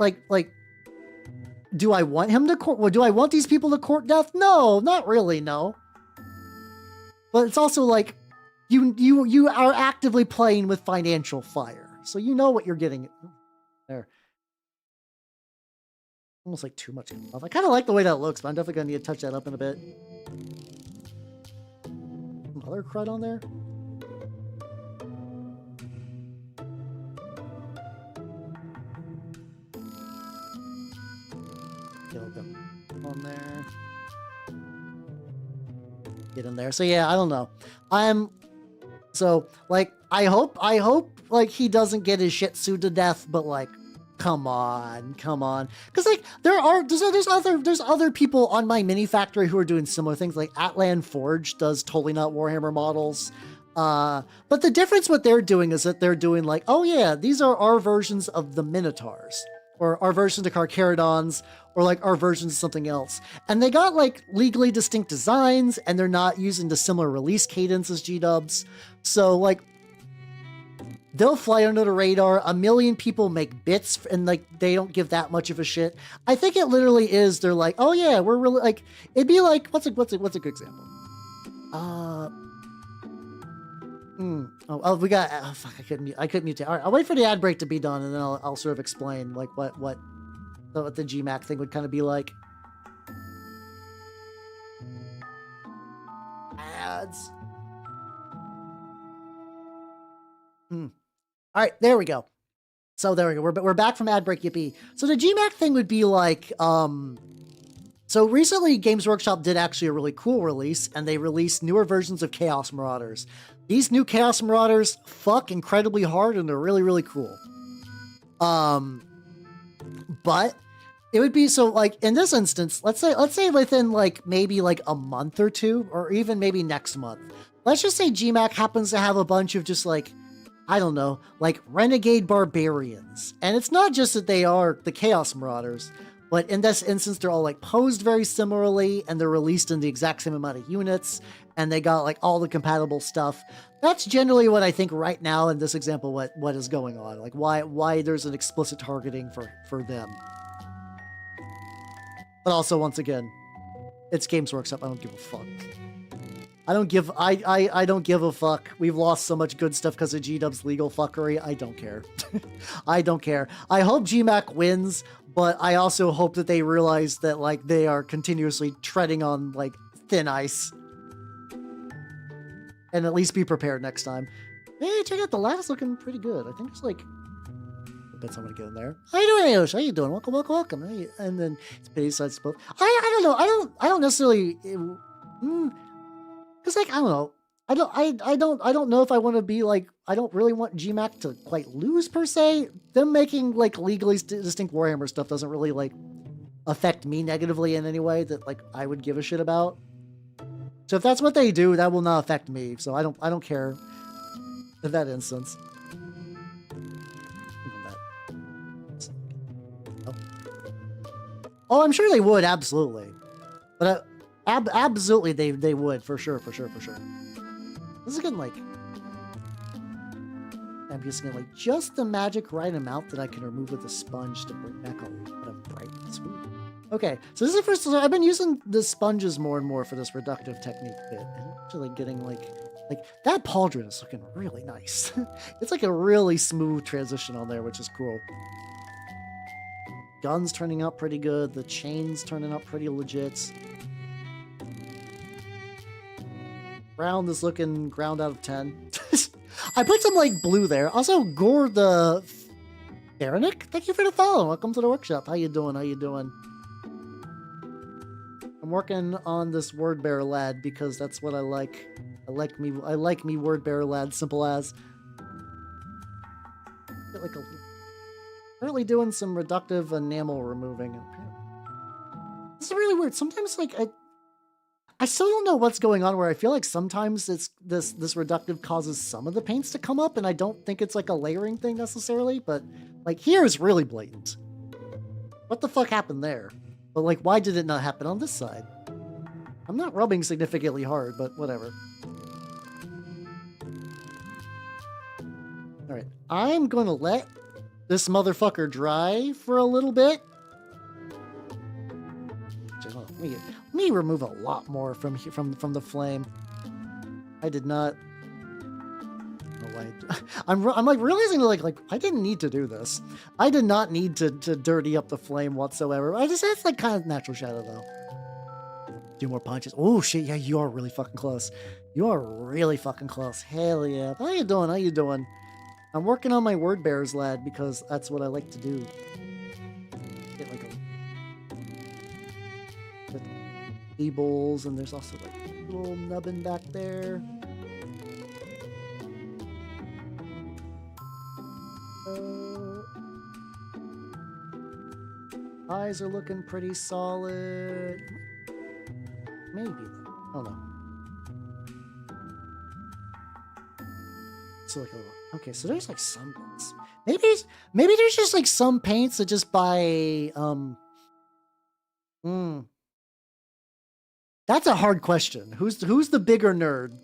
Speaker 1: do I want him to court? Well, do I want these people to court death? No, not really, no. But it's also like, you are actively playing with financial fire. So you know what you're getting there. Almost like too much. I kind of like the way that looks, but I'm definitely going to need to touch that up in a bit. Some other crud on there? Get them on there. Get in there. So yeah, I don't know. So like, I hope like he doesn't get his shit sued to death, but like, come on. Because like there's other people on my mini factory who are doing similar things. Like Atlan Forge does totally not Warhammer models. But the difference what they're doing is that they're doing like, oh yeah, these are our versions of the Minotaurs, or our versions of Carcharodons, or like our versions of something else. And they got like legally distinct designs, and they're not using the similar release cadence as G-Dubs. So like, they'll fly under the radar. A million people make bits, and like they don't give that much of a shit. I think it literally is. They're like, oh yeah, we're really like. It'd be like, what's a good example? Oh, we got. Oh, fuck, I couldn't mute. All right, I'll wait for the ad break to be done, and then I'll sort of explain like what the GMAC thing would kind of be like. Ads. All right, there we go. So there we go. We're back from ad break, yippee. So the GMAC thing would be like, so recently Games Workshop did actually a really cool release, and they released newer versions of Chaos Marauders. These new Chaos Marauders fuck incredibly hard, and they're really, really cool. But it would be, so like in this instance, let's say within like maybe like a month or two, or even maybe next month, let's just say GMAC happens to have a bunch of just like, I don't know, like renegade barbarians. And it's not just that they are the Chaos Marauders, but in this instance, they're all like posed very similarly, and they're released in the exact same amount of units, and they got like all the compatible stuff. That's generally what I think right now in this example, what is going on, like why there's an explicit targeting for them. But also, once again, it's Games Workshop. I don't give a fuck. I don't give a fuck. We've lost so much good stuff because of G-Dub's legal fuckery. I don't care. I don't care. I hope GMAC wins, but I also hope that they realize that like they are continuously treading on like thin ice. and at least be prepared next time. Hey, check out the lattice looking pretty good. I think it's like bits I'm gonna get in there. How you doing, Ayosh? How you doing? Welcome, welcome, welcome. Hey, and then it's pity sides both. I don't know. I don't necessarily because like I don't know. I don't know if I want to be like I don't really want GMAC to quite lose per se. Them making like legally distinct Warhammer stuff doesn't really like affect me negatively in any way that like I would give a shit about. So if that's what they do, that will not affect me. So I don't care in that instance. Oh, I'm sure they would, absolutely. But absolutely, they would, for sure. This is getting like... I'm just getting like just the magic right amount that I can remove with a sponge to bring back a lot of brightness. Ooh. Okay, so this is the first... So I've been using the sponges more and more for this reductive technique bit. And I'm actually getting like that pauldron is looking really nice. It's like a really smooth transition on there, which is cool. Guns turning out pretty good. The chains turning out pretty legit. Ground is looking ground out of 10. I put some like blue there. Also, Gore the Theranik, thank you for the follow. Welcome to the workshop. How you doing? How you doing? I'm working on this word bearer lad because that's what I like. I like me word bearer lad, simple as. Get like a currently doing some reductive enamel removing. This is really weird. Sometimes, like, I still don't know what's going on where I feel like sometimes it's this reductive causes some of the paints to come up, and I don't think it's like a layering thing necessarily, but like here is really blatant. What the fuck happened there? But like, why did it not happen on this side? I'm not rubbing significantly hard, but whatever. All right, I'm going to let this motherfucker dry for a little bit. Let me remove a lot more from the flame. I did not. I'm like realizing like I didn't need to do this. I did not need to dirty up the flame whatsoever. I just that's like kind of natural shadow though. Do more punches. Oh shit! Yeah, you are really fucking close. You are really fucking close. Hell yeah! How you doing? How you doing? I'm working on my word bearers, lad, because that's what I like to do. Get like a cables, and there's also like a little nubbin back there. Eyes are looking pretty solid. Maybe. I don't know. So like a little. Okay, so there's like some bits. Maybe there's just like some paints that just by That's a hard question. Who's the bigger nerd?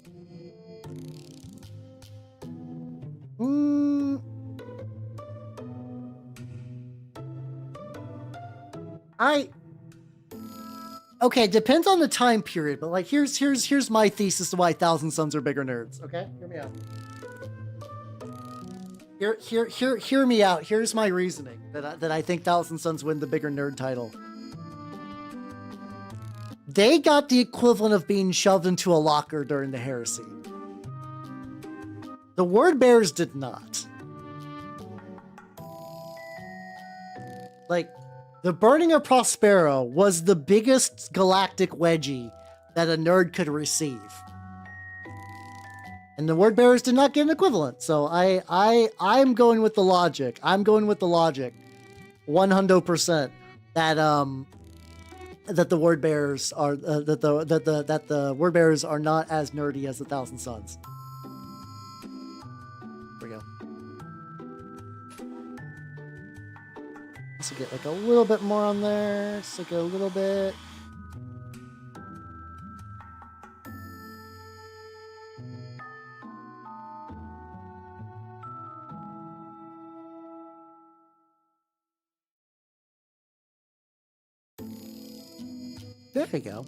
Speaker 1: Okay, depends on the time period, but like here's my thesis to why Thousand Sons are bigger nerds. Okay, hear me out. Hear me out. Here's my reasoning that I think Thousand Sons win the bigger nerd title. They got the equivalent of being shoved into a locker during the Heresy. The Word Bearers did not. Like, the Burning of Prospero was the biggest galactic wedgie that a nerd could receive. And the Word Bearers did not get an equivalent. So I'm going with the logic. I'm going with the logic 100% that the Word Bearers are that the Word Bearers are not as nerdy as the Thousand Sons. Here we go. So get like a little bit more on there. Just like a little bit. There you go.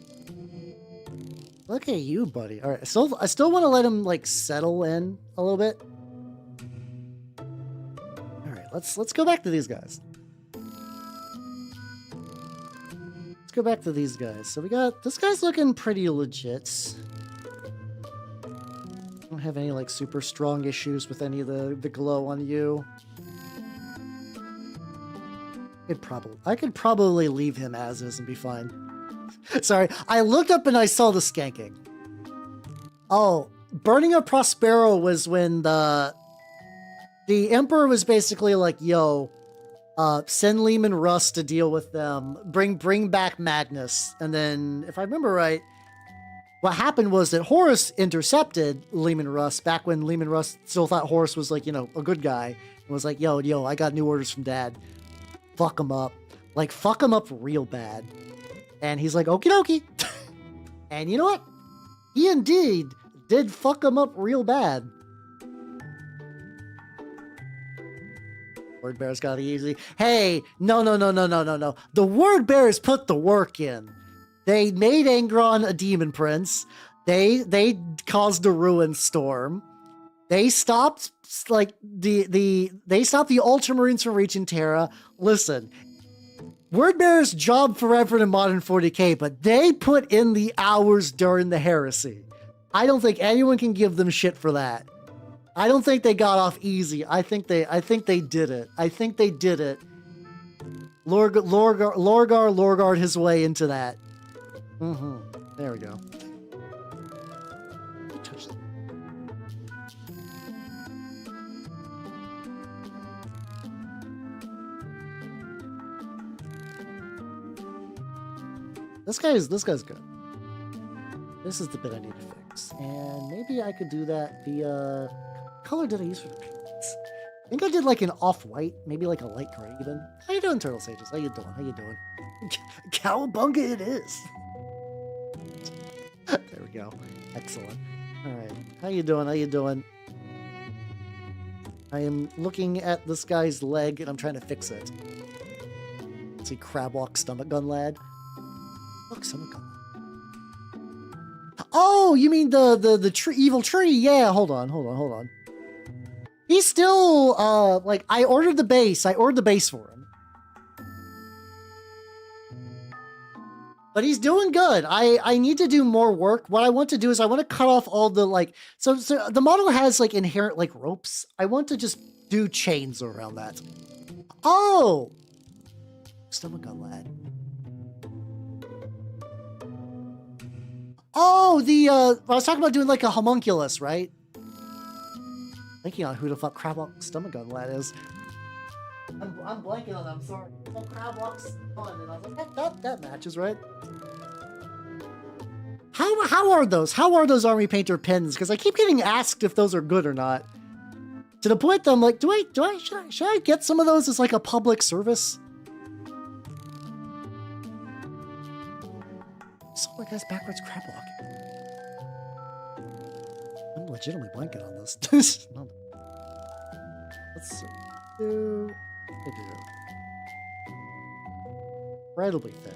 Speaker 1: Look at you, buddy. All right, I still want to let him like settle in a little bit. All right, let's go back to these guys. Let's go back to these guys. So we got this guy's looking pretty legit. I don't have any like super strong issues with any of the glow on you. I could probably leave him as is and be fine. Sorry, I looked up and I saw the skanking. Oh, burning of Prospero was when the Emperor was basically like, yo, send Lehman Russ to deal with them, bring back Magnus. And then, if I remember right, what happened was that Horus intercepted Lehman Russ back when Lehman Russ still thought Horus was like, you know, a good guy. And was like, yo, I got new orders from Dad. Fuck him up. Like, fuck him up real bad. And he's like, okie dokie. And you know what? He indeed did fuck him up real bad. Word Bear's got it easy. Hey, no. The Word Bears put the work in. They made Angron a demon prince. They caused a ruin storm. They stopped like they stopped the Ultramarines from reaching Terra. Listen, Word Bear's job forever in modern 40k, but they put in the hours during the Heresy. I don't think anyone can give them shit for that. I don't think they got off easy. I think they did it. I think they did it. Lorgar his way into that. There we go. Touch that. This guy's good. This is the bit I need to fix. And maybe I could do that via... What color did I use for the paints? I think I did like an off-white, maybe like a light gray even. How you doing, Turtle Sages? How you doing? Cowabunga it is. There we go. Excellent. Alright. How you doing? I am looking at this guy's leg and I'm trying to fix it. Let's see, crab walk stomach gun lad. Look, stomach gun. Oh, you mean the tree, evil tree? Yeah, hold on. He's still like I ordered the base for him. But he's doing good. I need to do more work. What I want to do is I want to cut off all the like so the model has like inherent like ropes. I want to just do chains around that. Oh, stomach gun lad. Oh, I was talking about doing like a homunculus, right? Thinking on who the fuck Crabwalk Stomach Gun lad is. I'm blanking on that, I'm sorry. Oh, Crabwalk's fun, and I was like, that matches, right? How are those? How are those Army Painter pins? Because I keep getting asked if those are good or not. To the point that I'm like, should I get some of those as like a public service? So my guy's backwards crab walking. I'm legitimately blanking on this. Let's see. Incredibly thin.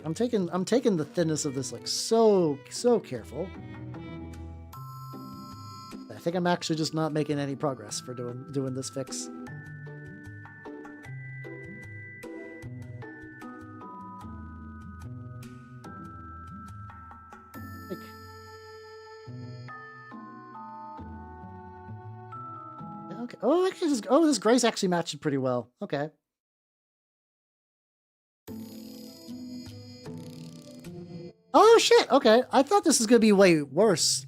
Speaker 1: I'm taking the thinness of this like so careful. I think I'm actually just not making any progress for doing this fix. Okay. Oh, actually, this grace actually matched pretty well. Okay. Oh shit. Okay, I thought this was gonna be way worse.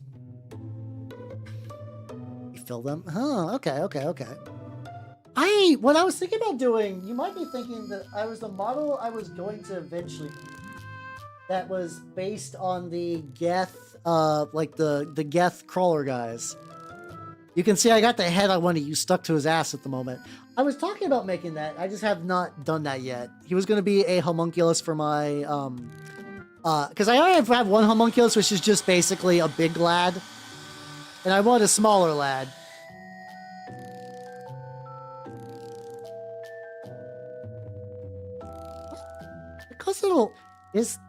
Speaker 1: You fill them? Huh. Okay. What I was thinking about doing, you might be thinking that the model I was going to eventually, that was based on the Geth, like the Geth crawler guys. You can see I got the head I want to use stuck to his ass at the moment. I was talking about making that. I just have not done that yet. He was going to be a homunculus for my, because I already have one homunculus, which is just basically a big lad. And I want a smaller lad. Because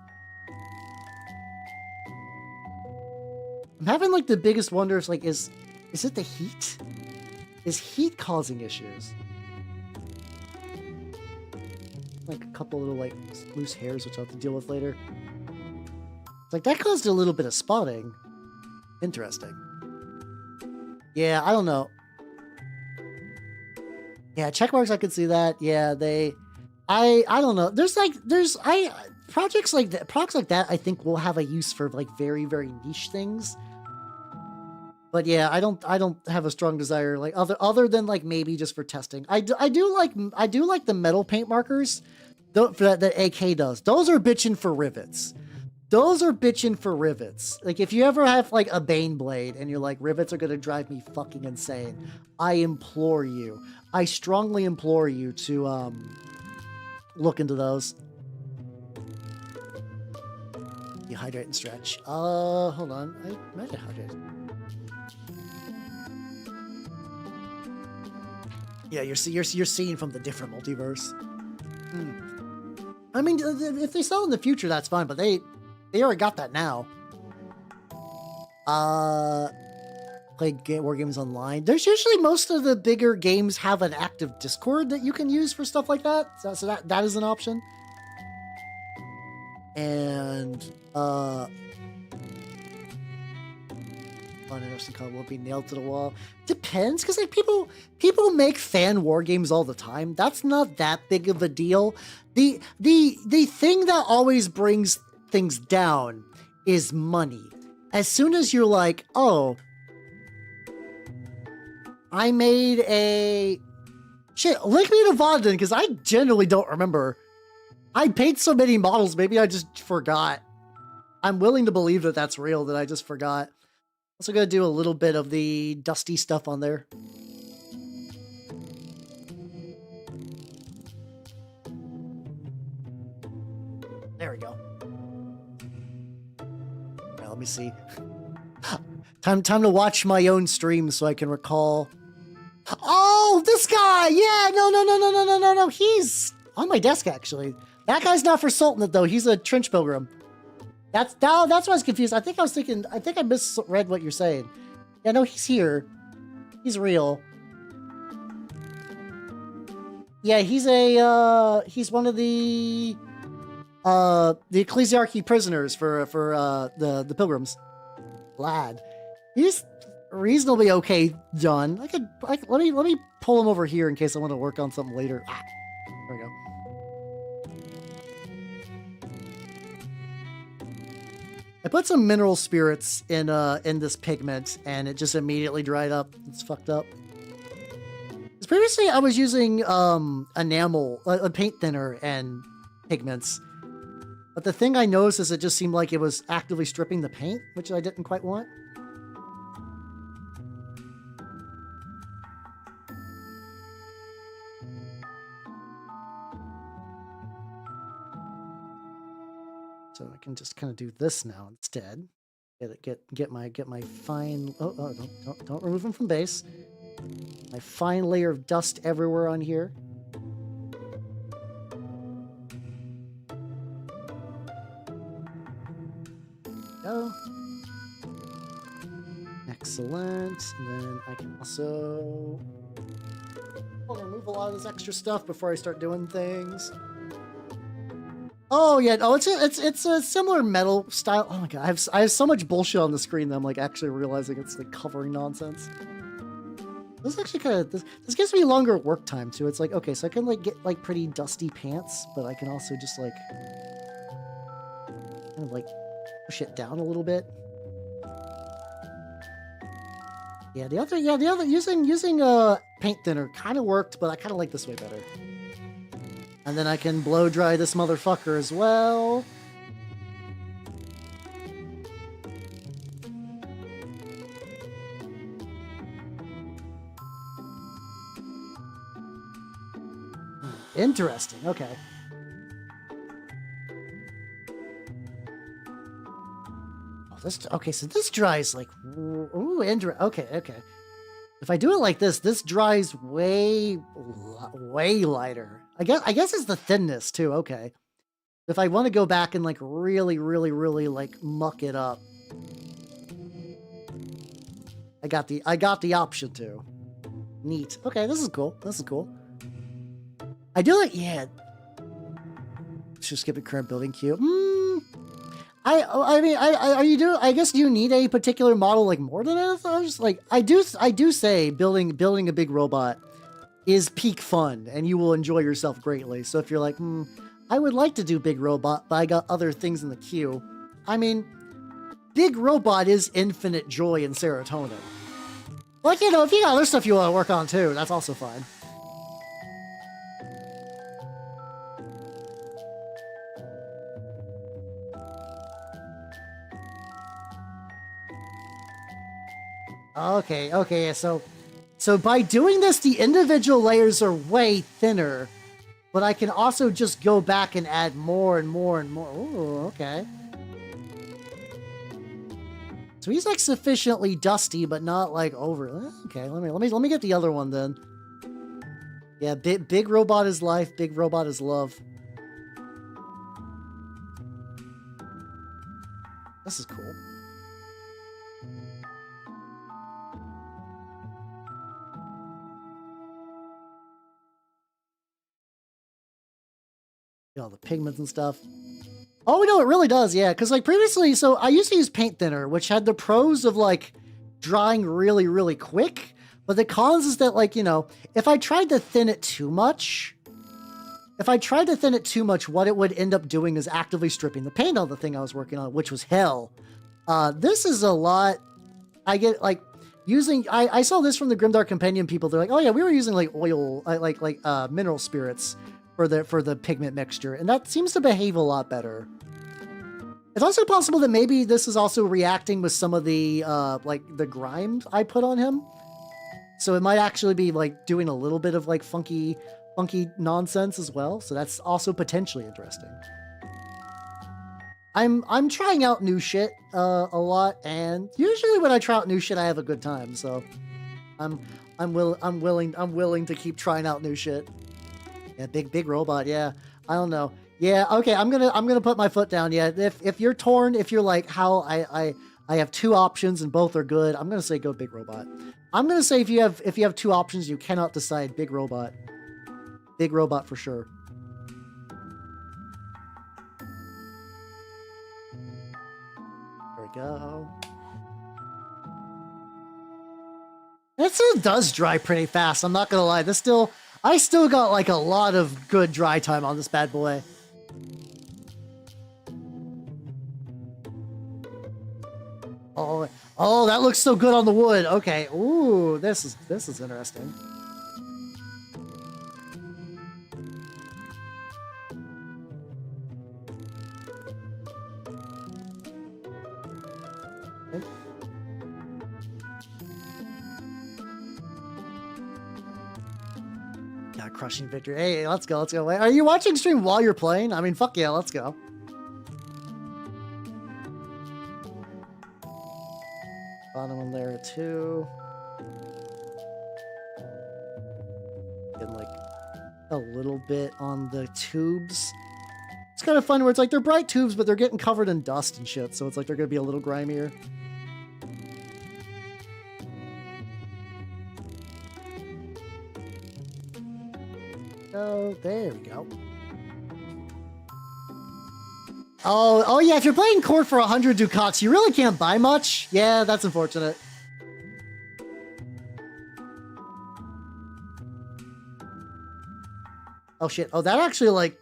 Speaker 1: I'm having like the biggest wonder if like, is it the heat? Is heat causing issues? like a couple little like loose hairs, which I'll have to deal with later. It's like that caused a little bit of spotting. Interesting. Yeah, I don't know. Yeah, check marks, I could see that. Yeah, I don't know. Projects like that, I think will have a use for like very, very niche things. But yeah, I don't have a strong desire like other than like maybe just for testing. I do like the metal paint markers that AK does. Those are bitching for rivets. Those are bitching for rivets. Like if you ever have like a Bane blade and you're like, rivets are gonna drive me fucking insane, I strongly implore you to look into those. You hydrate and stretch. Hold on. I might have hydrated. Yeah, you're seeing from the different multiverse. I mean, if they sell in the future, that's fine, but they already got that now. Play war games online. There's usually most of the bigger games have an active Discord that you can use for stuff like that. So that is an option. And interesting call will be nailed to the wall. Depends, because like people make fan war games all the time. That's not that big of a deal. The thing that always brings things down is money. As soon as you're like, oh, I made a shit, link me to Vanden, because I genuinely don't remember. I paid so many models, maybe I just forgot. I'm willing to believe that that's real, that I just forgot. Also gonna do a little bit of the dusty stuff on there. There we go. Alright, let me see. Time to watch my own stream so I can recall. Oh, this guy! Yeah, no. He's on my desk, actually. That guy's not for Sultanate, though. He's a trench pilgrim. That's why I was confused. I think I misread what you're saying. Yeah, no, he's here. He's real. Yeah, he's one of the ecclesiarchy prisoners for the pilgrims. Lad. He's reasonably okay, John. Let me pull him over here in case I want to work on something later. Ah, there we go. I put some mineral spirits in this pigment, and it just immediately dried up. It's fucked up. Because previously I was using enamel, a paint thinner, and pigments. But the thing I noticed is it just seemed like it was actively stripping the paint, which I didn't quite want. So I can just kind of do this now instead. Get my fine. Oh, don't remove them from base. My fine layer of dust everywhere on here. Go. Excellent. And then I can also remove a lot of this extra stuff before I start doing things. Oh yeah, oh it's a similar metal style. Oh my god, I have so much bullshit on the screen that I'm like actually realizing it's like covering nonsense. This is actually kind of this gives me longer work time too. It's like, okay, so I can like get like pretty dusty pants, but I can also just like kind of like push it down a little bit. Yeah, the other using paint thinner kind of worked, but I kind of like this way better. And then I can blow dry this motherfucker as well. Interesting. Okay. Okay, so this dries like ooh, okay. If I do it like this dries way lighter. I guess it's the thinness too. Okay. If I want to go back and like really like muck it up, I got the option to. Neat. Okay, this is cool. I do like, yeah. to skip the current building queue. I mean, I guess do you need a particular model like more than others? Like, I do say building a big robot is peak fun, and you will enjoy yourself greatly. So if you're like, I would like to do big robot, but I got other things in the queue. I mean, big robot is infinite joy and serotonin. Like, you know, if you got other stuff you want to work on too, that's also fine. Okay, so by doing this, the individual layers are way thinner, but I can also just go back and add more and more and more. Ooh, okay. So he's like sufficiently dusty, but not like over. Okay, let me get the other one then. Yeah, big robot is life, big robot is love. This is cool. All the pigments and stuff. Oh no, it really does, yeah. Because like previously, so I used to use paint thinner, which had the pros of like drying really, really quick, but the cons is that like, you know, if I tried to thin it too much, what it would end up doing is actively stripping the paint on the thing I was working on, which was hell. This is a lot. I get like using. I saw this from the Grimdark Compendium people. They're like, oh yeah, we were using like oil, like mineral spirits for the pigment mixture, and that seems to behave a lot better. It's also possible that maybe this is also reacting with some of the like the grime I put on him, so it might actually be like doing a little bit of like funky nonsense as well. So that's also potentially interesting. I'm trying out new shit a lot, and usually when I try out new shit, I have a good time. So I'm willing to keep trying out new shit. Yeah, big robot. Yeah, I don't know. Yeah, okay. I'm gonna put my foot down. Yeah, if you're torn, if you're like how I have two options and both are good, I'm gonna say go big robot. I'm gonna say if you have two options, you cannot decide big robot. Big robot for sure. There we go. It still does dry pretty fast. I'm not gonna lie. I still got like a lot of good dry time on this bad boy. Oh, that looks so good on the wood. Okay. Ooh, this is interesting. Okay. Yeah, crushing victory. Hey, let's go. Wait, are you watching stream while you're playing? I mean, fuck yeah, let's go. Bottom one there too. And like a little bit on the tubes. It's kind of fun where it's like they're bright tubes, but they're getting covered in dust and shit. So it's like they're gonna be a little grimier. Oh, there we go. Oh yeah, if you're playing court for 100 ducats, you really can't buy much. Yeah, that's unfortunate. Oh shit. Oh, that actually like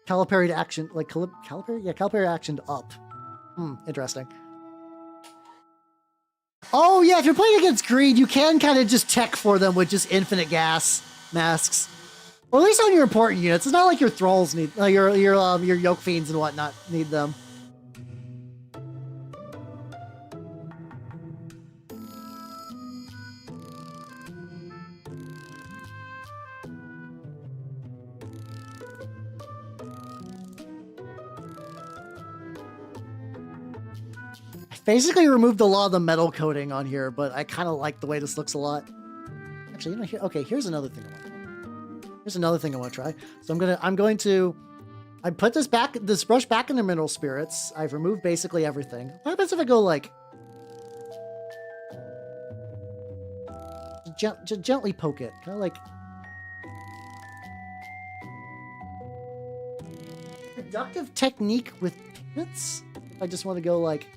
Speaker 1: Calipari action, like Calipari? Yeah, Calipari actioned up. Interesting. Oh yeah, if you're playing against greed, you can kind of just tech for them with just infinite gas masks. Well, at least on your important units. It's not like your thralls need your yoke fiends and whatnot need them. I basically removed a lot of the metal coating on here, but I kind of like the way this looks a lot. Actually, you know, here's another thing I want. Here's another thing I want to try. So I put this brush back in the mineral spirits. I've removed basically everything. What happens if I go like gently poke it, kind of like reductive technique with pigments. I just want to go like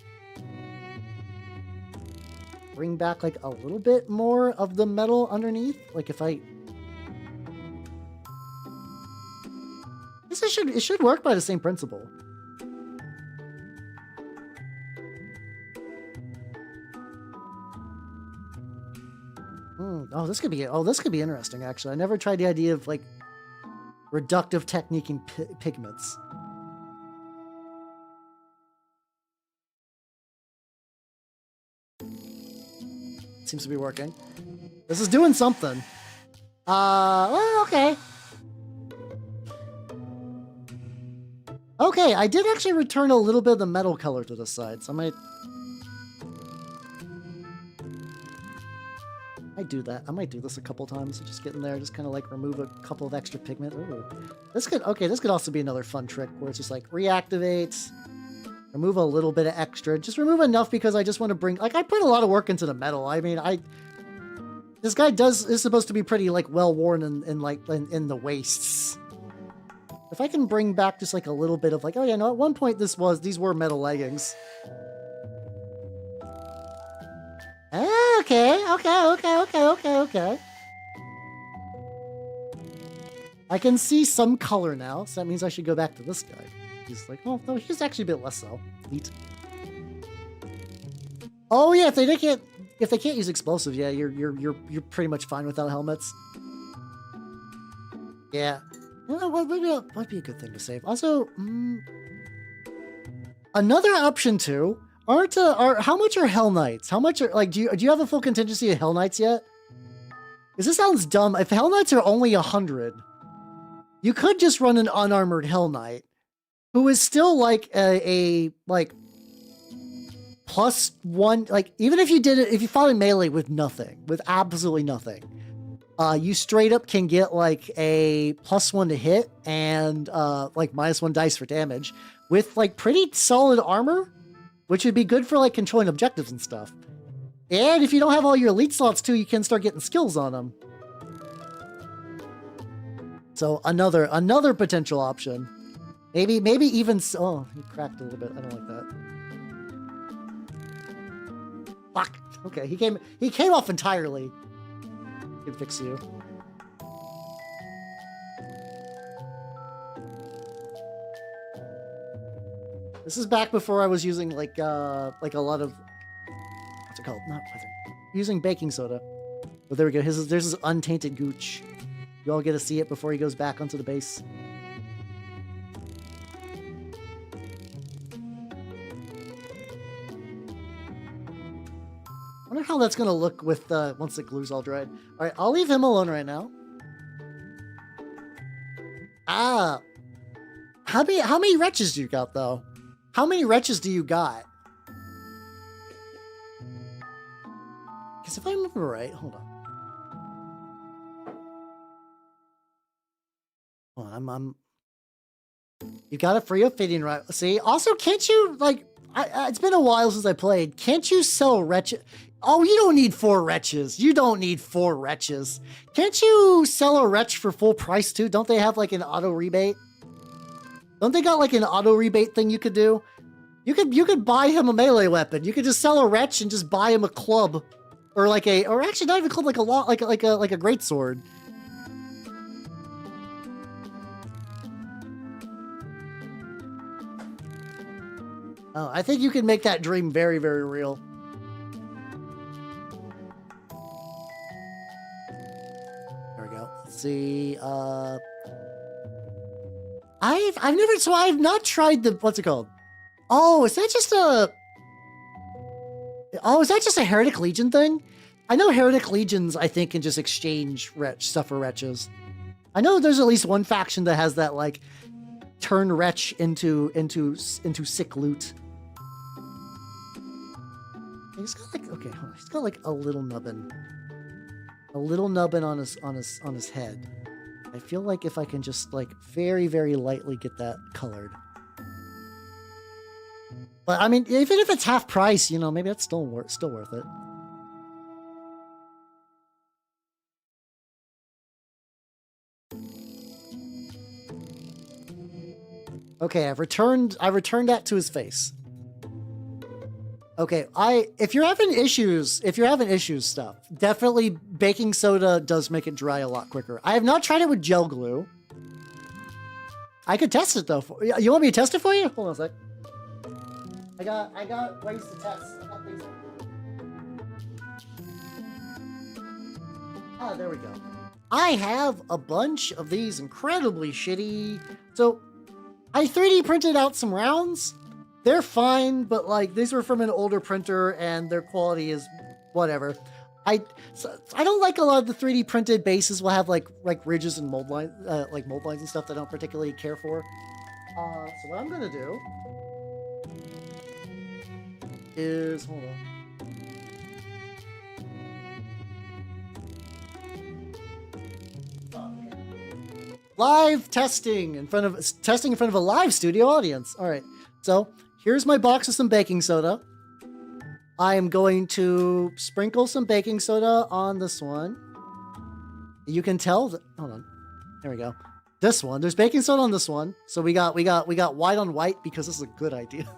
Speaker 1: bring back like a little bit more of the metal underneath. Like if I, it should work by the same principle. Oh, this could be interesting. Actually, I never tried the idea of like reductive technique in pigments. Seems to be working. This is doing something. Well, okay. Okay, I did actually return a little bit of the metal color to the side, so I might do that. I might do this a couple times. Just get in there, just kind of like remove a couple of extra pigment. Ooh. This could also be another fun trick where it's just like reactivates, remove a little bit of extra, just remove enough because I just want to bring, like I put a lot of work into the metal. I mean, this guy is supposed to be pretty like well worn in the wastes. If I can bring back just like a little bit of like, oh yeah, no, at one point these were metal leggings. Okay. I can see some color now, so that means I should go back to this guy. He's like, oh no, he's actually a bit less so. Neat. Oh yeah, if they can't use explosives, yeah, you're pretty much fine without helmets. Yeah. You know, what might be a good thing to save. Also, another option too. How much are Hell Knights? How much are like? Do you have a full contingency of Hell Knights yet? Because this sounds dumb. If Hell Knights are only 100, you could just run an unarmored Hell Knight, who is still like a like +1. Like even if you fought in melee with nothing, with absolutely nothing. You straight up can get like a +1 to hit and like -1 dice for damage with like pretty solid armor, which would be good for like controlling objectives and stuff. And if you don't have all your elite slots too, you can start getting skills on them. So another potential option. Maybe even oh, he cracked a little bit. I don't like that. Fuck. Okay, he came off entirely. Can fix you. This is back before I was using like a lot of what's it called? Not weather. Using baking soda. Oh, there we go. There's his untainted gooch. You all get to see it before he goes back onto the base. I wonder how that's gonna look with once the glue's all dried. All right, I'll leave him alone right now. Ah, how many wretches do you got though? How many wretches do you got? Because if I remember right, hold on. Hold on, I'm. You got a free Ophidian, right? See, also, can't you like? It's been a while since I played. Can't you sell wretches? Oh, you don't need 4 wretches. You don't need 4 wretches. Can't you sell a wretch for full price too? Don't they have like an auto rebate? Don't they got like an auto rebate thing you could do? You could buy him a melee weapon. You could just sell a wretch and just buy him a club, or actually not even a club, like a great sword. Oh, I think you can make that dream very, very real. There we go. Let's see. I've not tried the, what's it called? Oh, is that just a Heretic Legion thing? I know Heretic Legions, I think, can just exchange stuff for wretches. I know there's at least one faction that has that, like, turn wretch into sick loot. He's got like, okay, hold on. He's got like a little nubbin on his head. I feel like if I can just like very, very lightly get that colored. But I mean, even if it's half price, you know, maybe that's still worth it. Okay, I've returned that to his face. Okay, if you're having issues stuff, definitely baking soda does make it dry a lot quicker. I have not tried it with gel glue. I could test it though. You want me to test it for you? Hold on a sec. I got ways to test. I got things. Ah, there we go. I have a bunch of these incredibly shitty. So I 3D printed out some rounds. They're fine, but like these were from an older printer and their quality is whatever. I don't like a lot of the 3D printed bases will have like ridges and mold lines and stuff that I don't particularly care for. So what I'm gonna do is hold on. Live testing in front of a live studio audience. All right, so here's my box of some baking soda. I am going to sprinkle some baking soda on this one. You can tell that. Hold on, there we go. This one, there's baking soda on this one. So we got white on white because this is a good idea.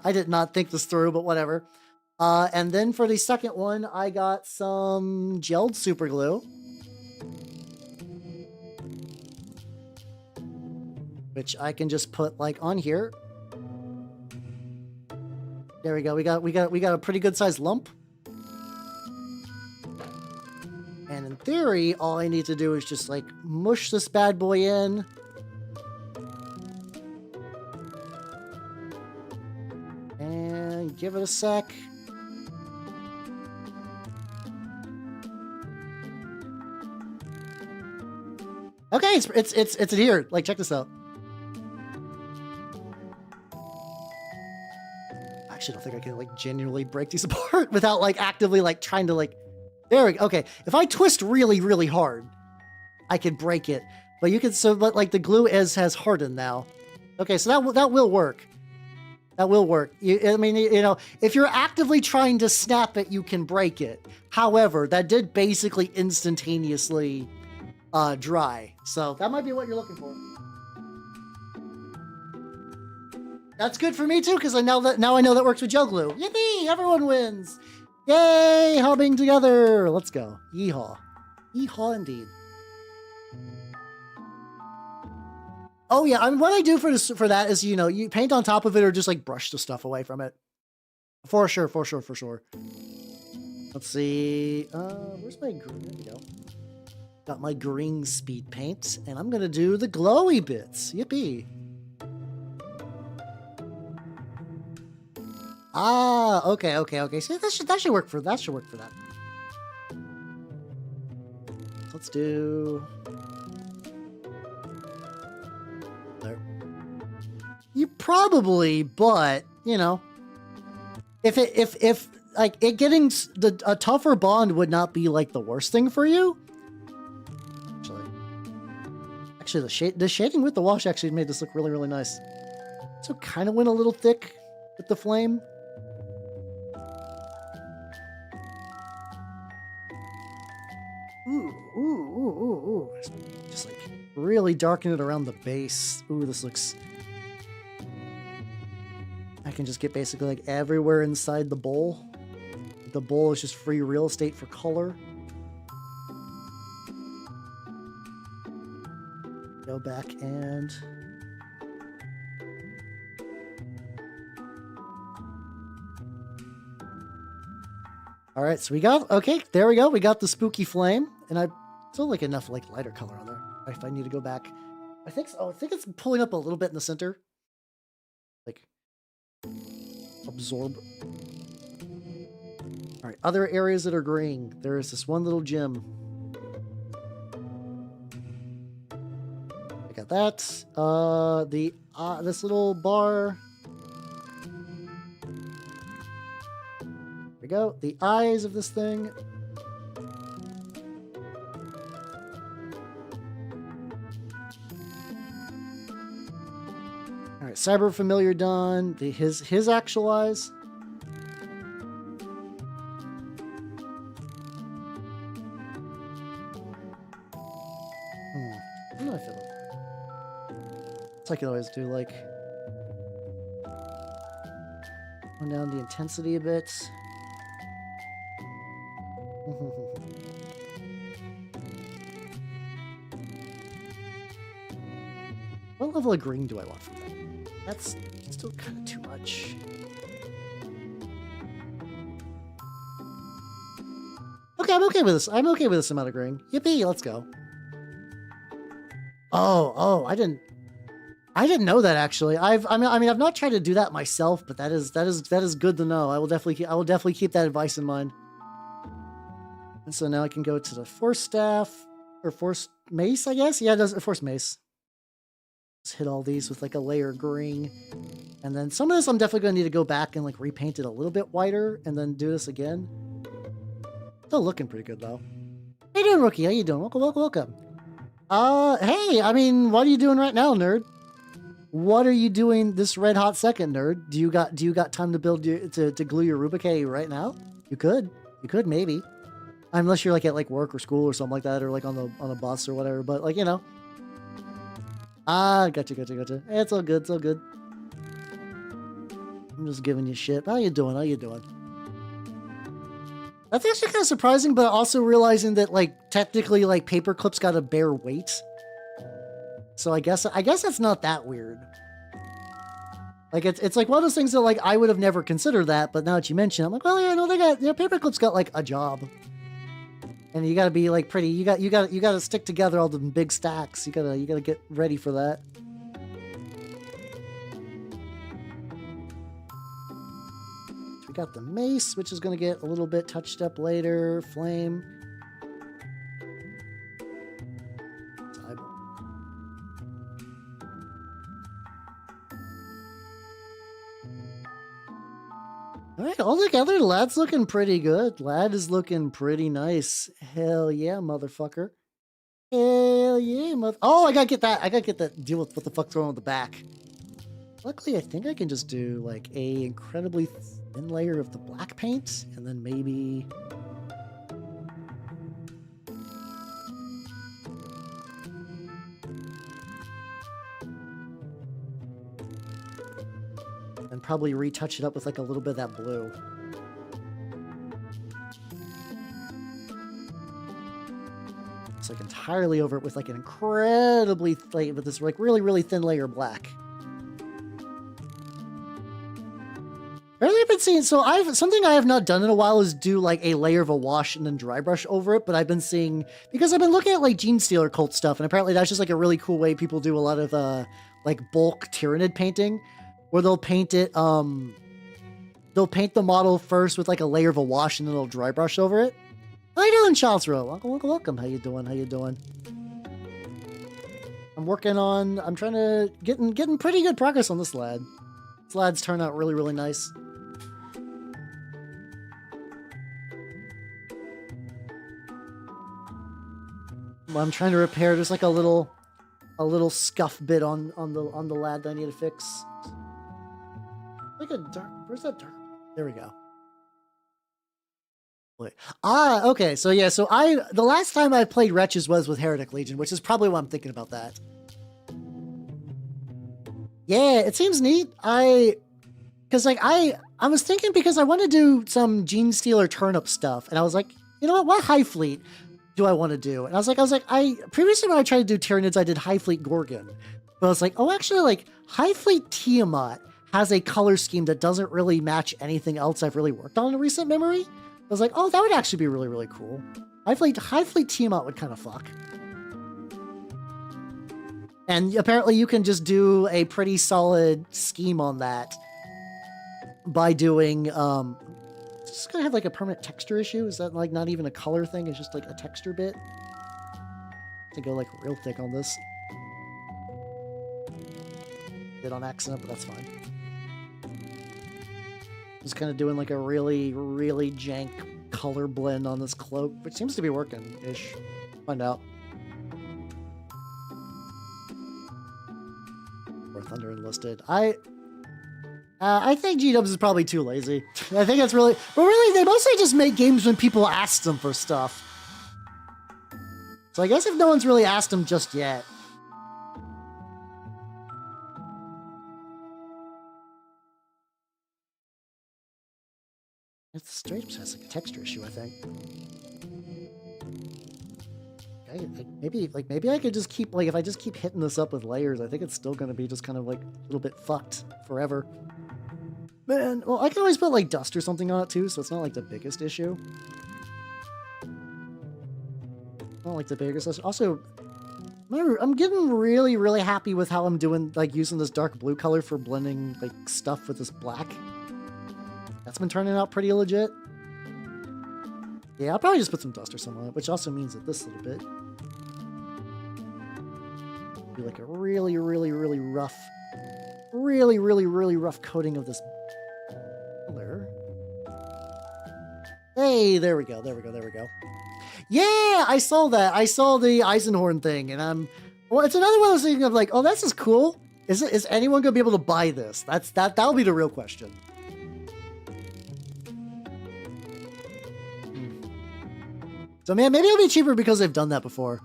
Speaker 1: I did not think this through, but whatever. And then for the second one, I got some gelled super glue. Which I can just put like on here. There we go. We got a pretty good sized lump. And in theory, all I need to do is just like mush this bad boy in. And give it a sec. Okay, it's adhered. Like, check this out. I don't think I can like genuinely break these apart without like actively like trying to like. There we go. Okay, if I twist really really hard, I could break it. But you can but like the glue has hardened now. Okay, so that will work. That will work. I mean, you know, if you're actively trying to snap it, you can break it. However, that did basically instantaneously dry. So that might be what you're looking for. That's good for me too, because now I know that works with gel glue. Yippee! Everyone wins! Yay! Hobbing together! Let's go. Yeehaw. Yeehaw indeed. Oh yeah, I mean, what I do for that is, you know, you paint on top of it or just like brush the stuff away from it. For sure. Let's see. Where's my green? There we go. Got my green speed paint, and I'm gonna do the glowy bits. Yippee! Ah, okay. So that should work for that. Let's do. There. You probably, but you know, if like it getting a tougher bond would not be like the worst thing for you. Actually, the shading with the wash actually made this look really really nice. So kind of went a little thick with the flame. Ooh. Just like really darken it around the base. Ooh, this looks... I can just get basically like everywhere inside the bowl. The bowl is just free real estate for color. Go back and... All right, so we got, okay, there we go. We got the spooky flame, and I still like enough like lighter color on there. If I need to go back, I think so. I think it's pulling up a little bit in the center, like absorb. All right, other areas that are green. There is this one little gem. I got that. This little bar. We go. The eyes of this thing. All right, cyber familiar done. His actual eyes. How do I feel? So I can always do like turn down the intensity a bit. What level of green do I want from that? That's still kind of too much. Okay, I'm okay with this. I'm okay with this amount of green. Yippee, let's go. Oh, I didn't know that actually. I mean, I've not tried to do that myself, but that is good to know. I will definitely keep that advice in mind. And so now I can go to the Force Staff or Force Mace, I guess. Yeah, it does Force Mace. Just hit all these with like a layer of green, and then some of this I'm definitely gonna need to go back and like repaint it a little bit whiter, and then do this again. Still looking pretty good though. How you doing, rookie? How you doing? Welcome. Hey, I mean, what are you doing right now, nerd? What are you doing this red hot second, nerd? Do you got time to build to glue your Rubique right now? You could maybe, unless you're like at like work or school or something like that, or like on a bus or whatever. But like, you know. Gotcha. Hey, it's all good. I'm just giving you shit. How you doing? That's actually kind of surprising, but also realizing that like technically like paper clips got to bear weight. So I guess that's not that weird. Like it's like one of those things that like I would have never considered that, but now that you mention it, I'm like, well, yeah, no, they got, paper clips got like a job. And you gotta be like pretty. You gotta stick together all the big stacks. You gotta get ready for that. So we got the mace, which is gonna get a little bit touched up later. Flame. All right, all together, lad's looking pretty good. Lad is looking pretty nice. Hell yeah, motherfucker. Hell yeah, oh, I gotta get that. Deal with what the fuck's wrong with the back. Luckily, I think I can just do like a incredibly thin layer of the black paint, and then maybe. And probably retouch it up with like a little bit of that blue. It's like entirely over it with like an incredibly with this like really thin layer of black. Earlier I've been seeing, so something I have not done in a while is do like a layer of a wash and then dry brush over it, but I've been seeing, because I've been looking at like Gene Stealer cult stuff, and apparently that's just like a really cool way people do a lot of like bulk Tyranid painting. Where they'll paint it, they'll paint the model first with like a layer of a wash and then they'll dry brush over it. How you doing, Charles Rowe? Welcome. How you doing? I'm trying to getting pretty good progress on this lad. This lad's turned out really nice. I'm trying to repair just like a little scuff bit on the lad that I need to fix. Like a dark. Where's that dark? There we go. Wait. Okay. So yeah. So the last time I played Wretches was with Heretic Legion, which is probably why I'm thinking about that. Yeah, it seems neat. Because like I was thinking, because I want to do some Gene Stealer turnip stuff, and I was like, you know what High Fleet do I want to do? And I was like, previously when I tried to do Tyranids, I did High Fleet Gorgon, but I was like, oh, actually, like High Fleet Tiamat has a color scheme that doesn't really match anything else I've really worked on in recent memory. I was like, oh, that would actually be really cool. High Fleet Tiamat would kind of fuck. And apparently you can just do a pretty solid scheme on that by doing, it's just gonna have like a permanent texture issue. Is that like not even a color thing? It's just like a texture bit. To go like real thick on this. Did on accident, but that's fine. Just kind of doing like a really jank color blend on this cloak, which seems to be working-ish. Find out. Or Thunder Enlisted. I think G-Dubs is probably too lazy. I think it's really... But really, they mostly just make games when people ask them for stuff. So I guess if no one's really asked them just yet... It's straight up has like a texture issue, I think. Maybe I could just keep, like, if I just keep hitting this up with layers, I think it's still going to be just kind of like a little bit fucked forever. Man, well, I can always put like dust or something on it too, so it's not like the biggest issue. Not like the biggest issue. Also, I'm getting really, really happy with how I'm doing, like, using this dark blue color for blending like stuff with this black. That's been turning out pretty legit. Yeah, I'll probably just put some dust or something on it, which also means that this little bit be like a really, really, really rough, really, really, really rough coating of this color. Hey, there we go, there we go, there we go. Yeah, I saw that. I saw the Eisenhorn thing, and well, it's another one of those things of like, oh, this is cool. Is anyone gonna be able to buy this? That'll be the real question. So, man, maybe it'll be cheaper because they've done that before.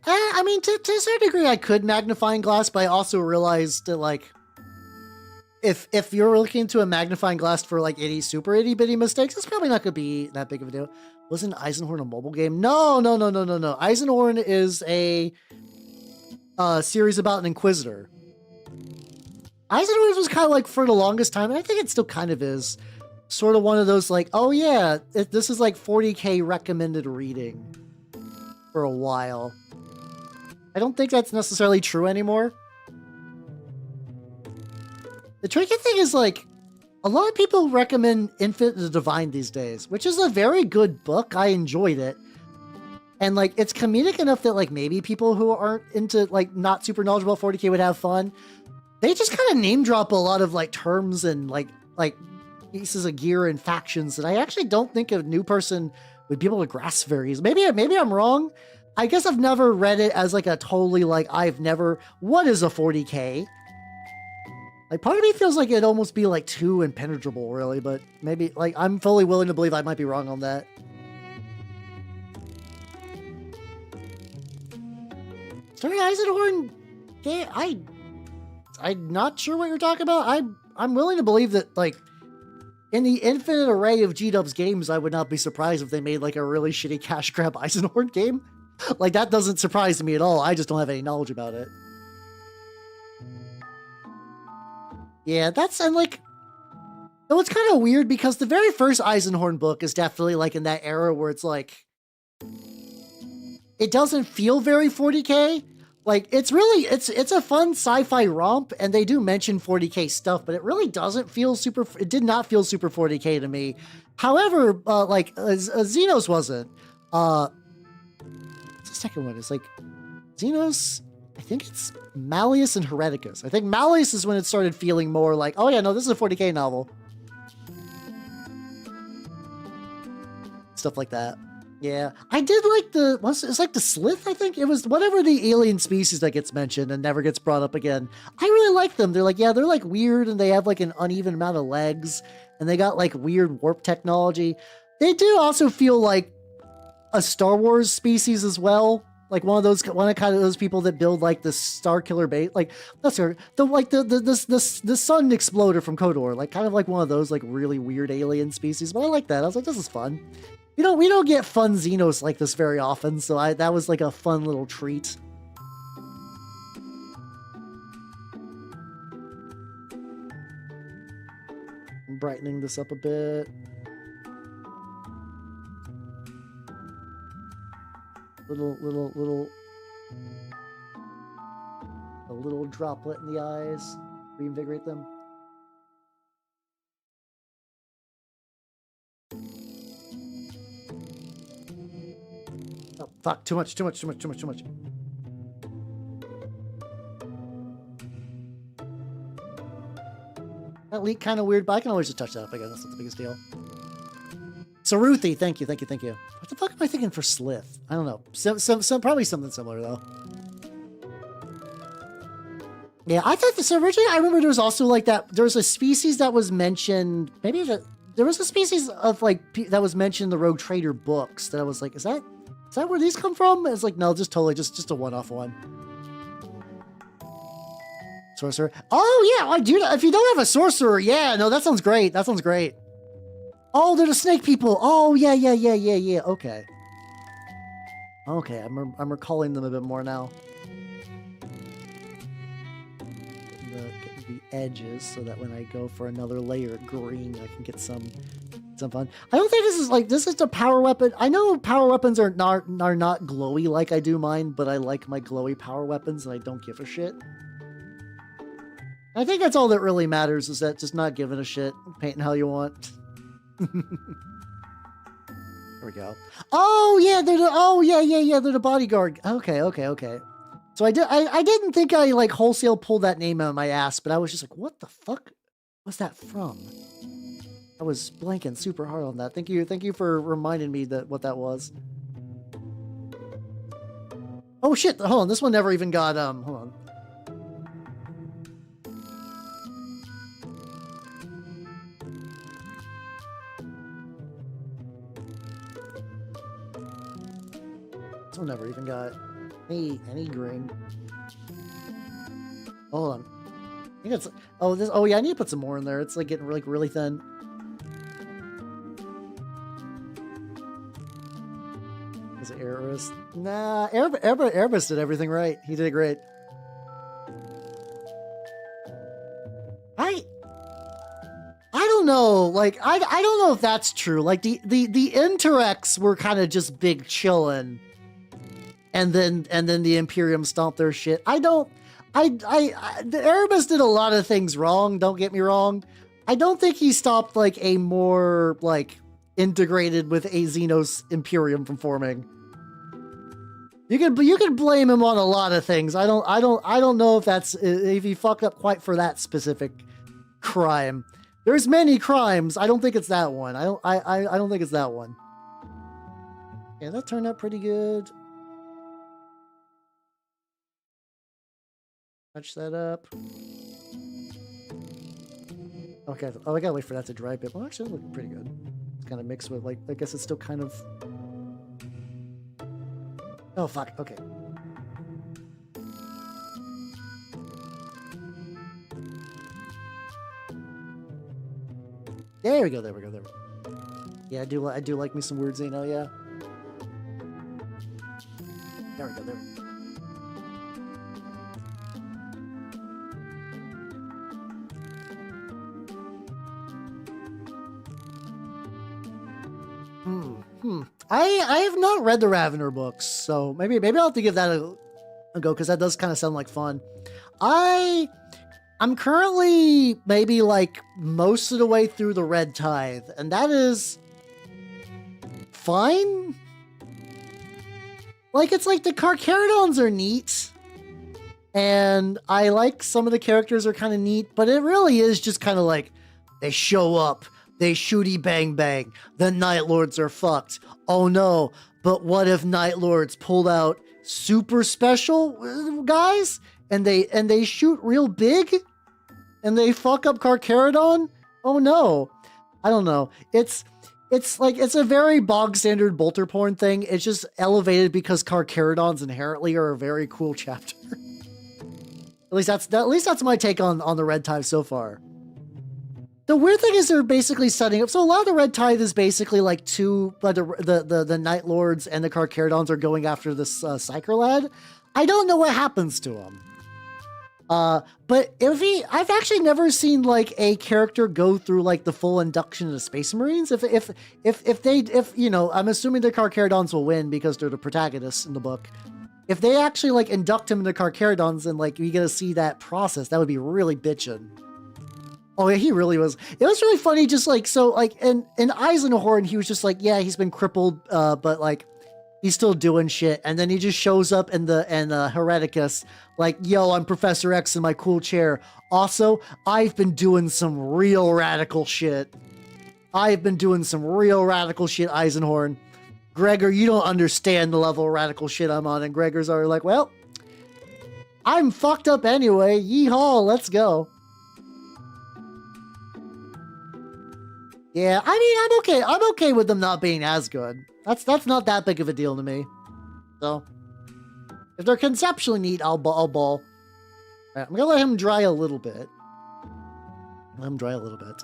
Speaker 1: I mean, to a certain degree, I could magnifying glass, but I also realized that, like, if you're looking into a magnifying glass for, like, super itty bitty mistakes, it's probably not going to be that big of a deal. Wasn't Eisenhorn a mobile game? No. Eisenhorn is a series about an Inquisitor. Eisenhorn was kind of like, for the longest time, and I think it still kind of is, sort of one of those like, oh yeah, this is like 40K recommended reading for a while. I don't think that's necessarily true anymore. The tricky thing is, like, a lot of people recommend Infinite the Divine these days, which is a very good book. I enjoyed it. And, like, it's comedic enough that, like, maybe people who aren't into, like, not super knowledgeable about 40K would have fun. They just kind of name drop a lot of, like, terms and, like pieces of gear and factions that I actually don't think a new person would be able to grasp very easily. Maybe I'm wrong. I guess I've never read it as, like, a totally, like, what is a 40K? Like, part of me feels like it'd almost be, like, too impenetrable, really, but maybe, like, I'm fully willing to believe I might be wrong on that. Sorry, Eisenhorn? Yeah, I'm not sure what you're talking about. I'm willing to believe that, like, in the infinite array of G-Dub's games, I would not be surprised if they made, like, a really shitty cash grab Eisenhorn game. Like, that doesn't surprise me at all. I just don't have any knowledge about it. Yeah, and, like, though it's kind of weird because the very first Eisenhorn book is definitely, like, in that era where it's, like, it doesn't feel very 40K. Like, it's a fun sci-fi romp, and they do mention 40K stuff, but it really doesn't feel it did not feel super 40K to me. However, like, Xenos wasn't. What's the second one? It's like, Xenos, I think it's Malleus and Hereticus. I think Malleus is when it started feeling more like, oh yeah, no, this is a 40K novel. Stuff like that. Yeah, I did like it's like the Slith, I think? It was whatever the alien species that gets mentioned and never gets brought up again. I really like them. They're like, yeah, they're like weird and they have like an uneven amount of legs and they got like weird warp technology. They do also feel like a Star Wars species as well. Like one of kind of those people that build like the Star Killer bait, like that's the sun exploder from KOTOR, like kind of like one of those like really weird alien species. But I like that. I was like, this is fun. We don't get fun Xenos like this very often, so that was like a fun little treat. I'm brightening this up a bit. A little droplet in the eyes. Reinvigorate them. Oh, fuck. Too much. That leak kind of weird, but I can always just touch that up again. That's not the biggest deal. Saruthi, thank you. What the fuck am I thinking for Slith? I don't know. Probably something similar, though. Yeah, I thought this originally, I remember there was also like that, there was a species that was mentioned, there was a species of like, that was mentioned in the Rogue Trader books that I was like, is that where these come from? It's like, no, just totally, just a one-off one. Sorcerer. Oh, yeah, I do. If you don't have a sorcerer, yeah, no, that sounds great. That sounds great. Oh, they're the snake people. Oh, yeah. Okay. Okay, I'm recalling them a bit more now. Getting the edges so that when I go for another layer of green, I can get some fun. I don't think this is a power weapon. I know power weapons are not glowy like I do mine, but I like my glowy power weapons and I don't give a shit. I think that's all that really matters, is that just not giving a shit, painting how you want. There we go. Oh yeah, they're the bodyguard. Okay. So I didn't think I like wholesale pulled that name out of my ass, but I was just like, what the fuck was that from? I was blanking super hard on that. Thank you for reminding me what that was. Oh shit, hold on, this one never even got hold on. This one never even got any green. Hold on. I think it's oh yeah, I need to put some more in there. It's like getting really thin. Is it Erebus? Nah, Erebus did everything right. He did it great. I don't know. Like I don't know if that's true. Like the Interrex were kind of just big chillin'. And then the Imperium stomped their shit. The Erebus did a lot of things wrong, don't get me wrong. I don't think he stopped like a more like integrated with a Xenos Imperium from forming. You can blame him on a lot of things. I don't know if he fucked up quite for that specific crime. There's many crimes. I don't think it's that one. I don't think it's that one. Yeah, that turned out pretty good. Touch that up. Okay. Oh, I gotta wait for that to dry a bit. Well, actually, it looked pretty good. It's kind of mixed with, like, I guess it's still kind of... Oh, fuck. Okay. There we go. Yeah, I do like me some weird Xeno, yeah. There we go. I have not read the Ravener books, so maybe I'll have to give that a go, because that does kind of sound like fun. I'm currently maybe like most of the way through the Red Tithe, and that is fine. Like, it's like the Carcharodons are neat, and I like some of the characters are kind of neat, but it really is just kind of like they show up. They shooty bang bang. The Night Lords are fucked. Oh no, but what if Night Lords pulled out super special guys and they shoot real big and they fuck up Carcharodon? Oh no. I don't know. It's a very bog standard bolter porn thing. It's just elevated because Carcharodons inherently are a very cool chapter. At least that's my take on the Red Tithe so far. The weird thing is they're basically setting up. So a lot of the Red Tithe is basically like the Night Lords and the Carcharodons are going after this Psyker lad. I don't know what happens to him. But I've actually never seen like a character go through like the full induction of the Space Marines. If you know, I'm assuming the Carcharodons will win because they're the protagonists in the book. If they actually like induct him into Carcharodons and like we get to see that process, that would be really bitchin'. Oh yeah, he really was. It was really funny, just like, so like in Eisenhorn, he was just like, yeah, he's been crippled, but like he's still doing shit. And then he just shows up in Hereticus, like, yo, I'm Professor X in my cool chair. Also, I've been doing some real radical shit. Eisenhorn. Gregor, you don't understand the level of radical shit I'm on. And Gregor's already like, well, I'm fucked up anyway. Yeehaw, let's go. Yeah, I mean, I'm okay. I'm okay with them not being as good. That's not that big of a deal to me. So, if they're conceptually neat, I'll ball. All right, I'm gonna let him dry a little bit. Let him dry a little bit.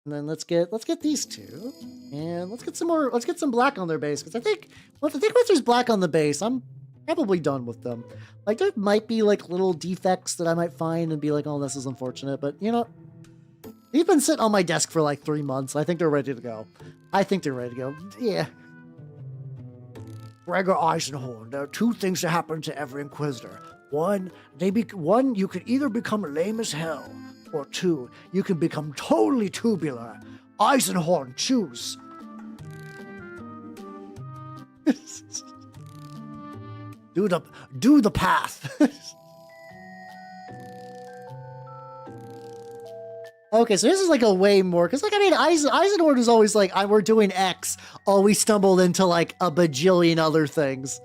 Speaker 1: And then let's get these two, and let's get some more. Let's get some black on their base, because I think once there's black on the base, I'm probably done with them. Like, there might be like little defects that I might find and be like, oh, this is unfortunate, but you know, they've been sitting on my desk for like 3 months. I think they're ready to go. I think they're ready to go. Yeah. Gregor Eisenhorn. There are two things that happen to every Inquisitor. One, you can either become lame as hell, or two, you can become totally tubular. Eisenhorn, choose. Do the path. Okay, so this is like a way more, because like, I mean, Eisenhorn is always like, we're doing X. Oh, we stumbled into like a bajillion other things.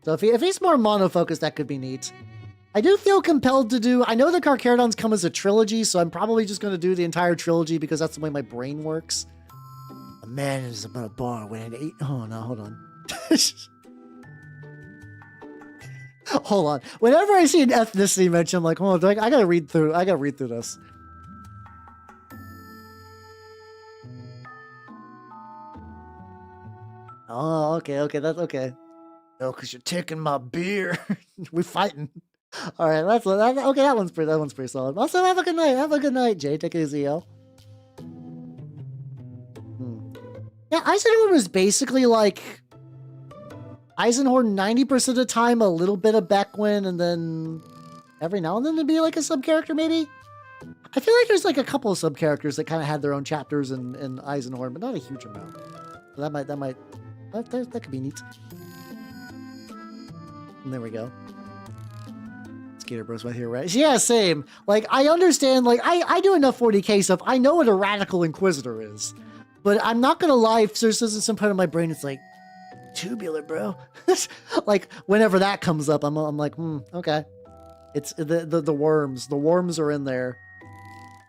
Speaker 1: So if he's more mono-focused, that could be neat. I do feel compelled to do... I know the Carcharodons come as a trilogy, so I'm probably just going to do the entire trilogy because that's the way my brain works. A man is about a bar when an eight... Oh, no, hold on. Hold on. Whenever I see an ethnicity mention, I'm like, oh, I gotta read through this. Oh, okay, that's okay. No, because you're taking my beer. We fighting. All right, okay. That one's pretty solid. Also, have a good night. Have a good night, Jay. Take it easy, yo. Yeah, Eisenhorn was basically like Eisenhorn 90% of the time, a little bit of Beckwin, and then every now and then it'd be like a sub character, maybe. I feel like there's like a couple of sub characters that kind of had their own chapters in Eisenhorn, but not a huge amount. So that could be neat. And there we go. Skater Bros right here, right? Yeah, same. Like, I understand, like, I do enough 40k stuff. I know what a Radical Inquisitor is. But I'm not gonna lie, if there's some part of my brain, it's like, tubular, bro. Like, whenever that comes up, I'm like, okay. It's the worms. The worms are in there.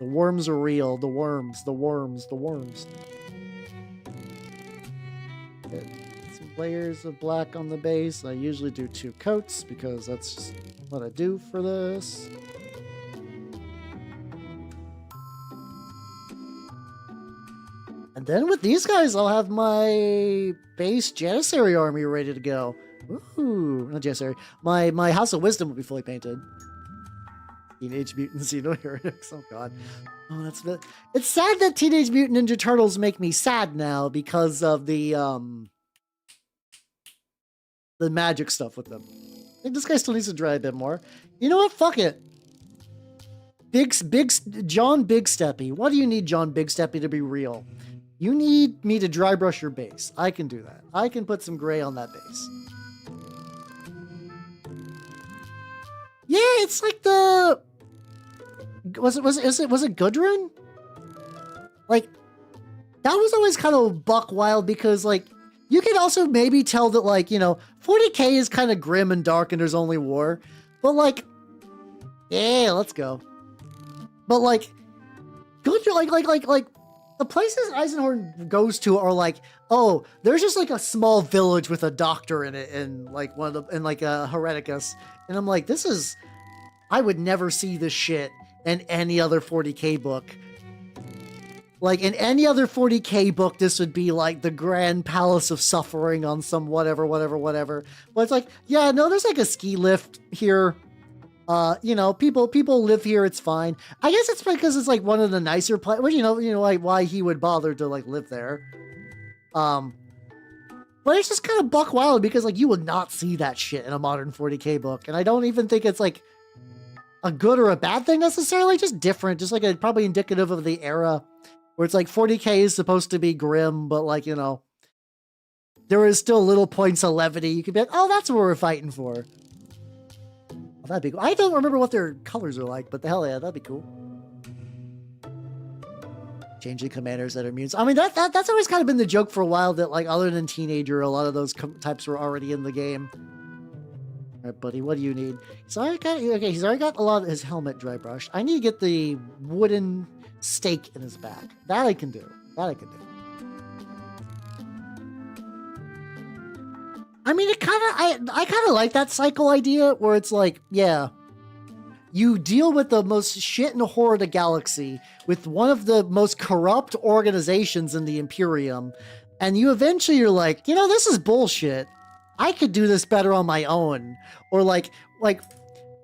Speaker 1: The worms are real. The worms. Some layers of black on the base. I usually do 2 coats because that's just what I do for this. And then with these guys, I'll have my base Janissary army ready to go. Ooh, not Janissary. My House of Wisdom will be fully painted. Teenage Mutant Xeno Heretics. Oh god. Oh, it's sad that Teenage Mutant Ninja Turtles make me sad now because of the magic stuff with them. I think this guy still needs to dry a bit more. You know what? Fuck it. John Big Steppy. What do you need, John Big Steppy, to be real? You need me to dry brush your base. I can do that. I can put some gray on that base. Yeah, it's like the... Was it Gudrun? Like, that was always kind of buck wild because, like, you can also maybe tell that, like, you know, 40k is kind of grim and dark and there's only war. But, like, yeah, let's go. But, like, like, the places Eisenhorn goes to are like, oh, there's just like a small village with a doctor in it and like like a Hereticus. And I'm like, I would never see this shit in any other 40k book. Like, in any other 40k book, this would be like the Grand Palace of Suffering on some whatever. But it's like, yeah, no, there's like a ski lift here. You know, people live here. It's fine. I guess it's because it's like one of the nicer places. Well, you know, like why he would bother to like live there. But it's just kind of buck wild because like you would not see that shit in a modern 40k book, and I don't even think it's like a good or a bad thing necessarily. Just different, just like probably indicative of the era where it's like 40k is supposed to be grim, but like, you know, there is still little points of levity. You could be like, oh, that's what we're fighting for. Oh, that'd be cool. I don't remember what their colors are like, but the hell yeah, that'd be cool. Changing commanders that are immune. I mean, that's always kind of been the joke for a while that, like, other than Teenager, a lot of those types were already in the game. All right, buddy, what do you need? He's already got a lot of his helmet dry brushed. I need to get the wooden stake in his back. That I can do. I mean, I kind of like that cycle idea where it's like, yeah, you deal with the most shit and horror of the galaxy with one of the most corrupt organizations in the Imperium, and you eventually you're like, you know, this is bullshit. I could do this better on my own. Or like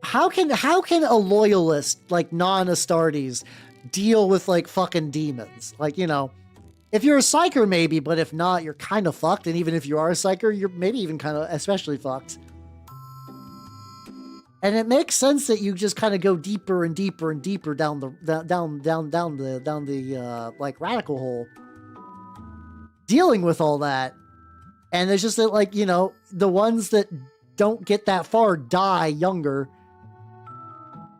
Speaker 1: how can a loyalist like non-Astartes deal with like fucking demons? Like, you know, if you're a psyker, maybe, but if not, you're kind of fucked. And even if you are a psyker, you're maybe even kind of especially fucked. And it makes sense that you just kind of go deeper and deeper and deeper down the like radical hole, dealing with all that. And it's just that, like, you know, the ones that don't get that far die younger.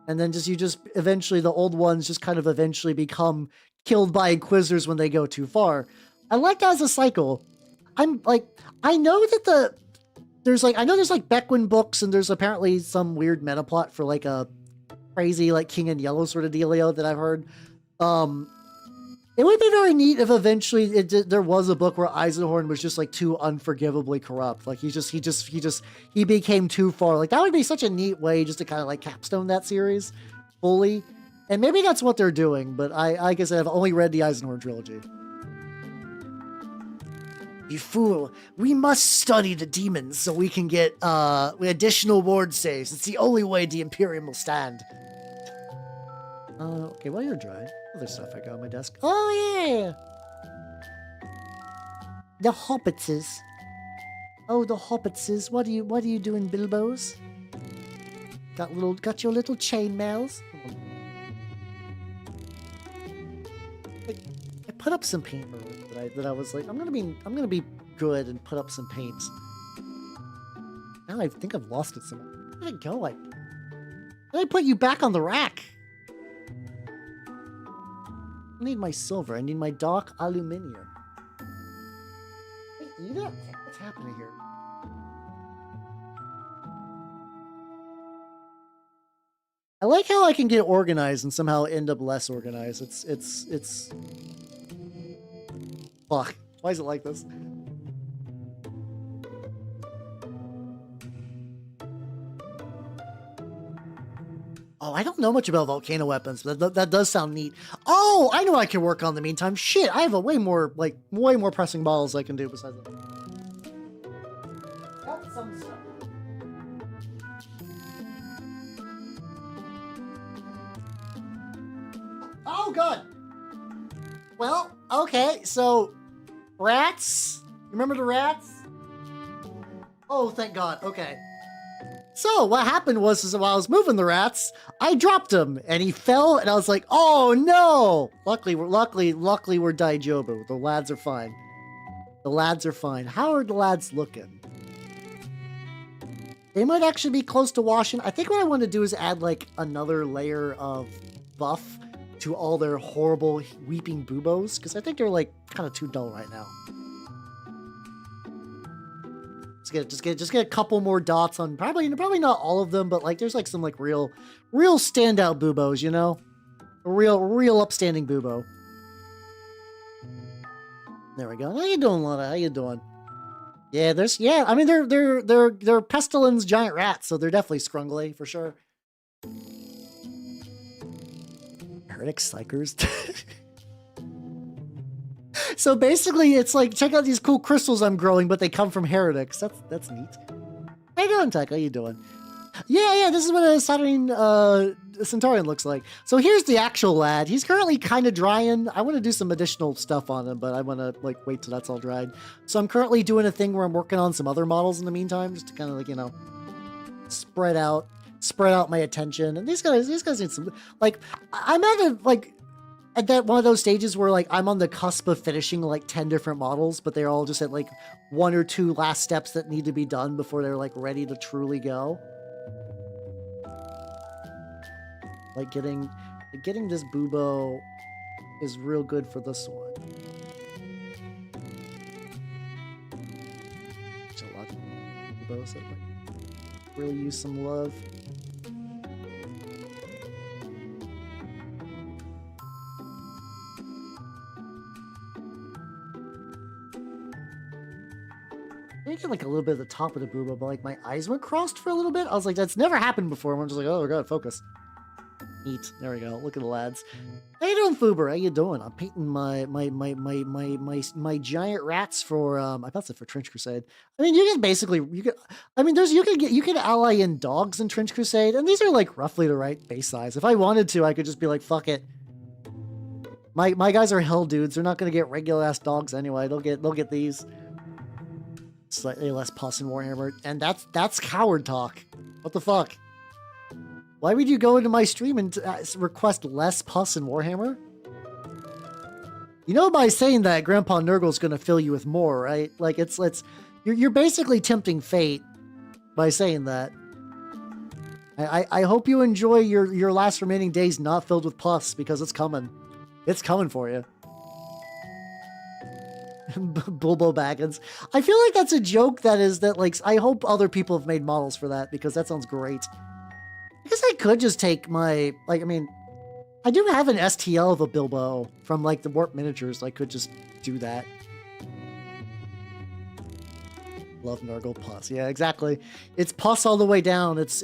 Speaker 1: And then you just eventually the old ones just kind of eventually become killed by Inquisitors when they go too far. I like that as a cycle. I'm like, I know that there's like Beckwin books, and there's apparently some weird meta plot for like a crazy like King in Yellow sort of dealio that I've heard. It would be very neat if eventually there was a book where Eisenhorn was just like too unforgivably corrupt. Like he became too far. Like that would be such a neat way just to kind of like capstone that series fully. And maybe that's what they're doing, but like I said, I've only read the Eisenhorn trilogy. You fool, we must study the demons so we can get additional ward saves. It's the only way the Imperium will stand. Okay, while you're dry, other stuff I got on my desk. Oh yeah! The Hobbitses. Oh, the Hobbitses. What are you doing, Bilbos? Got your little chainmails? I put up some paint earlier that I was like, I'm gonna be good and put up some paint. Now I think I've lost it somewhere. Where did it go? I put you back on the rack. I need my silver. I need my dark aluminium. Hey, eat it? What's happening here? I like how I can get organized and somehow end up less organized. It's fuck. Why is it like this? Oh, I don't know much about volcano weapons, but that does sound neat. Oh, I know I can work on in the meantime. Shit, I have a way more pressing models I can do besides that. Got some stuff. Oh, God. Well, okay, so rats. Remember the rats? Oh, thank God. Okay. So what happened was while I was moving the rats, I dropped him and he fell, and I was like, "Oh no!" Luckily we're Daijobu. The lads are fine. The lads are fine. How are the lads looking? They might actually be close to washing. I think what I want to do is add like another layer of buff to all their horrible weeping buboes, because I think they're like kind of too dull right now. Just get a couple more dots on probably not all of them, but like there's like some like real standout buboes, you know, a real upstanding bubo. There we go. How you doing, Lana? How you doing? Yeah, I mean they're pestilence giant rats, so they're definitely scrungly for sure. Heretic psychers. So basically, it's like, check out these cool crystals I'm growing, but they come from heretics. That's neat. How you doing, Tyke? How you doing? Yeah, this is what a Saturnine Centurion looks like. So here's the actual lad. He's currently kind of drying. I want to do some additional stuff on him, but I want to like wait till that's all dried. So I'm currently doing a thing where I'm working on some other models in the meantime, just to kind of like, you know, spread out my attention. And these guys need some, like, I'm at that one of those stages where like I'm on the cusp of finishing like 10 different models, but they're all just at like one or two last steps that need to be done before they're like ready to truly go. Like getting this bubo is real good for this one. There's a lot of bubos that like really use some love. I get like a little bit at the top of the booba, but like my eyes went crossed for a little bit. I was like, that's never happened before. And I'm just like, oh god, focus. Neat. There we go. Look at the lads. How you doing, Fuber? How you doing? I'm painting my giant rats for I thought it for Trench Crusade. I mean, you can basically you can ally in dogs in Trench Crusade, and these are like roughly the right base size. If I wanted to, I could just be like, fuck it. My guys are hell dudes. They're not gonna get regular ass dogs anyway. They'll get these. Slightly less pus in Warhammer, and that's coward talk. What the fuck? Why would you go into my stream and request less pus in Warhammer? You know, by saying that, Grandpa Nurgle's gonna fill you with more, right? Like you're basically tempting fate by saying that. I hope you enjoy your last remaining days not filled with pus, because it's coming. It's coming for you. Bulbo Baggins. I feel like that's a joke I hope other people have made models for that, because that sounds great. I guess I could just take my, I do have an STL of a Bilbo from like the Warp Miniatures. I could just do that. Love Nurgle pus. Yeah, exactly. It's pus all the way down. It's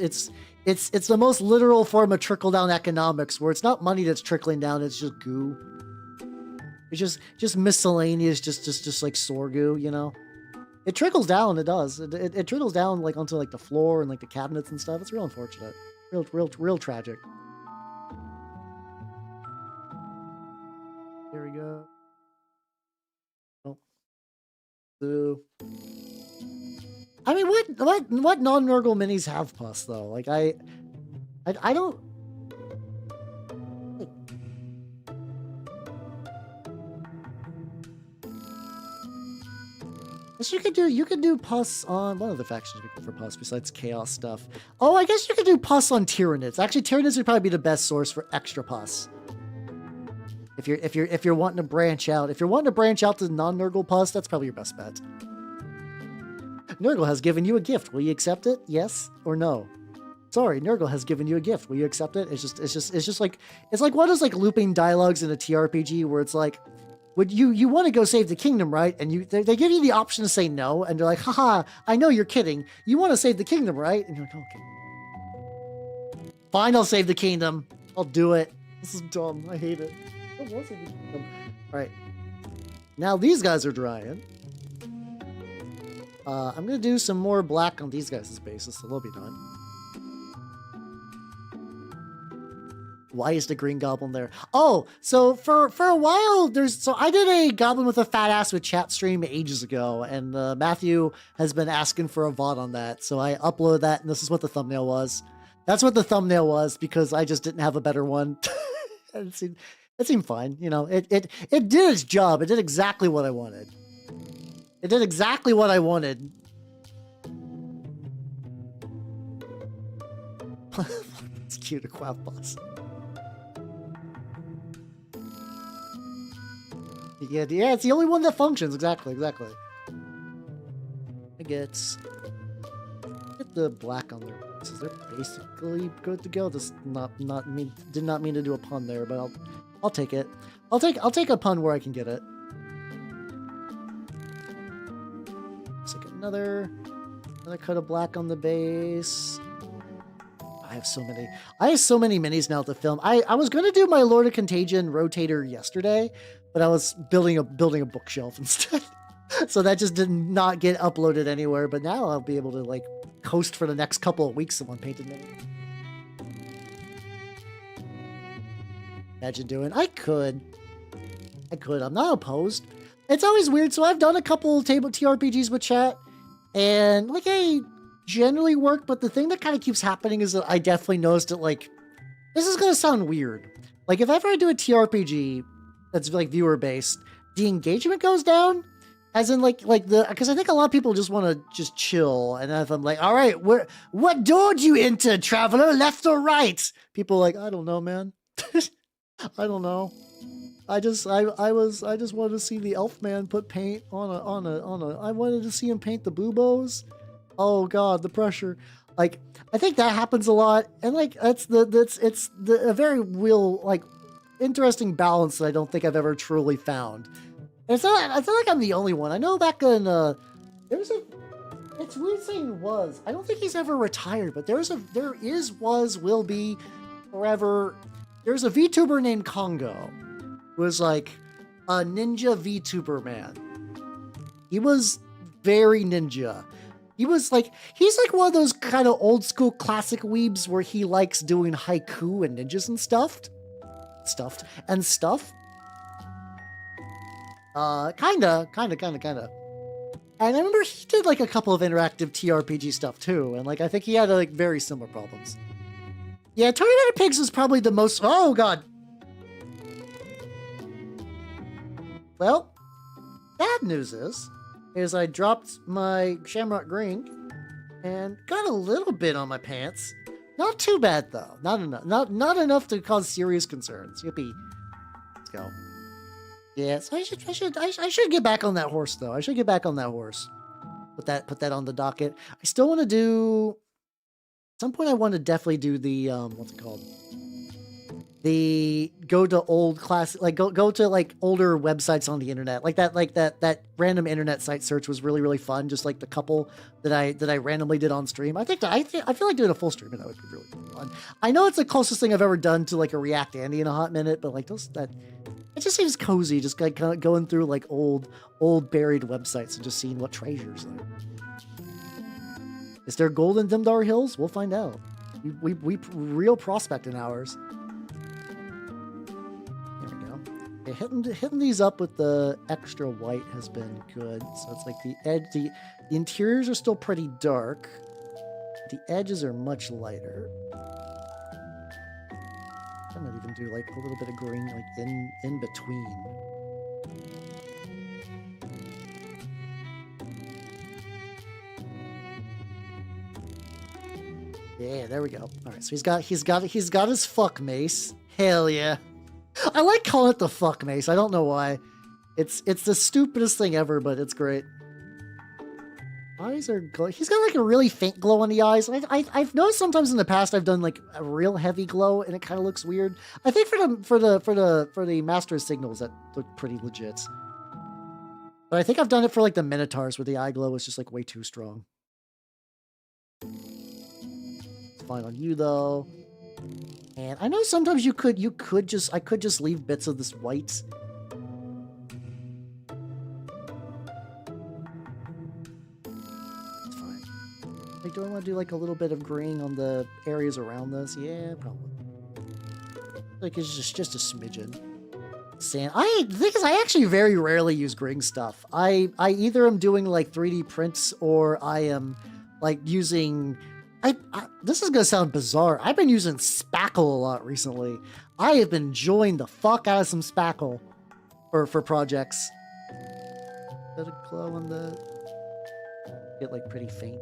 Speaker 1: the most literal form of trickle-down economics, where it's not money that's trickling down, it's just goo. It's just miscellaneous, just like Sorgu, you know? It trickles down, it does. It trickles down like onto like the floor and like the cabinets and stuff. It's real unfortunate. Real tragic. There we go. Oh. Boo. I mean, what non-Nurgle minis have pus though? Like I don't. You could do pus on one of the factions we can for pus besides chaos stuff. Oh, I guess you could do pus on Tyranids. Actually, Tyranids would probably be the best source for extra pus. If you're wanting to branch out, to non-Nurgle pus, that's probably your best bet. Nurgle has given you a gift. Will you accept it? Yes or no? Sorry, Nurgle has given you a gift. Will you accept it? It's just like one of those like looping dialogues in a TRPG where it's like, would you want to go save the kingdom, right? And they give you the option to say no, and they're like, haha, I know you're kidding. You want to save the kingdom, right? And you're like, okay. Fine, I'll save the kingdom. I'll do it. This is dumb. I hate it. I want to save the kingdom. All right. Now these guys are drying. I'm going to do some more black on these guys' bases, so they'll be done. Why is the green goblin there? Oh, so for a while, I did a goblin with a fat ass with chat stream ages ago, and Matthew has been asking for a VOD on that, so I uploaded that, and this is what the thumbnail was. That's what the thumbnail was, because I just didn't have a better one. It seemed fine, you know. It did its job. It did exactly what I wanted. It did exactly what I wanted. It's cute, a quaff boss. Yeah, it's the only one that functions. Exactly. I get the black on their bases. They're basically good to go. This did not mean to do a pun there, but I'll take it. I'll take a pun where I can get it. Let's take another cut of black on the base. I have so many minis now to film. I was gonna do my Lord of Contagion rotator yesterday, but I was building a bookshelf instead. So that just did not get uploaded anywhere, but now I'll be able to like coast for the next couple of weeks of one painted mini. Imagine doing, I could, I'm not opposed. It's always weird. So I've done a couple table TRPGs with chat, and like I generally work, but the thing that kind of keeps happening is that I definitely noticed that like, this is going to sound weird. Like if ever I do a TRPG that's like viewer based, the engagement goes down, as in because I think a lot of people just want to just chill. And if I'm like, all right, what door do you enter, traveler, left or right? People are like, I don't know, man. I don't know. I just wanted to see the elf man put paint on a I wanted to see him paint the buubos. Oh god, the pressure. Like I think that happens a lot, and like it's a very real like interesting balance that I don't think I've ever truly found. And it's not like I'm the only one. I know back in there was It's weird saying was. I don't think he's ever retired, but there is, was, will be, forever. There's a VTuber named Congo, who was like a ninja VTuber man. He was very ninja. He's like one of those kind of old school classic weebs where he likes doing haiku and ninjas and stuff. Kinda. And I remember he did like a couple of interactive TRPG stuff too, and like I think he had like very similar problems. Yeah, Terminator Pigs is probably the most. Oh god. Well, bad news is I dropped my Shamrock Green and got a little bit on my pants. Not too bad though. Not enough. Not enough to cause serious concerns. Yippee. Let's go. Yeah, so I should get back on that horse though. I should get back on that horse. Put that on the docket. I still want to do. At some point, I want to definitely do the what's it called? The go to old class, like go to like older websites on the internet, like that random internet site search was really fun. Just like the couple that I randomly did on stream. I feel like doing a full stream and that would be really fun. I know it's the closest thing I've ever done to like a React Andy in a hot minute, but like it just seems cozy, just like kind of going through like old buried websites and just seeing what treasures there. Is there gold in Dimdar Hills? We'll find out. We real prospecting hours. There we go. Okay, hitting these up with the extra white has been good. So it's like the interiors are still pretty dark. The edges are much lighter. I might even do like a little bit of green like in between. Yeah, there we go. All right, so he's got his fuck mace. Hell yeah. I like calling it the fuck mace. I don't know why. It's the stupidest thing ever, but it's great. Eyes are glow. He's got like a really faint glow on the eyes. I've noticed sometimes in the past I've done like a real heavy glow and it kind of looks weird. I think for the Master of Signals that looked pretty legit. But I think I've done it for like the Minotaurs where the eye glow was just like way too strong. It's fine on you though. And I know sometimes I could just leave bits of this white. Like, do I want to do like a little bit of green on the areas around this? Yeah, probably. Like it's just a smidgen. Sand. The thing is, I actually very rarely use green stuff. I either am doing like 3D prints or I am like using. This is gonna sound bizarre. I've been using spackle a lot recently. I have been enjoying the fuck out of some spackle for projects. Bit of glow on the. Get like pretty faint.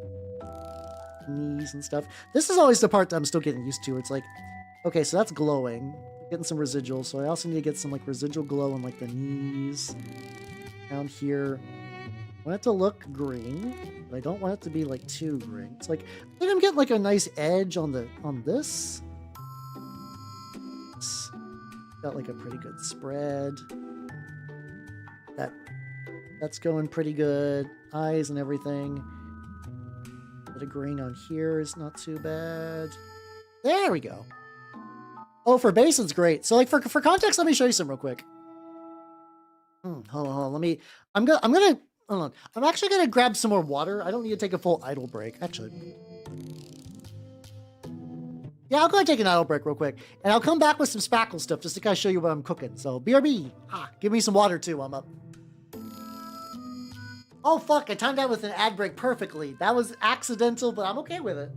Speaker 1: Knees and stuff. This is always the part that I'm still getting used to. It's like, okay, so that's glowing. Getting some residual, so I also need to get some like residual glow on like the knees. Down here. I want it to look green, but I don't want it to be like too green. It's like, I think I'm getting like a nice edge on this. It's got like a pretty good spread. That's going pretty good. Eyes and everything. Bit of green on here is not too bad. There we go. Oh, for base, it's great. So, like, for context, let me show you some real quick. Hold on. Hold on. I'm actually gonna grab some more water. I don't need to take a full idle break, actually. Yeah, I'll go ahead and take an idle break real quick, and I'll come back with some spackle stuff just to kind of show you what I'm cooking. So, BRB, give me some water too while I'm up. Oh, fuck, I timed out with an ad break perfectly. That was accidental, but I'm okay with it.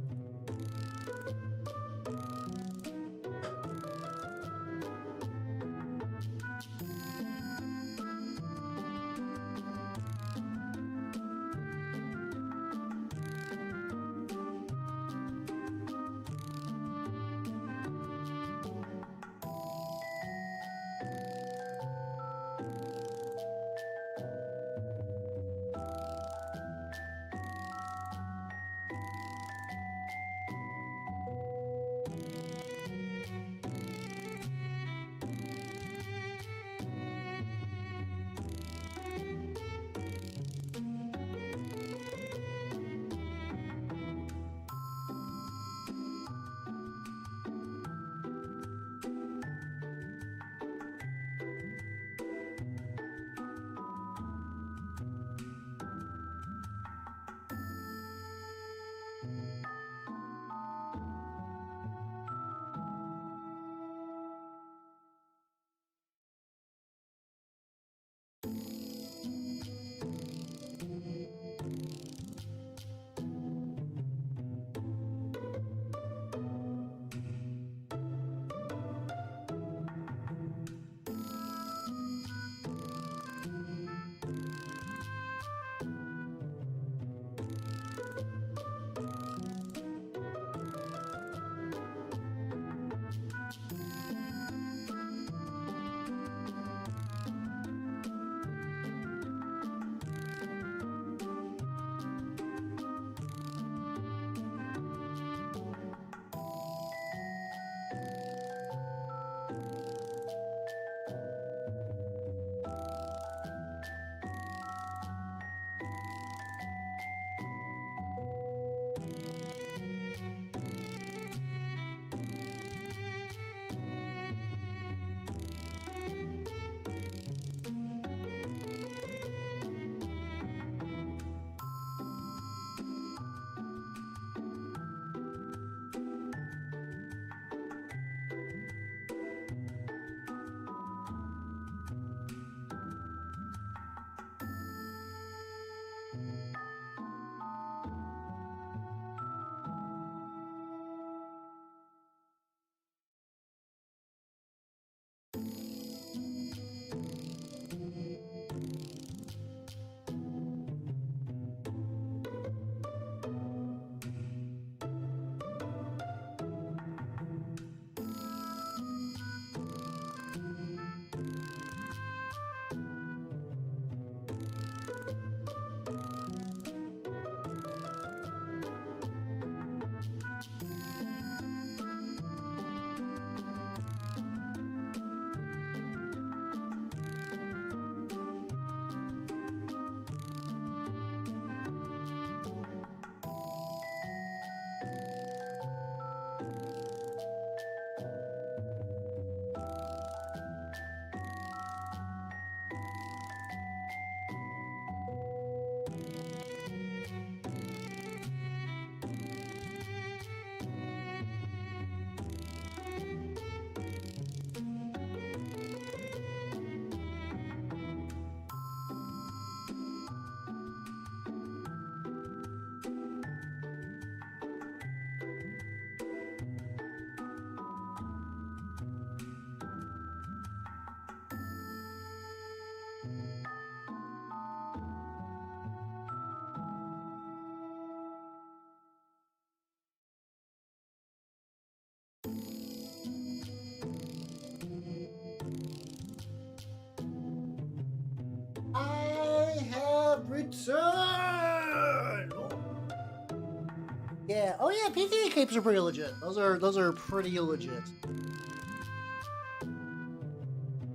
Speaker 1: Yeah. Oh yeah, PTA capes are pretty legit. Those are pretty legit.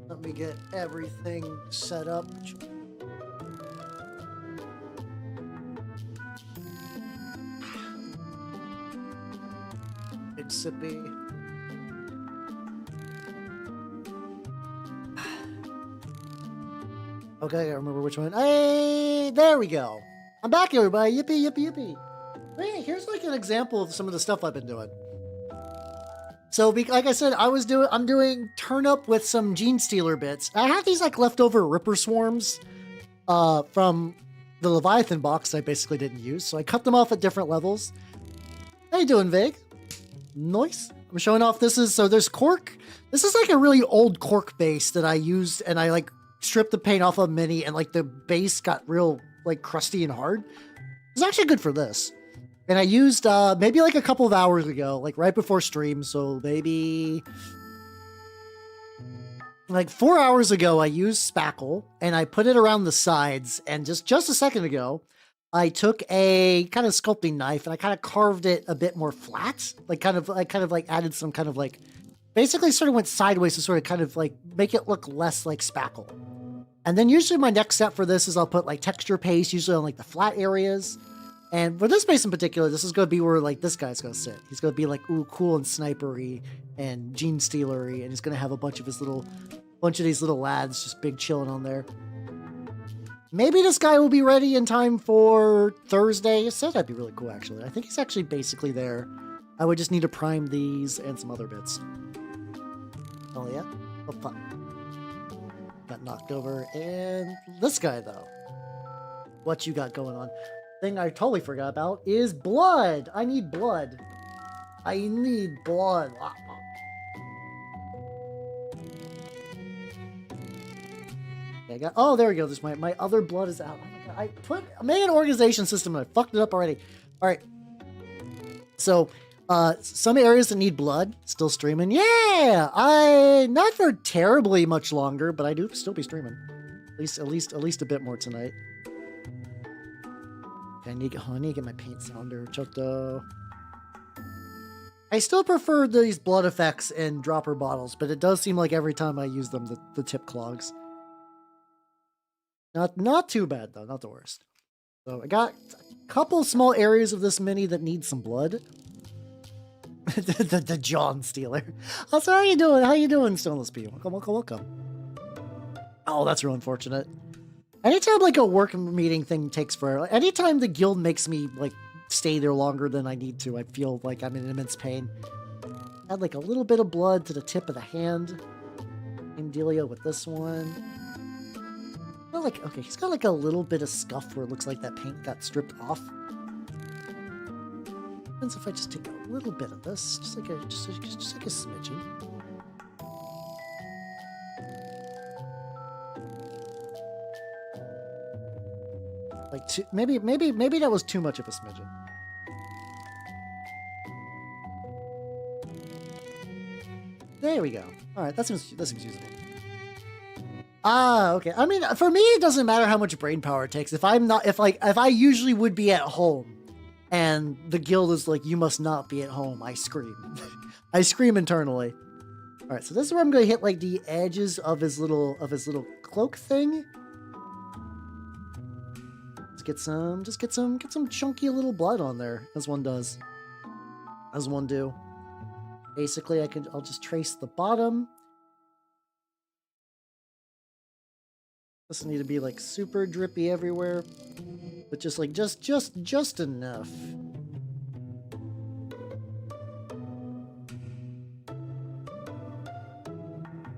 Speaker 1: Let me get everything set up. Big sippy. Okay, I remember which one. Hey, there we go. I'm back, everybody. Yippee, yippee, yippee. Hey, here's like an example of some of the stuff I've been doing. So, like I said, I'm doing turnip with some Gene Stealer bits. I have these like leftover Ripper Swarms from the Leviathan box I basically didn't use. So I cut them off at different levels. How you doing, Vig? Nice. I'm showing off. So there's cork. This is like a really old cork base that I used, and I like stripped the paint off of Mini, and like the base got real like crusty and hard. It's actually good for this. And I used maybe like a couple of hours ago, like right before stream. So maybe like 4 hours ago, I used spackle and I put it around the sides. And just a second ago, I took a kind of sculpting knife and I kind of carved it a bit more flat, like kind of added some kind of like, basically sort of went sideways to sort of kind of like make it look less like spackle. And then usually my next step for this is I'll put like texture paste, usually on like the flat areas. And for this base in particular, this is going to be where like this guy's going to sit. He's going to be like, ooh, cool and snipery and Gene Stealery. And he's going to have a bunch of these little lads just big chilling on there. Maybe this guy will be ready in time for Thursday. I said that'd be really cool, actually. I think he's actually basically there. I would just need to prime these and some other bits. Oh, yeah? Oh, fuck. Got knocked over. And this guy, though. What you got going on? Thing I totally forgot about is blood. I need blood. I need blood. Okay, oh, there we go. This my other blood is out. Oh my God. I made an organization system and I fucked it up already. All right. So, some areas that need blood still streaming. Yeah, not for terribly much longer, but I do still be streaming. At least a bit more tonight. Okay, I need to get my paint sounder. Chotto. I still prefer these blood effects in dropper bottles, but it does seem like every time I use them, the tip clogs. Not too bad though, not the worst. So I got a couple small areas of this mini that need some blood. the John Stealer. Oh, so how you doing? How you doing, Stoneless P? Welcome. Oh, that's real unfortunate. Anytime like a work meeting thing takes forever, anytime the guild makes me like stay there longer than I need to, I feel like I'm in immense pain. Add like a little bit of blood to the tip of the hand. Same dealio with this one. Well, like, okay, he's got like a little bit of scuff where it looks like that paint got stripped off. Depends if I just take a little bit of this, just like a smidgen. Like maybe that was too much of a smidgen. There we go. All right, that seems usable. Ah, okay. I mean, for me, it doesn't matter how much brain power it takes. If I usually would be at home, and the guild is like, you must not be at home, I scream. I scream internally. All right, so this is where I'm gonna hit like the edges of his little cloak thing. Just get some chunky little blood on there, as one does. As one do. Basically, I'll just trace the bottom. Doesn't need to be like super drippy everywhere, but just like just enough.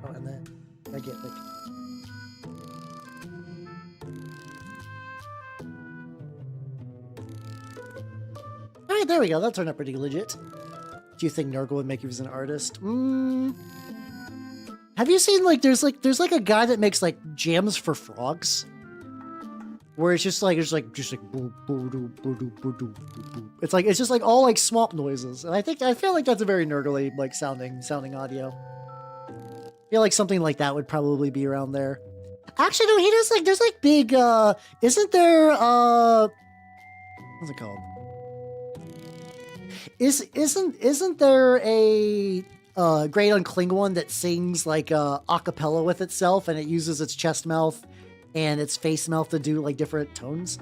Speaker 1: Oh, and then I get like. All right, there we go. That turned out pretty legit. Do you think Nurgle would make you as an artist? Have you seen like there's like a guy that makes like jams for frogs, where it's just like boo boo doo boo doo boo doo boo boo. It's just like all like swamp noises, and I feel like that's a very nurgly like sounding audio. I feel like something like that would probably be around there. Actually, no, he does like there's like big isn't there what's it called? Isn't there a Great Uncling one that sings like a cappella with itself, and it uses its chest mouth and its face mouth to do like different tones?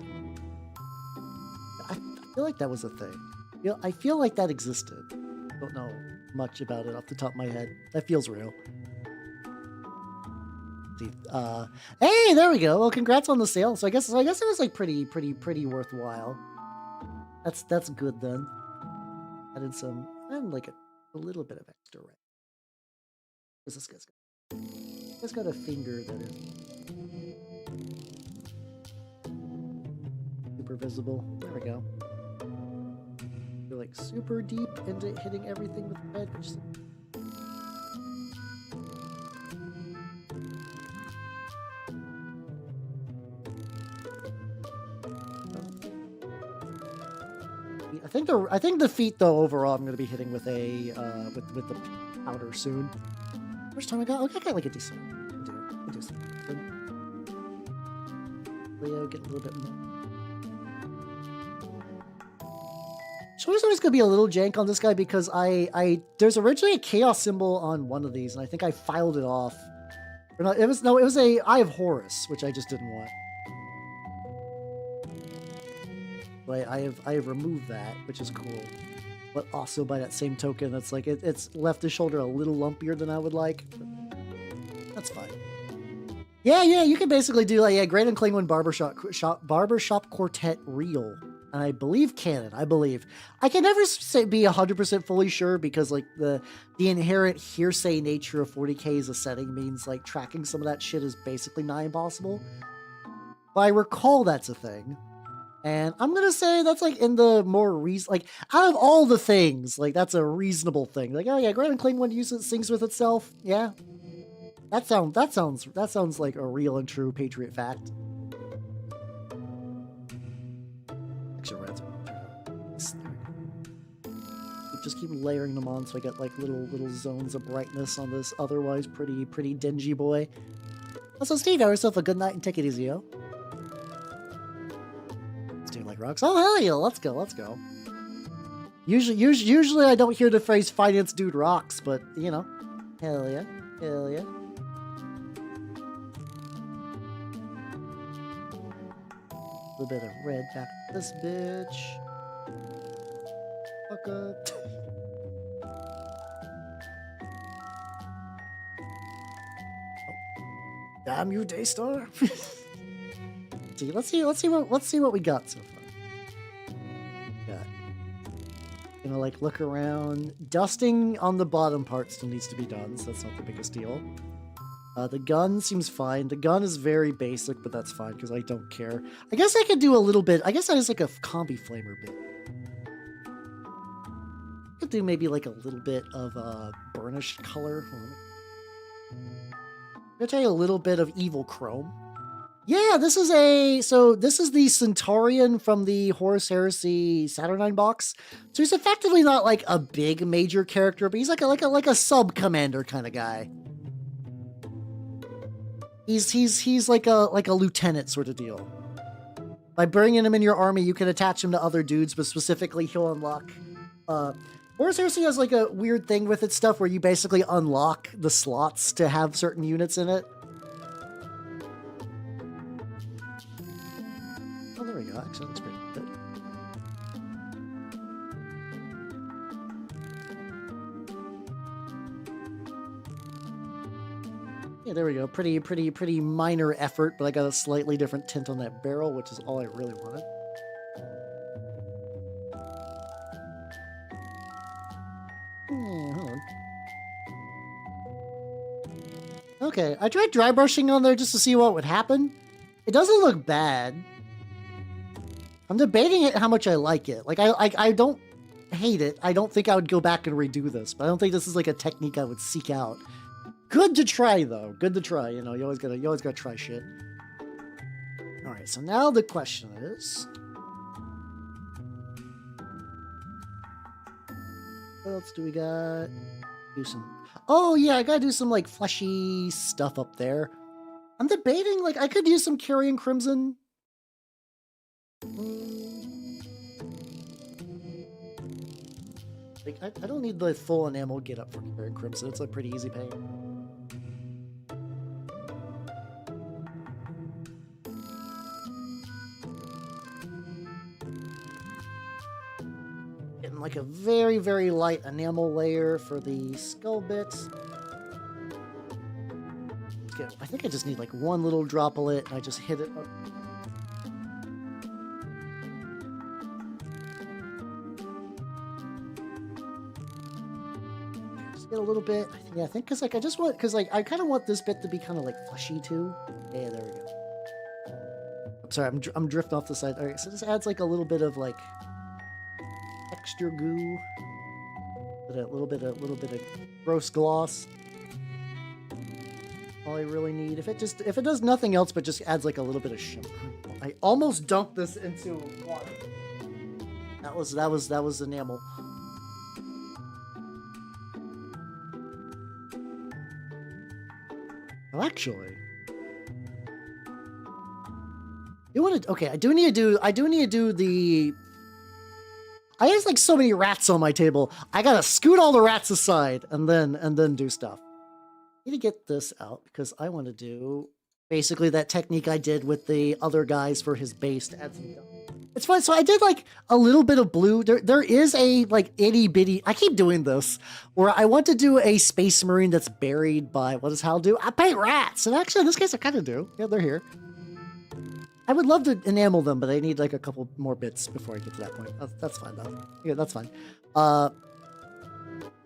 Speaker 1: I feel like that was a thing. I feel like that existed. Don't know much about it off the top of my head. That feels real. Hey, there we go. Well, congrats on the sale. So I guess it was like pretty worthwhile. That's good then. Added some and like a little bit of extra red. What's this guy's got? It's got a finger that is super visible. There we go. You're like super deep into hitting everything with red. I think the feet though overall I'm gonna be hitting with a with the powder soon. First time I got like a decent one. Do something. Leo getting a little bit more. So there's always gonna be a little jank on this guy because there's originally a chaos symbol on one of these and I think I filed it off. Or not, it was a Eye of Horus, which I just didn't want. But I have removed that, which is cool. But also by that same token, that's like it's left the shoulder a little lumpier than I would like. That's fine. Yeah, you can basically do like Great Uncling One Barbershop Quartet Reel, and I believe canon. I can never be 100% fully sure because like the inherent hearsay nature of 40k as a setting means like tracking some of that shit is basically nigh impossible. But I recall that's a thing. And I'm going to say that's like in the more like out of all the things, like that's a reasonable thing. Like, oh yeah, Great Uncling One sings with itself. Yeah. That sounds like a real and true Patriot fact. Actually, reds just keep layering them on so I get like little zones of brightness on this otherwise pretty dingy boy. Also, Steve, have yourself a good night and take it easy, yo. Like rocks. Oh hell yeah, let's go. Usually I don't hear the phrase finance dude rocks, but you know, hell yeah. A little bit of red back to this bitch. Fuck up. Oh. Damn you, Daystar. Let's see what we got so far. Gonna like look around. Dusting on the bottom part still needs to be done, so that's not the biggest deal. The gun seems fine. The gun is very basic, but that's fine because I don't care. I guess I could do a little bit. I guess I just like a combi flamer bit. I could do maybe like a little bit of burnished color. I'm gonna tell you a little bit of evil chrome. Yeah, this is the Centurion from the Horus Heresy Saturnine box. So he's effectively not like a big major character, but he's like a sub commander kind of guy. He's like a lieutenant sort of deal. By bringing him in your army, you can attach him to other dudes, but specifically he'll unlock. Horus Heresy has like a weird thing with its stuff where you basically unlock the slots to have certain units in it. Oh, there we go. Actually, that's pretty good. Yeah, there we go. Pretty minor effort, but I got a slightly different tint on that barrel, which is all I really wanted. Hold on. Okay, I tried dry brushing on there just to see what would happen. It doesn't look bad. I'm debating it how much I like it. Like I don't hate it. I don't think I would go back and redo this, but I don't think this is like a technique I would seek out. Good to try though. Good to try. You know, you always gotta try shit. All right. So now the question is, what else do we got? Do some. Oh yeah, I gotta do some like fleshy stuff up there. I'm debating like I could use some Carrion Crimson. Like, I don't need the full enamel get up for carrying Crimson. It's a pretty easy paint. Getting like a very, very light enamel layer for the skull bits. I think I just need like one little droplet and I just hit it up. Just get a little bit. I think because like I kind of want this bit to be kind of like fleshy too. Yeah, there we go. I'm sorry, I'm drifting off the side. All right, so this adds like a little bit of like texture goo, but a little bit of gross gloss. All I really need, if it does nothing else but just adds like a little bit of shimmer. I almost dunked this into water. That was enamel. Oh, actually, you want to? Okay, I do need to do the. I have like so many rats on my table. I gotta scoot all the rats aside and then do stuff. I need to get this out because I want to do basically that technique I did with the other guys for his base to add some. It's fun. So I did like a little bit of blue. There is a like itty bitty. I keep doing this where I want to do a space marine that's buried by what does Hal do? I paint rats, and actually in this case I kind of do. Yeah, they're here. I would love to enamel them, but I need like a couple more bits before I get to that point. That's fine though. Yeah, that's fine.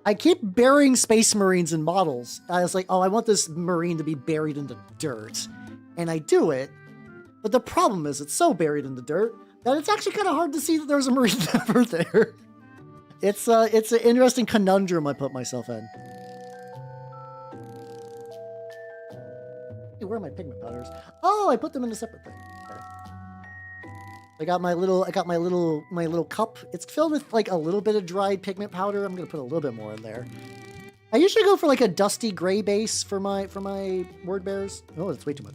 Speaker 1: I keep burying space marines in models. I was like, oh, I want this marine to be buried in the dirt. And I do it, but the problem is it's so buried in the dirt that it's actually kind of hard to see that there's a marine ever there. It's an interesting conundrum I put myself in. Hey, where are my pigment powders? Oh, I put them in a separate thing. Okay. I got my little cup. It's filled with like a little bit of dried pigment powder. I'm gonna put a little bit more in there. I usually go for like a dusty gray base for my word bearers. Oh, that's way too much.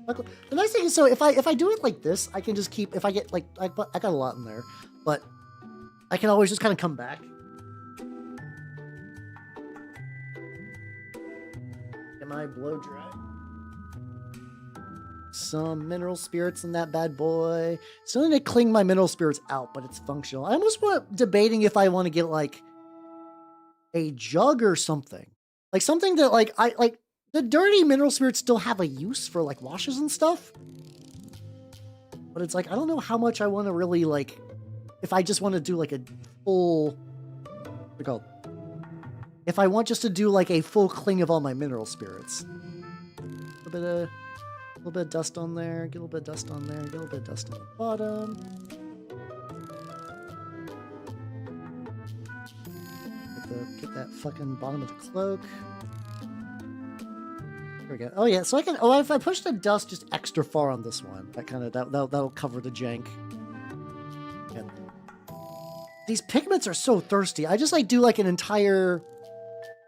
Speaker 1: The nice thing is, so if I do it like this, I can just keep. If I get like I got a lot in there, but I can always just kind of come back. Get my blow dry. Some mineral spirits in that bad boy. Still need to clean my mineral spirits out, but it's functional. I almost debating if I want to get like a jug or something. Like something that like the dirty mineral spirits still have a use for like washes and stuff. But it's like I don't know how much I want to really like if I just want to do like a full what's it called? If I want just to do like a full clean of all my mineral spirits. A little bit of dust on there, get a little bit of dust on there, get a little bit of dust on the bottom. Get that fucking bottom of the cloak. There we go. Oh yeah, so I can. Oh, if I push the dust just extra far on this one, that'll cover the jank. Yeah. These pigments are so thirsty. I just like do like an entire.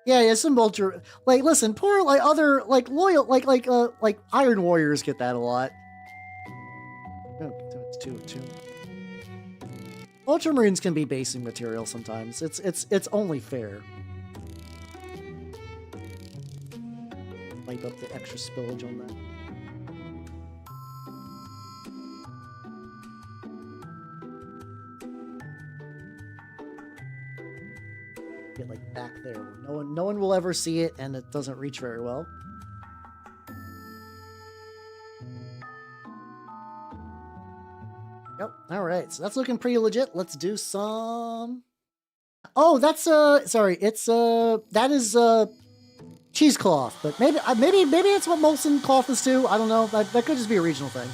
Speaker 1: Yeah, some vulture. Like, listen, poor like other like loyal like Iron Warriors get that a lot. Oh, it's two. Ultramarines can be basing material sometimes. It's only fair. Wipe up the extra spillage on that. Get like back there where no one will ever see it and it doesn't reach very well. Yep. All right. So that's looking pretty legit. Let's do some. Oh, that's sorry. It's that is cheesecloth, but maybe it's what Molson cloth is too. I don't know. That could just be a regional thing.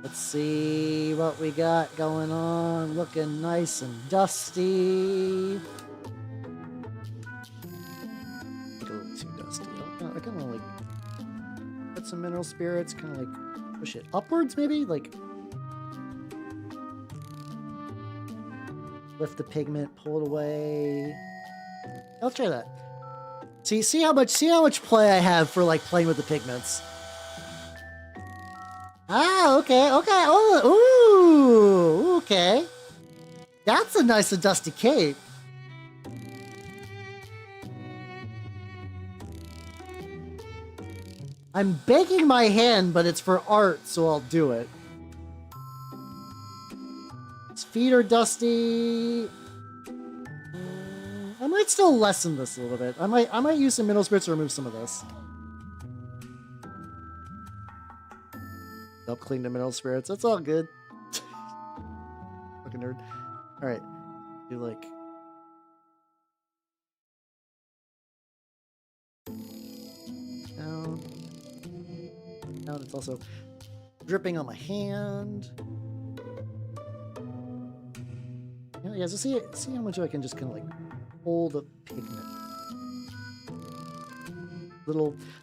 Speaker 1: Let's see what we got going on. Looking nice and dusty. A little too dusty. I kind of like put some mineral spirits, kind of like push it upwards, maybe? Like lift the pigment, pull it away. Let's try that. See how much play I have for like playing with the pigments. Ah, okay. Oh, ooh, okay. That's a nice and dusty cape. I'm baking my hand, but it's for art, so I'll do it. His feet are dusty. I might still lessen this a little bit. I might use some mineral spirits to remove some of this. Help clean the mineral spirits. That's all good. Fucking nerd. All right. Do like. Down. Down. It's also dripping on my hand. Yeah. So see how much I can just kind of like hold a pigment. The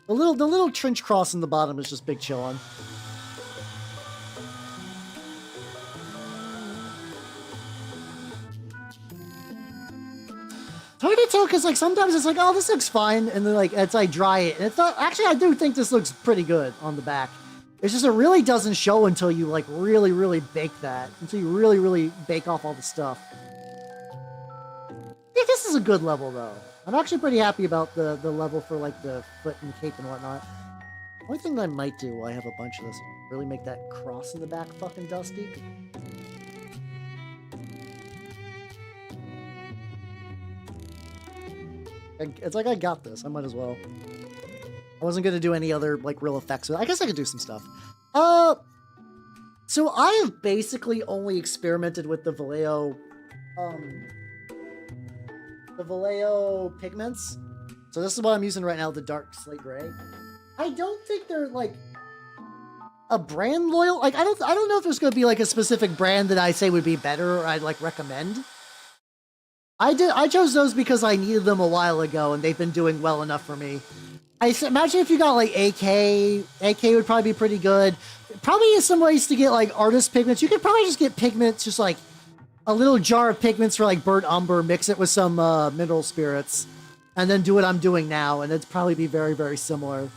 Speaker 1: little trench cross in the bottom is just big chill on. Hard to tell because like sometimes it's like, oh, this looks fine, and then like as I dry it, and it's not actually. I do think this looks pretty good on the back. It's just it really doesn't show until you like really bake that, until you really bake off all the stuff. I think this is a good level though. I'm actually pretty happy about the level for like the foot and cape and whatnot. Only thing I might do while I have a bunch of this, really make that cross in the back fucking dusty. It's like I got this. I might as well. I wasn't gonna do any other like real effects. I guess I could do some stuff. So I have basically only experimented with the Vallejo pigments. So this is what I'm using right now, the dark slate gray. I don't think they're like a brand loyal. Like I don't know if there's gonna be like a specific brand that I say would be better or I'd like recommend. I chose those because I needed them a while ago, and they've been doing well enough for me. Imagine if you got like AK would probably be pretty good. Probably is some ways to get like artist pigments. You could probably just get pigments, just like a little jar of pigments for like burnt umber, mix it with some mineral spirits, and then do what I'm doing now, and it'd probably be very similar.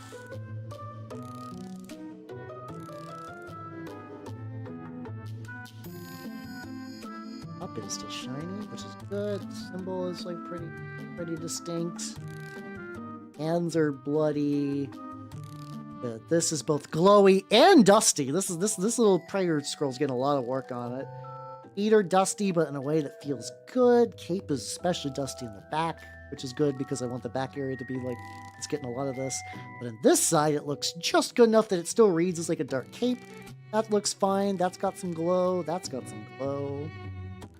Speaker 1: Up is still shiny, which is good. The symbol is like pretty distinct. Hands are bloody. This is both glowy and dusty. This little prayer scroll's getting a lot of work on it. Feet are dusty, but in a way that feels good. Cape is especially dusty in the back, which is good because I want the back area to be like it's getting a lot of this. But on this side, it looks just good enough that it still reads as like a dark cape. That looks fine. That's got some glow. That's got some glow.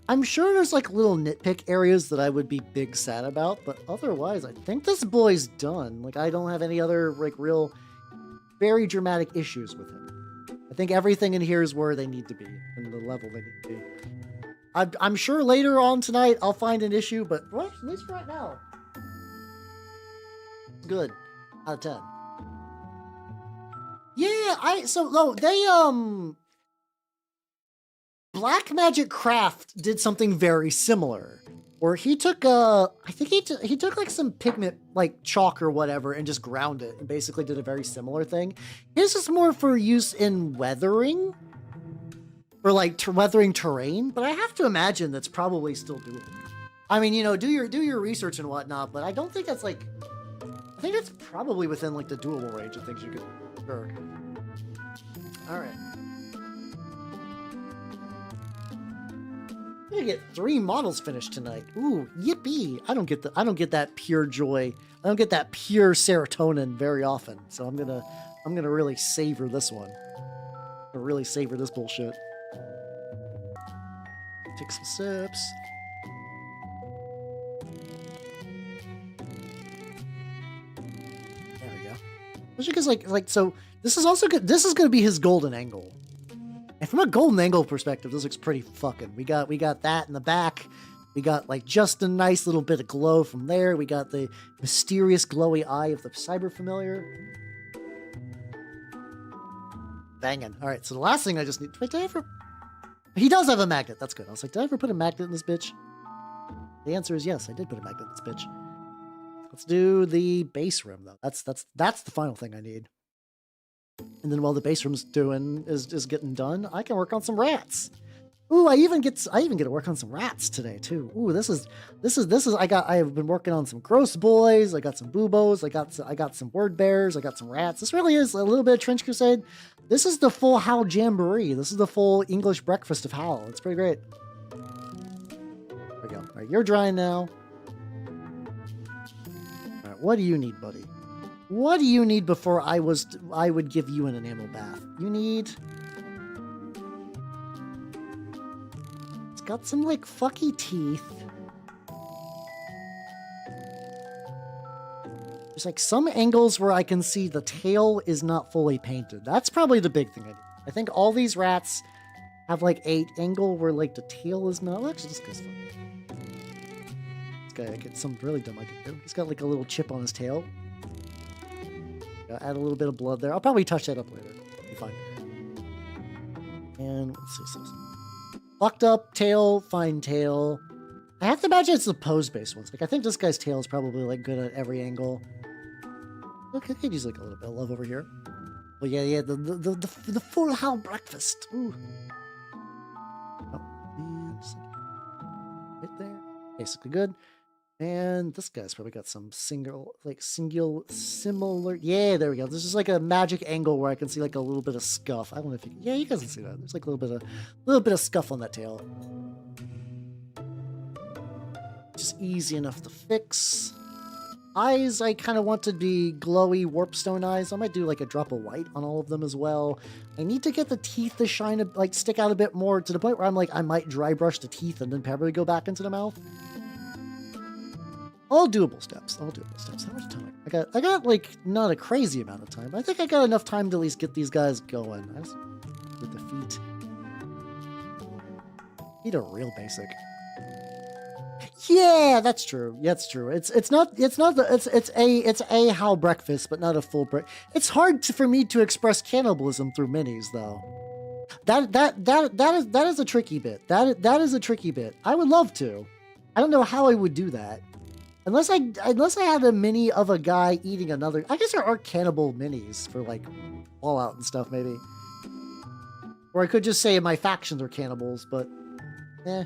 Speaker 1: I'm sure there's like little nitpick areas that I would be big sad about, but otherwise I think this boy's done. Like I don't have any other like real very dramatic issues with him. I think everything in here is where they need to be and the level they need to be. I'm sure later on tonight I'll find an issue, but well, at least right now. Good. Out of 10. Yeah, they Black Magic Craft did something very similar, where he took I think he took like some pigment, like chalk or whatever, and just ground it, and basically did a very similar thing. His is more for use in weathering, or like weathering terrain, but I have to imagine that's probably still doable. I mean, you know, do your research and whatnot, but I don't think that's like, I think it's probably within like the doable range of things you could. Sure. All right. I'm gonna get 3 models finished tonight. Ooh, yippee! I don't get that pure joy. I don't get that pure serotonin very often. So I'm gonna really savor this one. I'm gonna really savor this bullshit. Take some sips. There we go. Especially because like so this is also good. This is gonna be his golden angle. And from a golden angle perspective, this looks pretty fucking. We got that in the back. We got like just a nice little bit of glow from there. We got the mysterious glowy eye of the cyber familiar. Banging. All right, so the last thing I just need. Wait, did I ever? He does have a magnet. That's good. I was like, did I ever put a magnet in this bitch? The answer is yes. I did put a magnet in this bitch. Let's do the base room though. That's the final thing I need. And then while the base room's is getting done, I can work on some rats. Ooh, I even get to work on some rats today too. Ooh, this is I have been working on some gross boys. I got some boobos. I got some word bears. I got some rats. This really is a little bit of Trench Crusade. This is the full Howl Jamboree. This is the full English breakfast of Howl. It's pretty great. There we go. All right, you're drying now. All right, what do you need, buddy? What do you need before I would give you an enamel bath? You need... It's got some, like, fucky teeth. There's, like, some angles where I can see the tail is not fully painted. That's probably the big thing I do. I think all these rats have, like, an angle where, like, the tail is not... Well, actually, this guy's fun. This guy, I get something really dumb I can do. He's got, like, a little chip on his tail. Add a little bit of blood there. I'll probably touch that up later. Be fine. And let's see. So fucked up tail, fine tail. I have to imagine it's the pose-based ones. Like, I think this guy's tail is probably, like, good at every angle. Look, I could use, like, a little bit of love over here. But yeah, the full Howl breakfast. Ooh. Oh, and right there. Basically good. And this guy's probably got some similar. Yeah, there we go. This is like a magic angle where I can see like a little bit of scuff. I don't know if you. Yeah, you guys can see that. There's like a little bit of scuff on that tail. Just easy enough to fix. Eyes, I kind of want to be glowy warpstone eyes. I might do like a drop of white on all of them as well. I need to get the teeth to shine, like stick out a bit more to the point where I'm like, I might dry brush the teeth and then probably go back into the mouth. All doable steps. How much time? I got like not a crazy amount of time. I think I got enough time to at least get these guys going. With the feet. Feet are real basic. Yeah, that's true. Yeah, it's true. It's a Howl breakfast, but not a full break. It's hard for me to express cannibalism through minis though. That is a tricky bit. That is a tricky bit. I would love to. I don't know how I would do that. Unless I had a mini of a guy eating another. I guess there are cannibal minis for like Fallout and stuff, maybe. Or I could just say my factions are cannibals, but I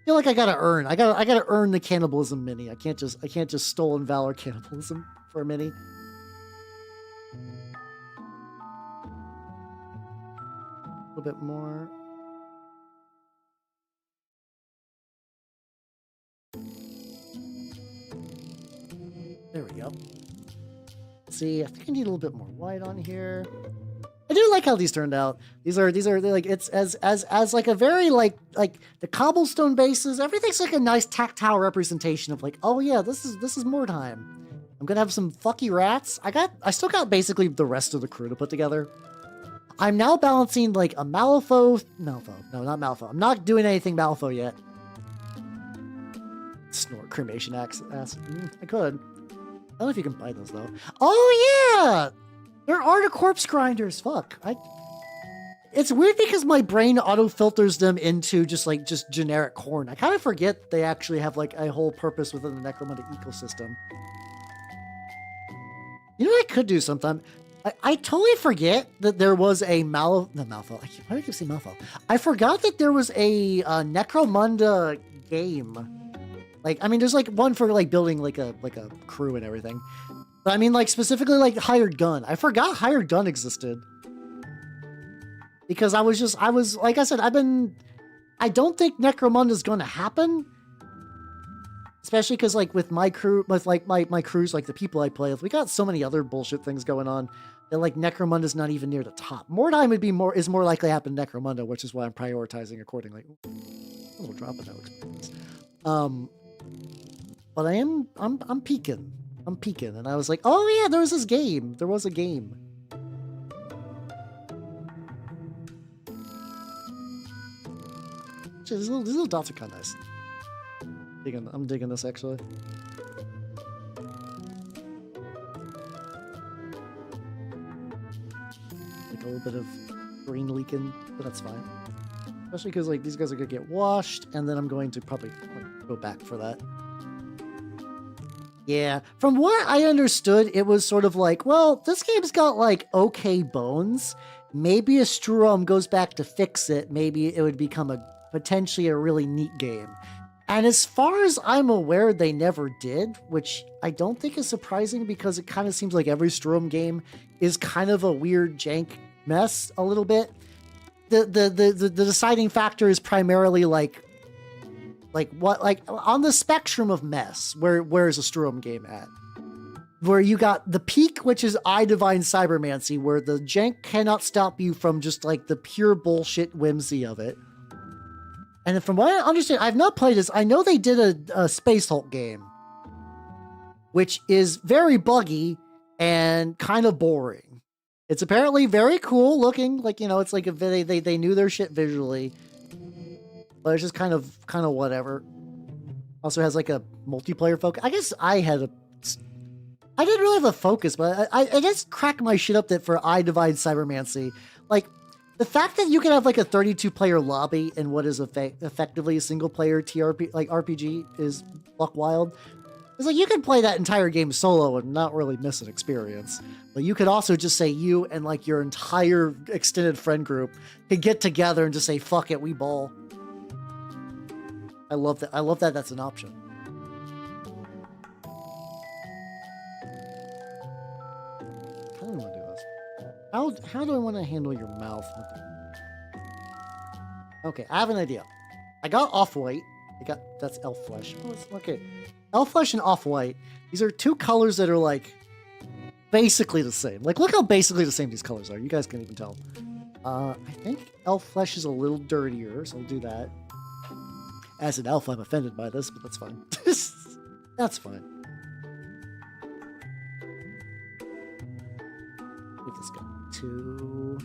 Speaker 1: feel like I gotta earn the cannibalism mini. I can't just stolen valor cannibalism for a mini. A little bit more. There we go. Let's see, I think I need a little bit more white on here. I do like how these turned out. These are like it's as like a very like the cobblestone bases. Everything's like a nice tactile representation of like, oh yeah, this is more time. I'm gonna have some fucky rats. I still got basically the rest of the crew to put together. I'm now balancing like a Malifaux. No, not Malifaux. I'm not doing anything Malifaux yet. Snort cremation axe. I could. I don't know if you can buy those though. Oh yeah! There are the corpse grinders. Fuck. It's weird because my brain auto-filters them into just generic corn. I kind of forget they actually have like a whole purpose within the Necromunda ecosystem. You know what I could do sometime? I totally forget that there was a Malifaux. Why do I keep saying Malifaux? I forgot that there was a Necromunda game. Like, I mean, there's like one for like building like a crew and everything. But I mean, like specifically like Hired Gun. I forgot Hired Gun existed. Because I was like I said, I don't think Necromunda's gonna happen. Especially because like with my crew, with like my crews, like the people I play with, we got so many other bullshit things going on that like Necromunda's not even near the top. More time is more likely to happen to Necromunda, which is why I'm prioritizing accordingly. A little drop of no experience. But I'm peeking. I'm peeking, and I was like, oh yeah, there was this game. There was a game. These little dots are kind of nice. I'm digging this actually. Like a little bit of green leaking, but that's fine. Especially because like these guys are gonna get washed, and then I'm going to probably like, go back for that. Yeah, from what I understood, it was sort of like, well, this game's got like okay bones. Maybe a Strum goes back to fix it. Maybe it would become a potentially a really neat game. And as far as I'm aware, they never did, which I don't think is surprising because it kind of seems like every Strum game is kind of a weird jank mess a little bit. The deciding factor is primarily like what, like on the spectrum of mess, where's a Strum game at? Where you got the peak, which is I Divine Cybermancy, where the jank cannot stop you from just like the pure bullshit whimsy of it. And from what I understand, I've not played this. I know they did a Space Hulk game, which is very buggy and kind of boring. It's apparently very cool looking, like, you know, it's like they knew their shit visually, but it's just kind of whatever. Also has like a multiplayer focus. I guess I didn't really have a focus, but I just cracked my shit up that for I Divide Cybermancy, like the fact that you can have like a 32-player lobby in what is effectively a single-player RPG is buck wild. It's like you can play that entire game solo and not really miss an experience. But you could also just say you and like your entire extended friend group could get together and just say, fuck it, we ball. I love that. I love that that's an option. How do I want to do this? How do I want to handle your mouth? Okay, I have an idea. I got Off-White. That's Elf Flesh. Oh, it's okay. Elf Flesh and Off-White. These are two colors that are like basically the same. Like, look how basically the same these colors are. You guys can't even tell. I think Elf Flesh is a little dirtier, so I'll do that. As an elf, I'm offended by this, but that's fine. That's fine. We just got 2,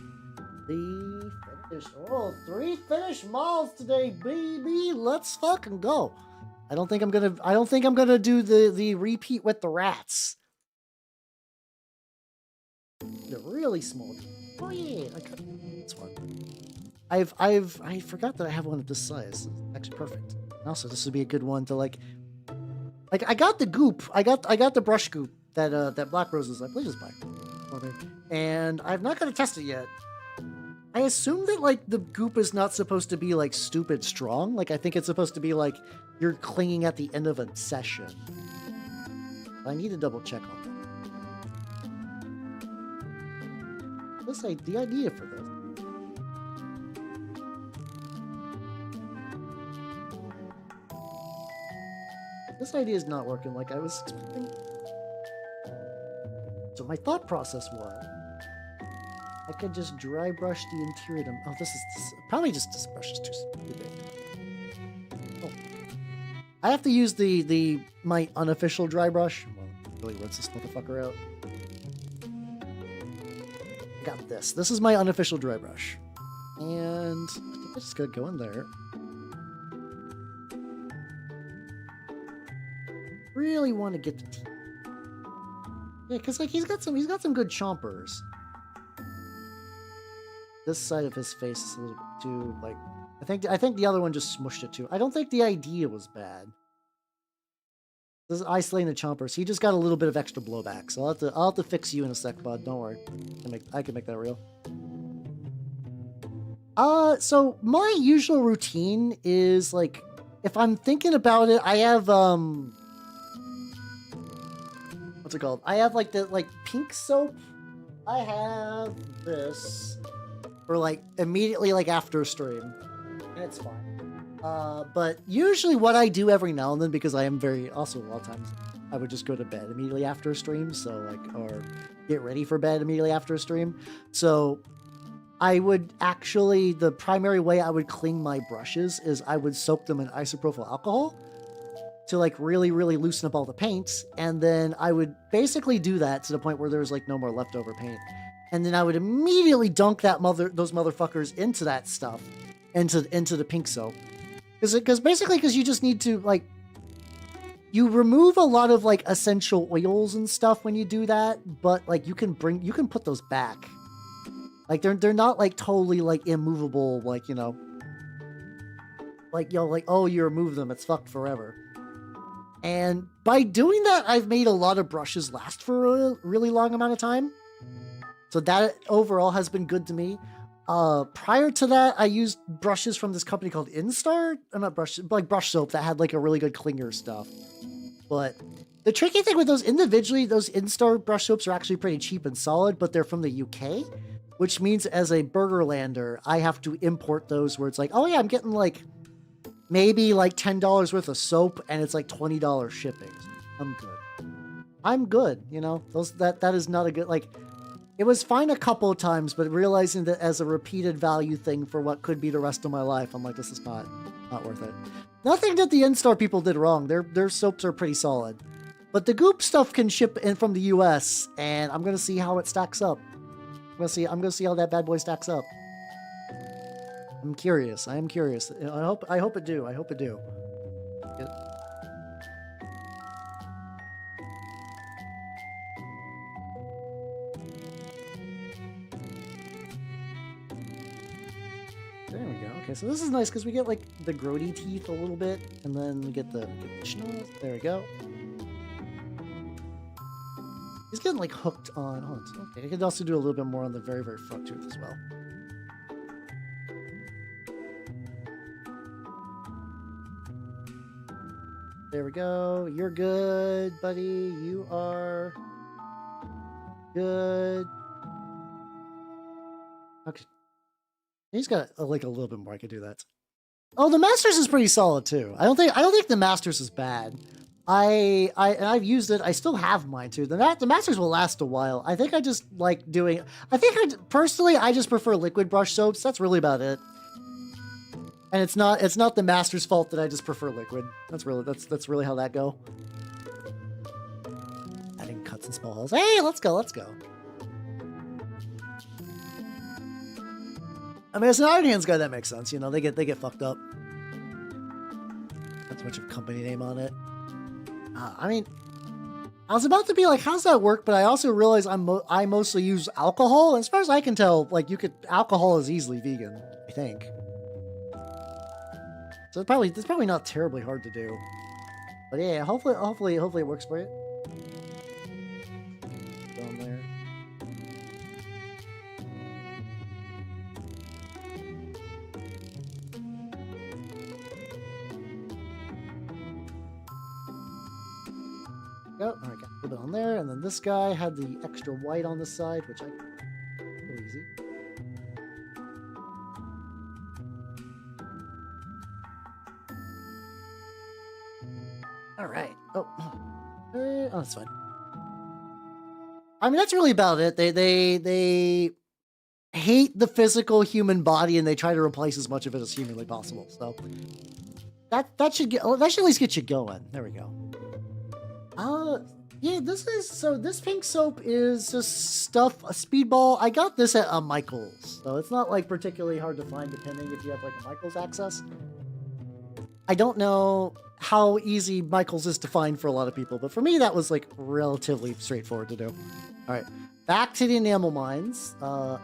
Speaker 1: 3 finished. Oh, 3 finished malls today, baby. Let's fucking go. I don't think I'm gonna do the repeat with the rats. They're really small. Oh yeah, that's fun. I forgot that I have one of this size. It's actually perfect. Also, this would be a good one to like I got the goop. I got the brush goop that Black Roses I believe is by. And I've not got to test it yet. I assume that like the goop is not supposed to be like stupid strong. Like I think it's supposed to be like you're clinging at the end of a session. I need to double check on that. The idea for this. This idea is not working like I was expecting. So my thought process was, I could just dry brush the interior. Oh, this probably just this brush is too big. Oh, I have to use my unofficial dry brush. Well, really rinse this motherfucker out. Got this. This is my unofficial dry brush, and I think I just gotta go in there. Really want to get the teeth. Yeah, because like he's got some good chompers. This side of his face is a little bit too like I think the other one just smushed it too. I don't think the idea was bad. This is isolating the chompers. He just got a little bit of extra blowback, so I'll have to fix you in a sec, bud. Don't worry. I can make that real. So my usual routine is like if I'm thinking about it, I have what's it called? I have like the pink soap. I have this for like immediately like after a stream, and it's fine. But usually what I do every now and then, because I am also a lot of times I would just go to bed immediately after a stream, so like or get ready for bed immediately after a stream. So I would actually the primary way I would clean my brushes is I would soak them in isopropyl alcohol to like really loosen up all the paints, and then I would basically do that to the point where there's like no more leftover paint, and then I would immediately dunk those motherfuckers into that stuff, into the pink soap, because you just need to like you remove a lot of like essential oils and stuff when you do that, but like you can put those back, like they're not like totally like immovable, like like oh you remove them, it's fucked forever. And by doing that, I've made a lot of brushes last for a really long amount of time. So that overall has been good to me. Prior to that, I used brushes from this company called Instar. I'm not brushes, like brush soap that had like a really good clinger stuff. But the tricky thing with those individually, those Instar brush soaps are actually pretty cheap and solid, but they're from the UK, which means as a Burgerlander, I have to import those where it's like, oh yeah, I'm getting like maybe like $10 worth of soap and it's like $20 shipping. I'm good. I'm good, you know? That is not a good, like, it was fine a couple of times, but realizing that as a repeated value thing for what could be the rest of my life, I'm like, this is not worth it. Nothing that the Instar people did wrong. Their soaps are pretty solid. But the Goop stuff can ship in from the US, and I'm gonna see how it stacks up. I'm gonna see how that bad boy stacks up. I'm curious. I am curious. I hope it do. I hope it do. There we go. Okay, so this is nice because we get like the grody teeth a little bit, and then we get the schnoz. There we go. He's getting like hooked on. Oh, okay, I could also do a little bit more on the very, very front tooth as well. There we go. You're good, buddy. You are good. Okay. He's got like a little bit more. I could do that. Oh, the Masters is pretty solid too. I don't think the Masters is bad. I've used it. I still have mine too. The Masters will last a while. I think I just like doing. Personally I just prefer liquid brush soaps. That's really about it. And it's not the Master's fault that I just prefer liquid. That's really how that go. Adding cuts and small holes. Hey, let's go. I mean, as an Iron Hands guy, that makes sense. You know, they get fucked up. Not too much of a company name on it. I mean, I was about to be like, how's that work? But I also realized I mostly use alcohol. And as far as I can tell, like alcohol is easily vegan, I think. So it's probably not terribly hard to do. But yeah, hopefully it works for you. Go in there. Go. All right, got a little bit on there, and then this guy had the extra white on the side, which pretty easy. All right. Oh, that's fine. I mean, that's really about it. They hate the physical human body, and they try to replace as much of it as humanly possible. So that should at least get you going. There we go. Yeah, this pink soap is just a speedball. I got this at a Michael's, so it's not like particularly hard to find depending if you have like a Michael's access. I don't know how easy Michael's is to find for a lot of people, but for me that was like relatively straightforward to do. All right, back to the enamel mines. Yeah,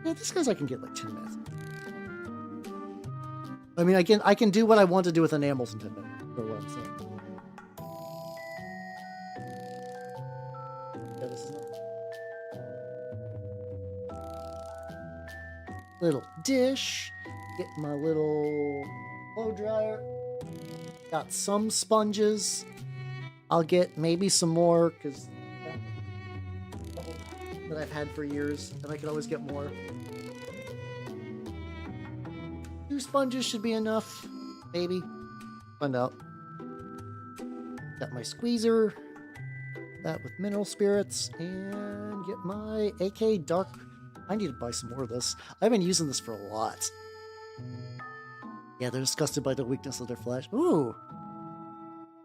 Speaker 1: this guy's I can get like 10 minutes. I mean, I can do what I want to do with enamels in 10 minutes, for what I'm saying. Yeah, this is little dish. Get my little blow dryer. Got some sponges. I'll get maybe some more because that I've had for years, and I can always get more. 2 sponges should be enough, maybe. Find out. Got my squeezer. That with mineral spirits, and get my AK Dark. I need to buy some more of this. I've been using this for a lot. Yeah, they're disgusted by the weakness of their flesh. Ooh,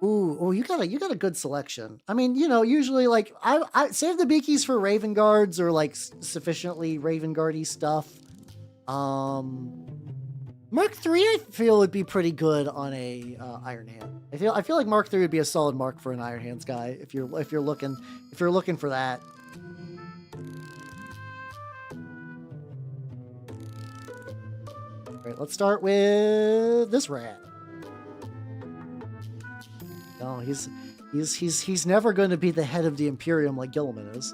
Speaker 1: you got a good selection. I mean, you know, usually like I save the beakies for Raven Guards or like sufficiently Raven Guardy stuff. Mark III I feel would be pretty good on a Iron Hand. I feel like Mark III would be a solid mark for an Iron Hands guy if you're looking for that. All right, let's start with this rat. No, he's never going to be the head of the Imperium like Gilliman is.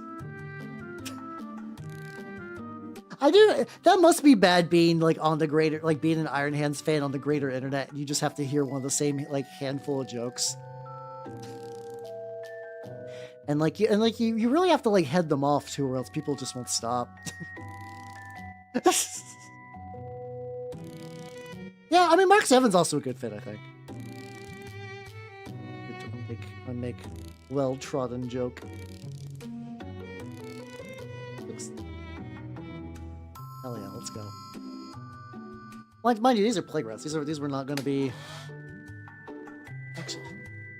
Speaker 1: That must be bad being like on the greater, like being an Iron Hands fan on the greater internet, and you just have to hear one of the same like handful of jokes. And you really have to like head them off too, or else people just won't stop. Yeah, I mean Mark 7's also a good fit, I think. I make well-trodden joke. Hell yeah, let's go. Mind you, these are playgrounds. These were not going to be. Actually,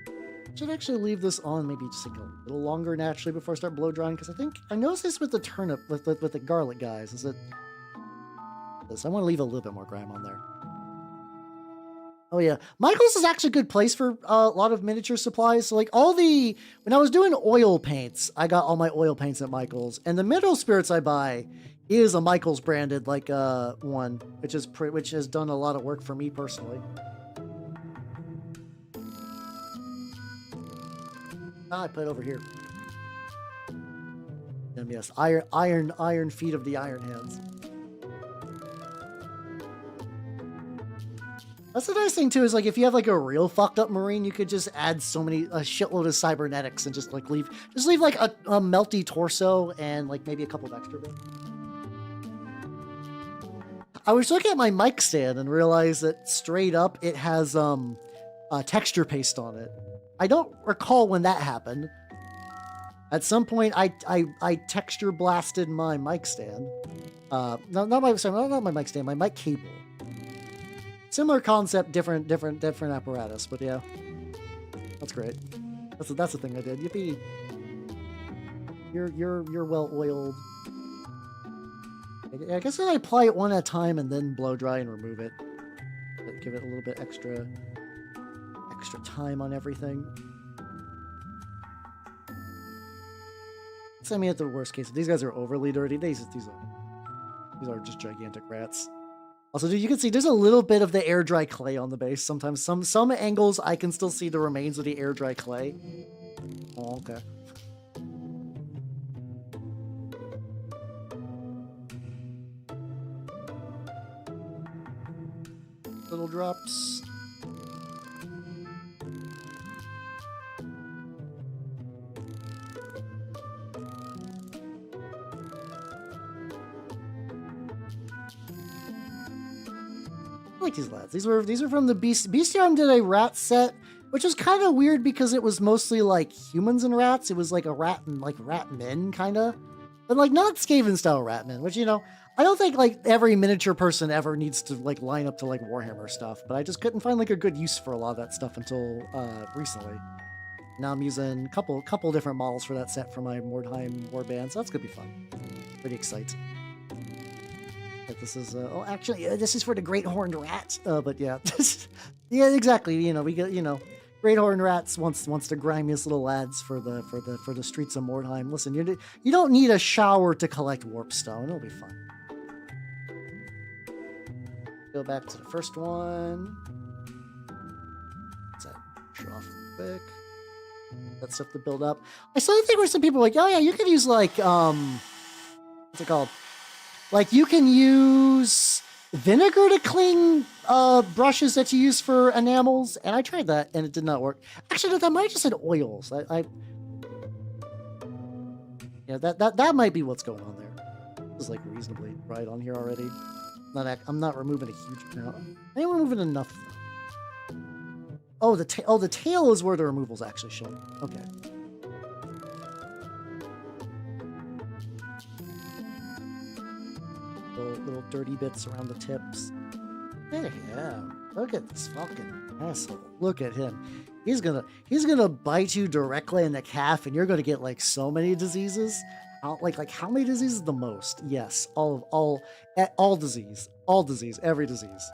Speaker 1: I should actually leave this on maybe just like a little longer naturally before I start blow drying, because I think I noticed this with the turnip with the garlic guys. Is it this? I want to leave a little bit more grime on there. Oh yeah, Michael's is actually a good place for a lot of miniature supplies. So like when I was doing oil paints, I got all my oil paints at Michael's, and the mineral spirits I buy is a Michael's branded like one, which has done a lot of work for me personally. I put it over here. And yes, iron feet of the Iron Hands. That's the nice thing too, is like if you have like a real fucked up Marine, you could just add a shitload of cybernetics and just leave like a melty torso and like maybe a couple of extra bits. I was looking at my mic stand and realized that straight up it has texture paste on it. I don't recall when that happened. At some point, I texture blasted my mic stand. Not my mic stand, my mic cable. Similar concept, different apparatus, but yeah, that's great. That's the thing I did. Yippee! You're well oiled. I guess I apply it one at a time and then blow dry and remove it. Give it a little bit extra time on everything. I mean, at the worst case, if these guys are overly dirty, these are just gigantic rats. Also, you can see there's a little bit of the air dry clay on the base. Sometimes some angles I can still see the remains of the air dry clay. Oh, okay. Little drops. I like these lads. These were from the Bestiarium did a rat set, which was kind of weird because it was mostly like humans and rats. It was like a rat and like rat men kind of, but like not Skaven style rat men, which, you know, I don't think like every miniature person ever needs to like line up to like Warhammer stuff, but I just couldn't find like a good use for a lot of that stuff until recently. Now I'm using a couple different models for that set for my Mordheim warband, so that's gonna be fun. Pretty excited. But this is this is for the Great Horned Rat. But yeah, yeah, exactly. You know, we get, you know, Great Horned Rats wants the grimiest little lads for the streets of Mordheim. Listen, you don't need a shower to collect warpstone. It'll be fun. Go back to the first one. What's that? Show off real quick. That stuff to build up. I saw the thing where some people were like, oh yeah, you could use like what's it called? Like, you can use vinegar to clean brushes that you use for enamels, and I tried that, and it did not work. Actually, no, that might have just said oils. Yeah, that might be what's going on there. This is like reasonably right on here already. I'm not removing a huge amount. I am removing enough. Oh, the tail is where the removal's actually showing. Okay. Little dirty bits around the tips. Yeah, look at this fucking asshole. Look at him. He's gonna bite you directly in the calf, and you're gonna get like so many diseases. Like how many diseases? The most? Yes, all disease, every disease.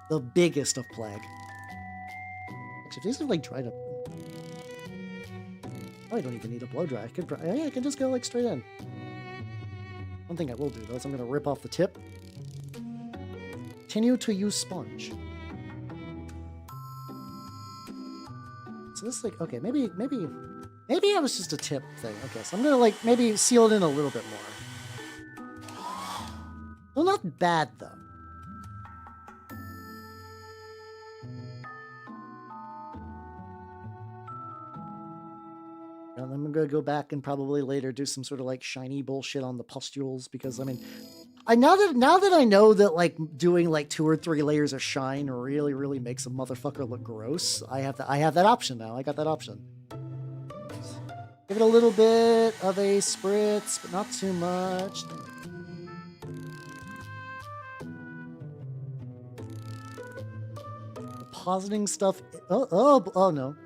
Speaker 1: The biggest of plague. Actually, if these are like dried up, I don't even need a blow dry. I can just go like straight in. One thing I will do, though, is I'm going to rip off the tip. Continue to use sponge. So this is like, okay, maybe that was just a tip thing. Okay, so I'm gonna like maybe seal it in a little bit more. Well, not bad though. And I'm gonna go back and probably later do some sort of like shiny bullshit on the pustules because I mean, now that I know that like doing like 2 or 3 layers of shine really makes a motherfucker look gross. I have that option now. I got that option. Give it a little bit of a spritz, but not too much. Depositing stuff. Oh no.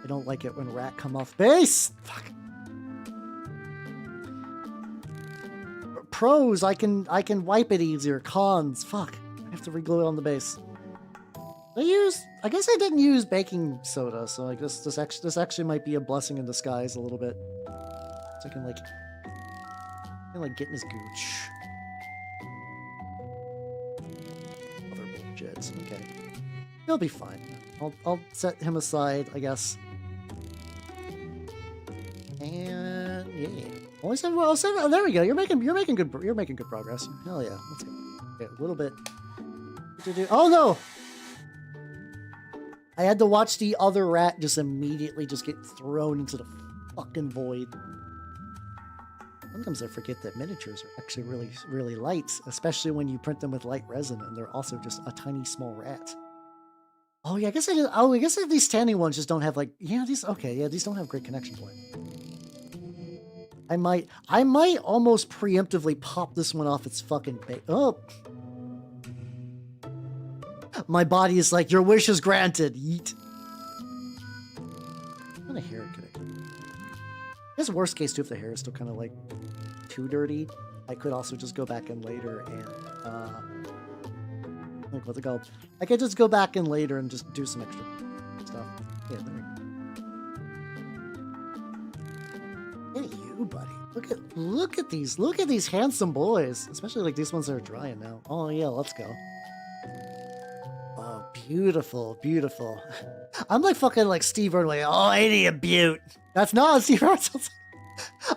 Speaker 1: I don't like it when rat come off base. Fuck. Pros, I can wipe it easier. Cons, fuck. I have to reglue it on the base. I guess I didn't use baking soda, so I guess this actually might be a blessing in disguise a little bit. So I can like get in his gooch. Other bullshit. Okay. He'll be fine. I'll set him aside, I guess. And yeah. Only 7. Well, 7. Oh, there we go. You're making good progress. Hell yeah. Let's go. Okay, a little bit. Oh no! I had to watch the other rat just immediately just get thrown into the fucking void. Sometimes I forget that miniatures are actually really light, especially when you print them with light resin, and they're also just a tiny small rat. Oh yeah, I guess these standing ones just don't have like these don't have great connection point. I might almost preemptively pop this one off its fucking base. Oh. My body is like, your wish is granted. Yeet. What kind of hair could I do? I guess worst case too, if the hair is still kind of like too dirty, I could also just go back in later and like what's it called? I could just go back in later and just do some extra stuff. Yeah, there we go. Hey you, buddy. Look at these handsome boys. Especially like these ones that are drying now. Oh yeah, let's go. Oh, beautiful, beautiful. I'm like fucking like Steve Irwin. Oh, ain't he a beaut? That's not Steve Irwin.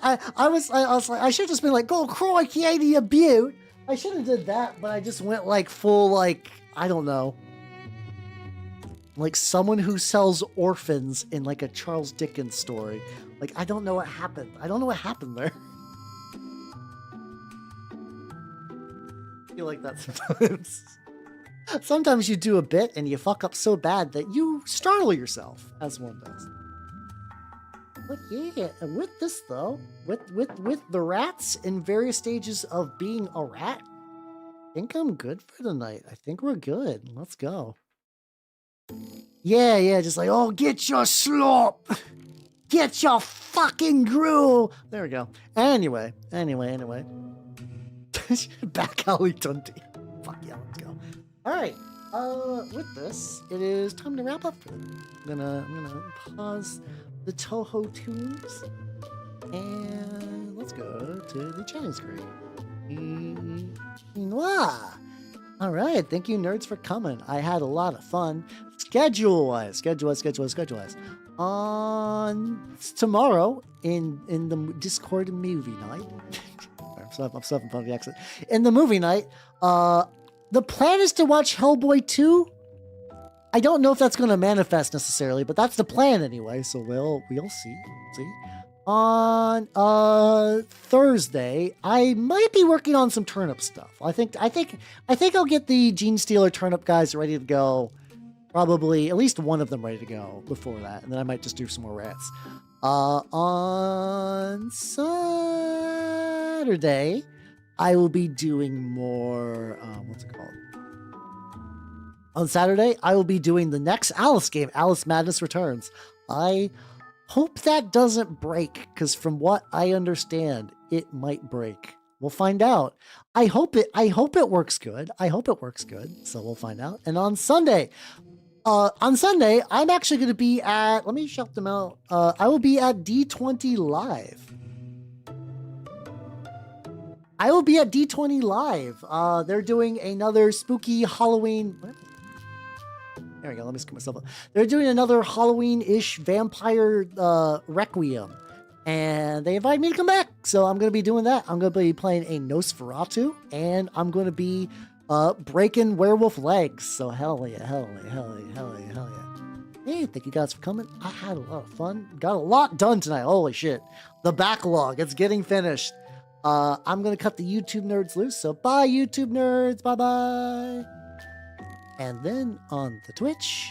Speaker 1: I was like, I should have just been like, oh, crikey, ain't he a beaut? I should have did that, but I just went like full, like, I don't know. Like someone who sells orphans in like a Charles Dickens story. Like, I don't know what happened. I don't know what happened there. I feel like that sometimes. Sometimes you do a bit and you fuck up so bad that you startle yourself, as one does. But yeah, with this though, with the rats in various stages of being a rat, I think I'm good for tonight. I think we're good. Let's go. Yeah, just like, oh, get your slop! Get your fucking gruel! There we go. Anyway. Back alley Dundee. Fuck yeah, let's go. Alright, with this, it is time to wrap up for it. I'm gonna pause the Toho tunes, and let's go to the chatting screen. Alright, thank you nerds for coming. I had a lot of fun. Schedule-wise. On tomorrow, in the Discord movie night, I'm still having fun with the accent. In the movie night, the plan is to watch Hellboy 2. I don't know if that's going to manifest necessarily, but that's the plan anyway. So we'll see. On Thursday, I might be working on some turnip stuff. I think I'll get the Gene Stealer turnip guys ready to go. Probably at least one of them ready to go before that, and then I might just do some more rats. On Saturday, I will be doing more, what's it called? On Saturday, I will be doing the next Alice game, Alice Madness Returns. I hope that doesn't break, because from what I understand, it might break. We'll find out. I hope it works good. So we'll find out. And on Sunday, I'm actually going to be at, let me shout them out. I will be at D20 Live. They're doing another spooky Halloween. What? There we go. Let me scoop myself up. They're doing another Halloween-ish vampire Requiem. And they invited me to come back. So I'm going to be doing that. I'm going to be playing a Nosferatu. And I'm going to be breaking werewolf legs. So hell yeah, hell yeah, hell yeah, hell yeah, hell yeah. Hey, thank you guys for coming. I had a lot of fun. Got a lot done tonight. Holy shit. The backlog. It's getting finished. I'm going to cut the YouTube nerds loose. So bye, YouTube nerds. Bye-bye. And then on the Twitch,